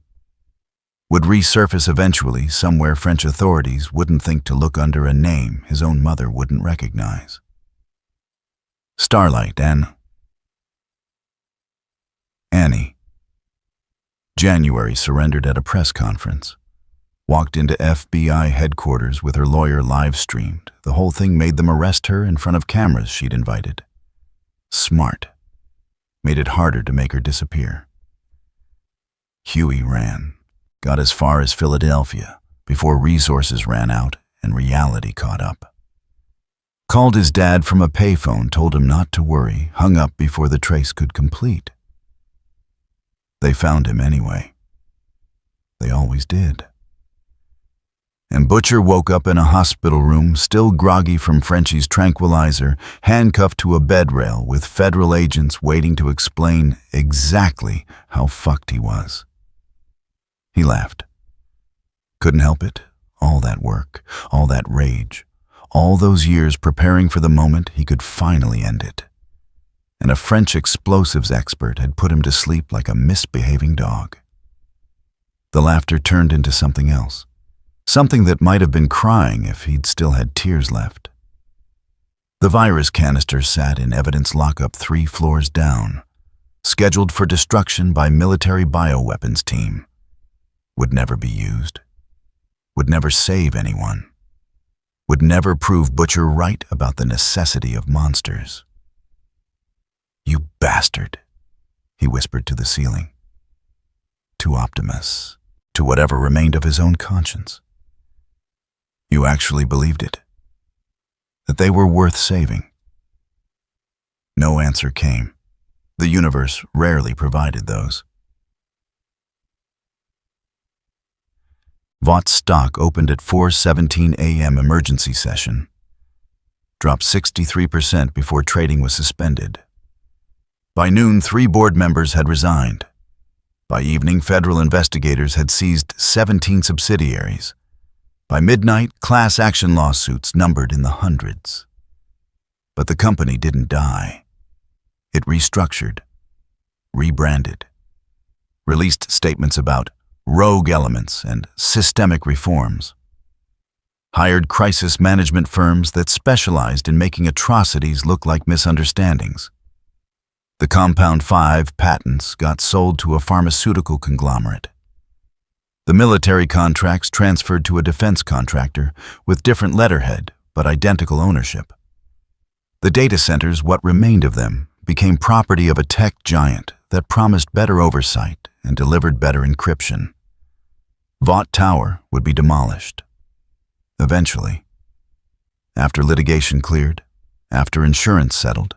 Would resurface eventually somewhere French authorities wouldn't think to look under a name his own mother wouldn't recognize. Starlight and Annie. January surrendered at a press conference. Walked into FBI headquarters with her lawyer live-streamed. The whole thing made them arrest her in front of cameras she'd invited. Smart. Made it harder to make her disappear. Huey ran. Got as far as Philadelphia before resources ran out and reality caught up. Called his dad from a payphone, told him not to worry, hung up before the trace could complete. They found him anyway. They always did. And Butcher woke up in a hospital room, still groggy from Frenchie's tranquilizer, handcuffed to a bed rail with federal agents waiting to explain exactly how fucked he was. He laughed. Couldn't help it. All that work, all that rage, all those years preparing for the moment he could finally end it. And a French explosives expert had put him to sleep like a misbehaving dog. The laughter turned into something else. Something that might have been crying if he'd still had tears left. The virus canister sat in evidence lockup 3 floors down. scheduled for destruction by military bioweapons team, would never be used, would never save anyone, would never prove Butcher right about the necessity of monsters. "You bastard," he whispered to the ceiling, to Optimus, to whatever remained of his own conscience. "You actually believed it, that they were worth saving?" No answer came. The universe rarely provided those. Vaught's stock opened at 4:17 a.m. emergency session, dropped 63% before trading was suspended. By noon, 3 board members had resigned. By evening, federal investigators had seized 17 subsidiaries. By midnight, class action lawsuits numbered in the hundreds. But the company didn't die. It restructured, rebranded, released statements about rogue elements and systemic reforms, hired crisis management firms that specialized in making atrocities look like misunderstandings. The Compound 5 patents got sold to a pharmaceutical conglomerate. The military contracts transferred to a defense contractor with different letterhead but identical ownership. The data centers, what remained of them, became property of a tech giant that promised better oversight and delivered better encryption. Vought Tower would be demolished. Eventually. After litigation cleared, after insurance settled,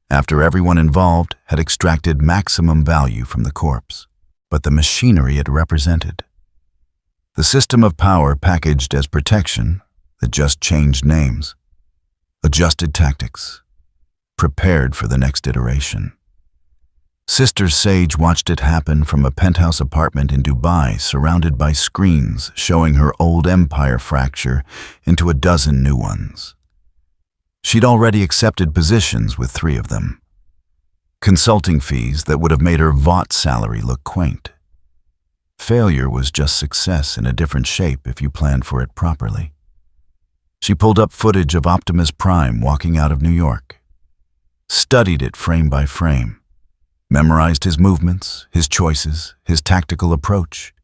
after everyone involved had extracted maximum value from the corpse. But the machinery it represented, the system of power packaged as protection that just changed names, adjusted tactics, prepared for the next iteration. Sister Sage watched it happen from a penthouse apartment in Dubai, surrounded by screens showing her old empire fracture into a dozen new ones. She'd already accepted positions with 3 of them. Consulting fees that would have made her Vought salary look quaint. Failure was just success in a different shape if you planned for it properly. She pulled up footage of Optimus Prime walking out of New York, studied it frame by frame, memorized his movements, his choices, his tactical approach.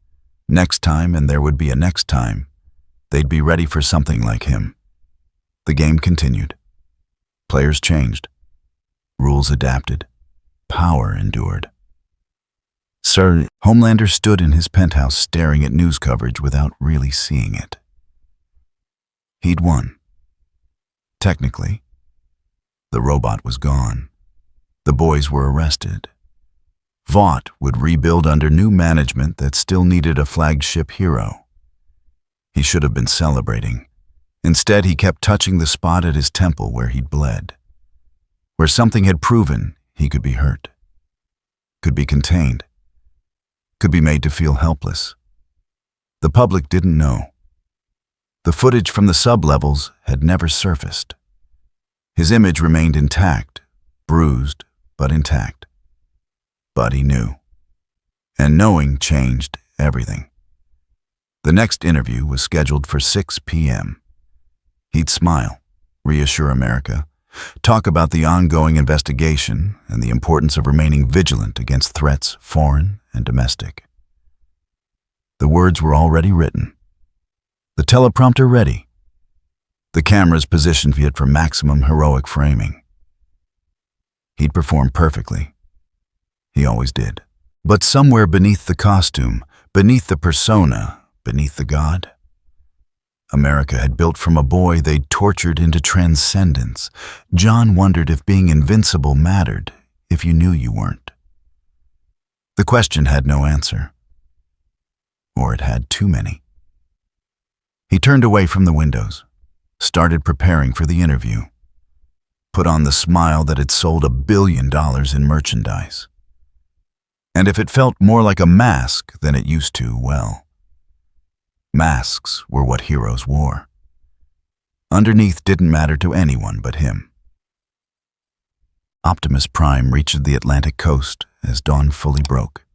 Next time, and there would be a next time, they'd be ready for something like him. The game continued. Players changed. Rules adapted. Power endured. Sir Homelander stood in his penthouse staring at news coverage without really seeing it. He'd won. Technically. The robot was gone. The boys were arrested. Vought would rebuild under new management that still needed a flagship hero. He should have been celebrating. Instead, he kept touching the spot at his temple where he'd bled, where something had proven he could be hurt, could be contained, could be made to feel helpless. The public didn't know. The footage from the sub-levels had never surfaced. His image remained intact, bruised, but intact. But he knew. And knowing changed everything. The next interview was scheduled for 6 p.m. He'd smile, reassure America, talk about the ongoing investigation and the importance of remaining vigilant against threats, foreign and domestic. The words were already written. The teleprompter ready. The cameras positioned it for maximum heroic framing. He'd perform perfectly. He always did. But somewhere beneath the costume, beneath the persona, beneath the god, America had built from a boy they'd tortured into transcendence. John wondered if being invincible mattered, if you knew you weren't. The question had no answer. Or it had too many. He turned away from the windows, started preparing for the interview, put on the smile that had sold $1 billion in merchandise. And if it felt more like a mask than it used to, well, masks were what heroes wore. Underneath didn't matter to anyone but him. Optimus Prime reached the Atlantic coast as dawn fully broke.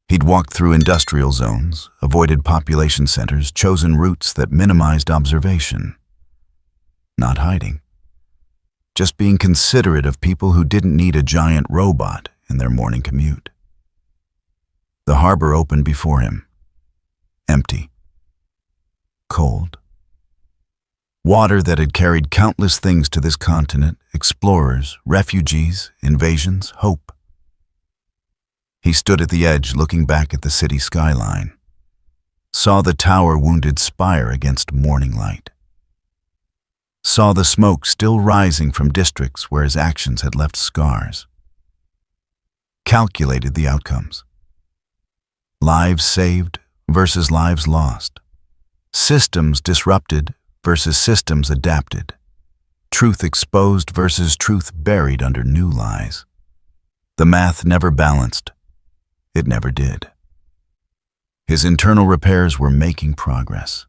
He'd walked through industrial zones, avoided population centers, chosen routes that minimized observation. Not hiding. Just being considerate of people who didn't need a giant robot in their morning commute. The harbor opened before him, empty, cold. Water that had carried countless things to this continent, explorers, refugees, invasions, hope. He stood at the edge looking back at the city skyline, saw the tower wounded spire against morning light, saw the smoke still rising from districts where his actions had left scars, calculated the outcomes. Lives saved versus lives lost, systems disrupted versus systems adapted, truth exposed versus truth buried under new lies. The math never balanced. It never did. His internal repairs were making progress.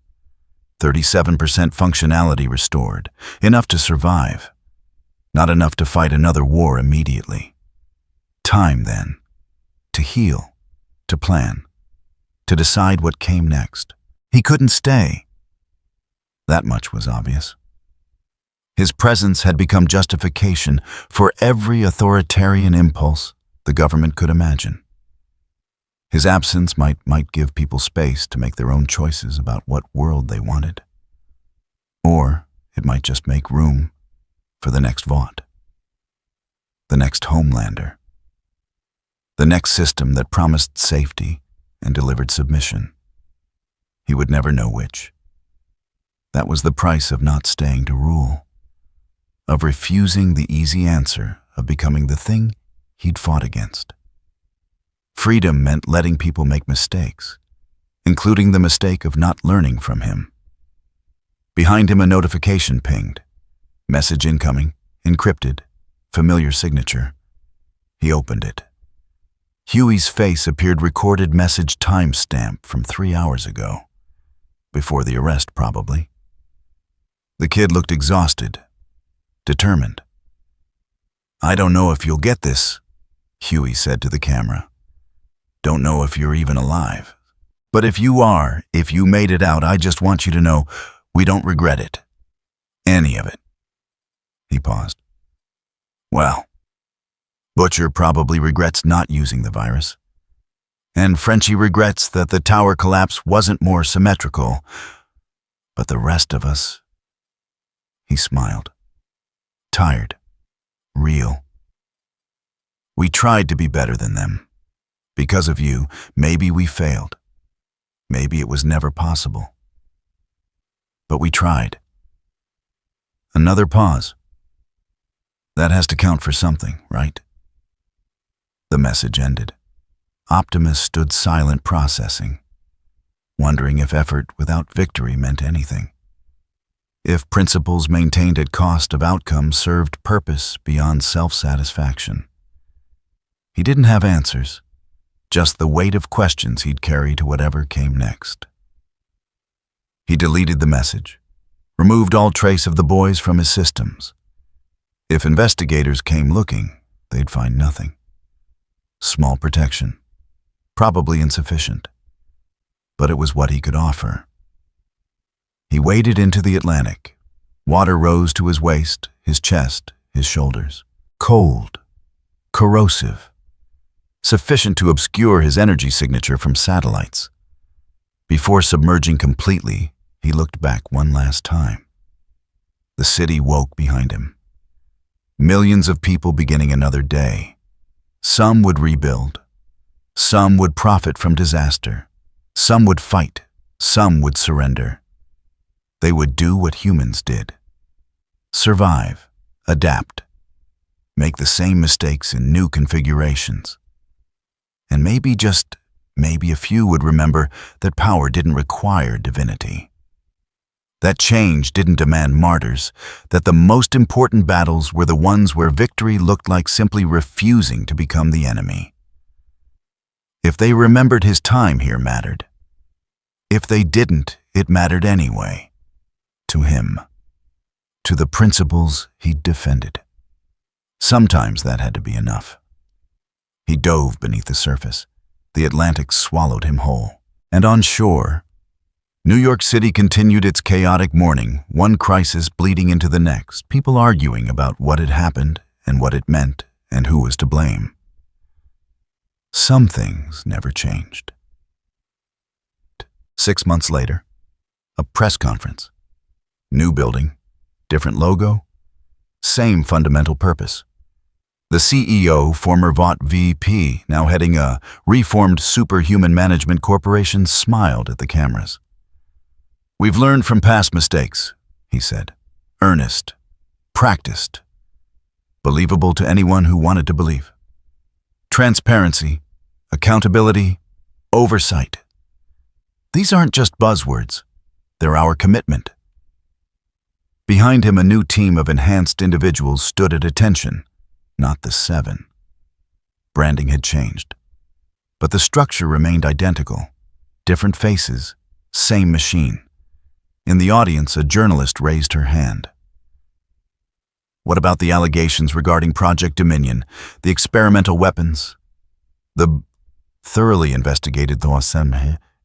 37% functionality restored, enough to survive, not enough to fight another war immediately. Time, then, to heal, to plan, to decide what came next. He couldn't stay. That much was obvious. His presence had become justification for every authoritarian impulse the government could imagine. His absence might give people space to make their own choices about what world they wanted. Or it might just make room for the next Vought, the next Homelander, the next system that promised safety and delivered submission. He would never know which. That was the price of not staying to rule, of refusing the easy answer of becoming the thing he'd fought against. Freedom meant letting people make mistakes, including the mistake of not learning from him. Behind him, a notification pinged. Message incoming, encrypted, familiar signature. He opened it. Huey's face appeared recorded message timestamp from 3 hours ago. Before the arrest, probably. The kid looked exhausted, determined. "I don't know if you'll get this," Huey said to the camera. "Don't know if you're even alive. But if you are, if you made it out, I just want you to know we don't regret it. Any of it." He paused. "Well, Butcher probably regrets not using the virus. And Frenchie regrets that the tower collapse wasn't more symmetrical. But the rest of us..." He smiled. Tired. Real. "We tried to be better than them. Because of you, maybe we failed. Maybe it was never possible. But we tried." Another pause. "That has to count for something, right?" The message ended. Optimus stood silent, processing, wondering if effort without victory meant anything. If principles maintained at cost of outcome served purpose beyond self-satisfaction. He didn't have answers, just the weight of questions he'd carry to whatever came next. He deleted the message, removed all trace of the boys from his systems. If investigators came looking, they'd find nothing. Small protection, probably insufficient, but it was what he could offer. He waded into the Atlantic. Water rose to his waist, his chest, his shoulders. Cold, corrosive, sufficient to obscure his energy signature from satellites. Before submerging completely, he looked back one last time. The city woke behind him. Millions of people beginning another day. Some would rebuild. Some would profit from disaster. Some would fight. Some would surrender. They would do what humans did. Survive, adapt, make the same mistakes in new configurations. And maybe, just maybe, a few would remember that power didn't require divinity. That change didn't demand martyrs, that the most important battles were the ones where victory looked like simply refusing to become the enemy. If they remembered his time here mattered. If they didn't, it mattered anyway. To him. To the principles he'd defended. Sometimes that had to be enough. He dove beneath the surface. The Atlantic swallowed him whole. And on shore, New York City continued its chaotic morning, one crisis bleeding into the next, people arguing about what had happened and what it meant and who was to blame. Some things never changed. 6 months later, a press conference. New building, different logo, same fundamental purpose. The CEO, former Vought VP, now heading a reformed superhuman management corporation, smiled at the cameras. "We've learned from past mistakes," he said. "Earnest, practiced, believable to anyone who wanted to believe. Transparency, accountability, oversight. These aren't just buzzwords. They're our commitment." Behind him, a new team of enhanced individuals stood at attention, not the 7. Branding had changed, but the structure remained identical. Different faces, same machine. In the audience, a journalist raised her hand. "What about the allegations regarding Project Dominion, the experimental weapons?" "The thoroughly investigated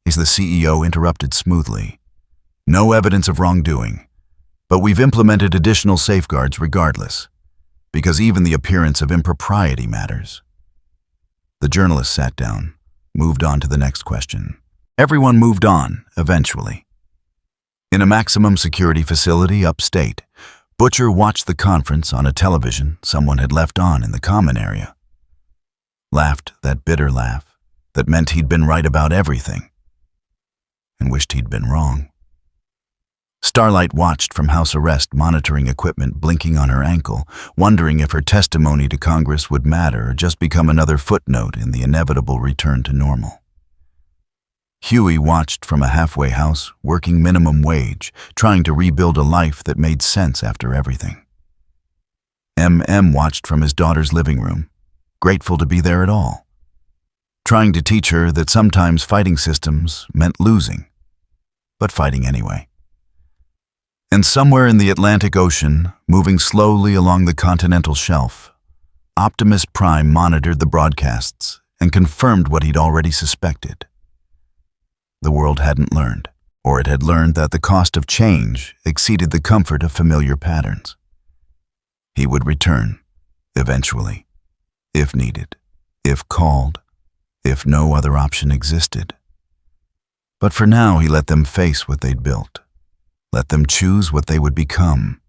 is the CEO interrupted smoothly. "No evidence of wrongdoing, but we've implemented additional safeguards regardless, because even the appearance of impropriety matters." The journalist sat down, moved on to the next question. Everyone moved on, eventually. In a maximum security facility upstate, Butcher watched the conference on a television someone had left on in the common area. Laughed that bitter laugh that meant he'd been right about everything, and wished he'd been wrong. Starlight watched from house arrest, monitoring equipment blinking on her ankle, wondering if her testimony to Congress would matter or just become another footnote in the inevitable return to normal. Huey watched from a halfway house, working minimum wage, trying to rebuild a life that made sense after everything. M.M. watched from his daughter's living room, grateful to be there at all, trying to teach her that sometimes fighting systems meant losing, but fighting anyway. And somewhere in the Atlantic Ocean, moving slowly along the continental shelf, Optimus Prime monitored the broadcasts and confirmed what he'd already suspected. The world hadn't learned, or it had learned that the cost of change exceeded the comfort of familiar patterns. He would return, eventually, if needed, if called, if no other option existed. But for now, he let them face what they'd built. Let them choose what they would become.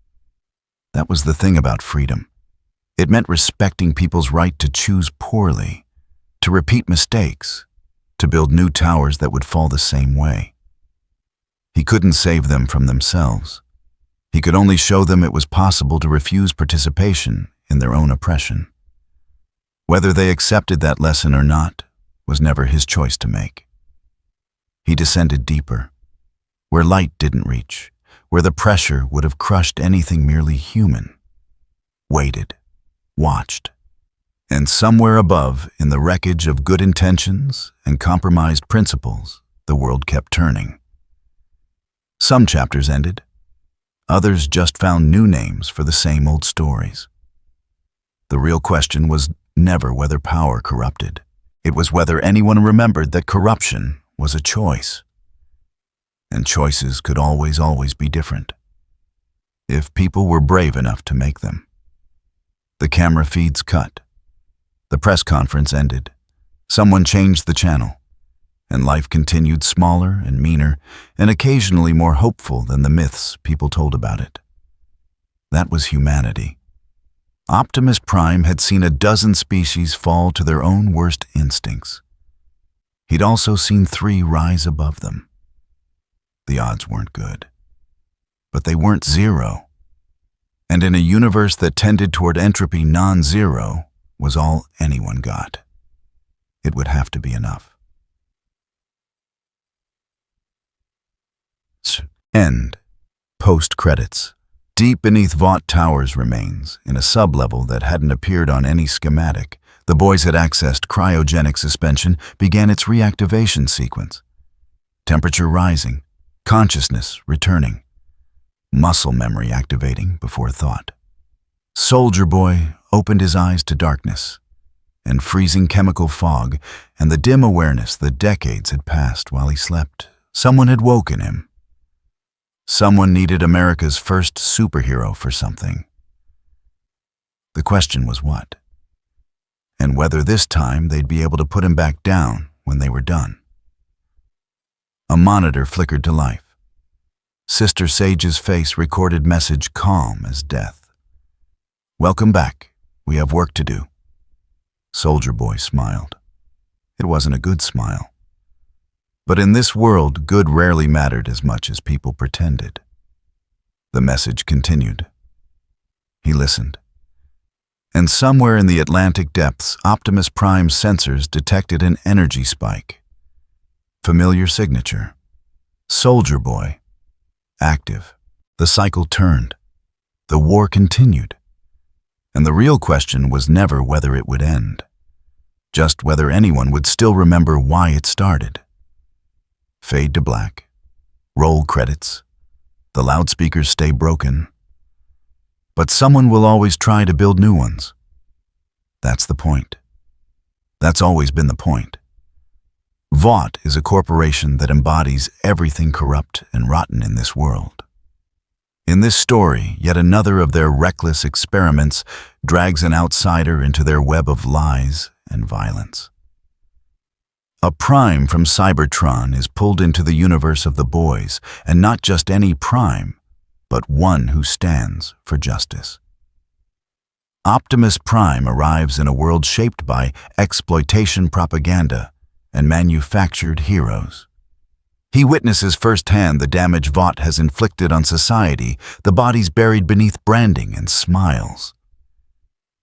That was the thing about freedom. It meant respecting people's right to choose poorly, to repeat mistakes, to build new towers that would fall the same way. He couldn't save them from themselves. He could only show them it was possible to refuse participation in their own oppression. Whether they accepted that lesson or not was never his choice to make. He descended deeper, where light didn't reach, where the pressure would have crushed anything merely human. Waited, watched, and somewhere above, in the wreckage of good intentions and compromised principles, the world kept turning. Some chapters ended. Others just found new names for the same old stories. The real question was never whether power corrupted. It was whether anyone remembered that corruption was a choice. And choices could always be different, if people were brave enough to make them. The camera feeds cut. The press conference ended. Someone changed the channel, and life continued smaller and meaner, and occasionally more hopeful than the myths people told about it. That was humanity. Optimus Prime had seen a dozen species fall to their own worst instincts. He'd also seen 3 rise above them. The odds weren't good, but they weren't zero. And in a universe that tended toward entropy, non-zero was all anyone got. It would have to be enough. End. Post-credits. Deep beneath Vought Towers remains, in a sub-level that hadn't appeared on any schematic, the boys had accessed cryogenic suspension, began its reactivation sequence. Temperature rising, consciousness returning, muscle memory activating before thought. Soldier Boy opened his eyes to darkness and freezing chemical fog and the dim awareness that decades had passed while he slept. Someone had woken him. Someone needed America's first superhero for something. The question was what? and whether this time they'd be able to put him back down when they were done. A monitor flickered to life. Sister Sage's face recorded message calm as death. "Welcome back. We have work to do." Soldier Boy smiled. It wasn't a good smile. But in this world, good rarely mattered as much as people pretended. The message continued. He listened. And somewhere in the Atlantic depths, Optimus Prime's sensors detected an energy spike. Familiar signature. Soldier Boy. Active. The cycle turned. The war continued. And the real question was never whether it would end, just whether anyone would still remember why it started. Fade to black. Roll credits. The loudspeakers stay broken. But someone will always try to build new ones. That's the point. That's always been the point. Vought is a corporation that embodies everything corrupt and rotten in this world. In this story, yet another of their reckless experiments drags an outsider into their web of lies and violence. A prime from Cybertron is pulled into the universe of the boys, and not just any prime, but one who stands for justice. Optimus Prime arrives in a world shaped by exploitation propaganda and manufactured heroes. He witnesses firsthand the damage Vought has inflicted on society, the bodies buried beneath branding, and smiles.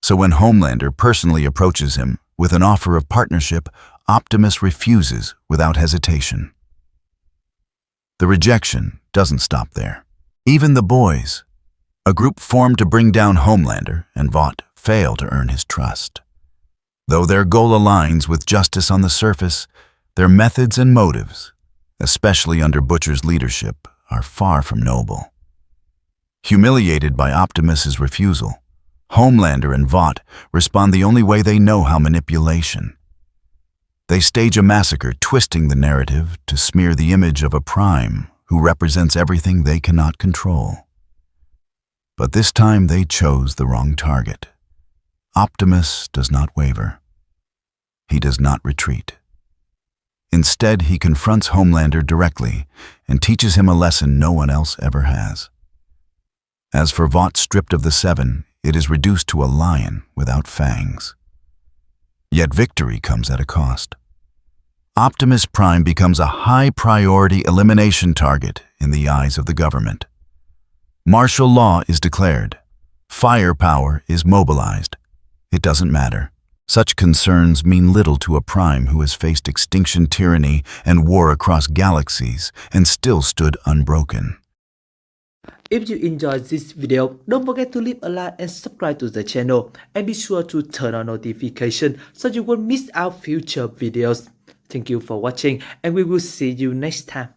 So when Homelander personally approaches him with an offer of partnership, Optimus refuses without hesitation. The rejection doesn't stop there. Even the boys, a group formed to bring down Homelander and Vought, fail to earn his trust. Though their goal aligns with justice on the surface, their methods and motives, especially under Butcher's leadership, are far from noble. Humiliated by Optimus's refusal, Homelander and Vought respond the only way they know how: manipulation. They stage a massacre, twisting the narrative to smear the image of a prime who represents everything they cannot control. But this time they chose the wrong target. Optimus does not waver. He does not retreat. Instead, he confronts Homelander directly and teaches him a lesson no one else ever has. As for Vought, stripped of the Seven, it is reduced to a lion without fangs. Yet victory comes at a cost. Optimus Prime becomes a high-priority elimination target in the eyes of the government. Martial law is declared. Firepower is mobilized. It doesn't matter. Such concerns mean little to a Prime who has faced extinction tyranny and war across galaxies and still stood unbroken. If you enjoyed this video, don't forget to leave a like and subscribe to the channel, and be sure to turn on notifications so you won't miss out future videos. Thank you for watching, and we will see you next time.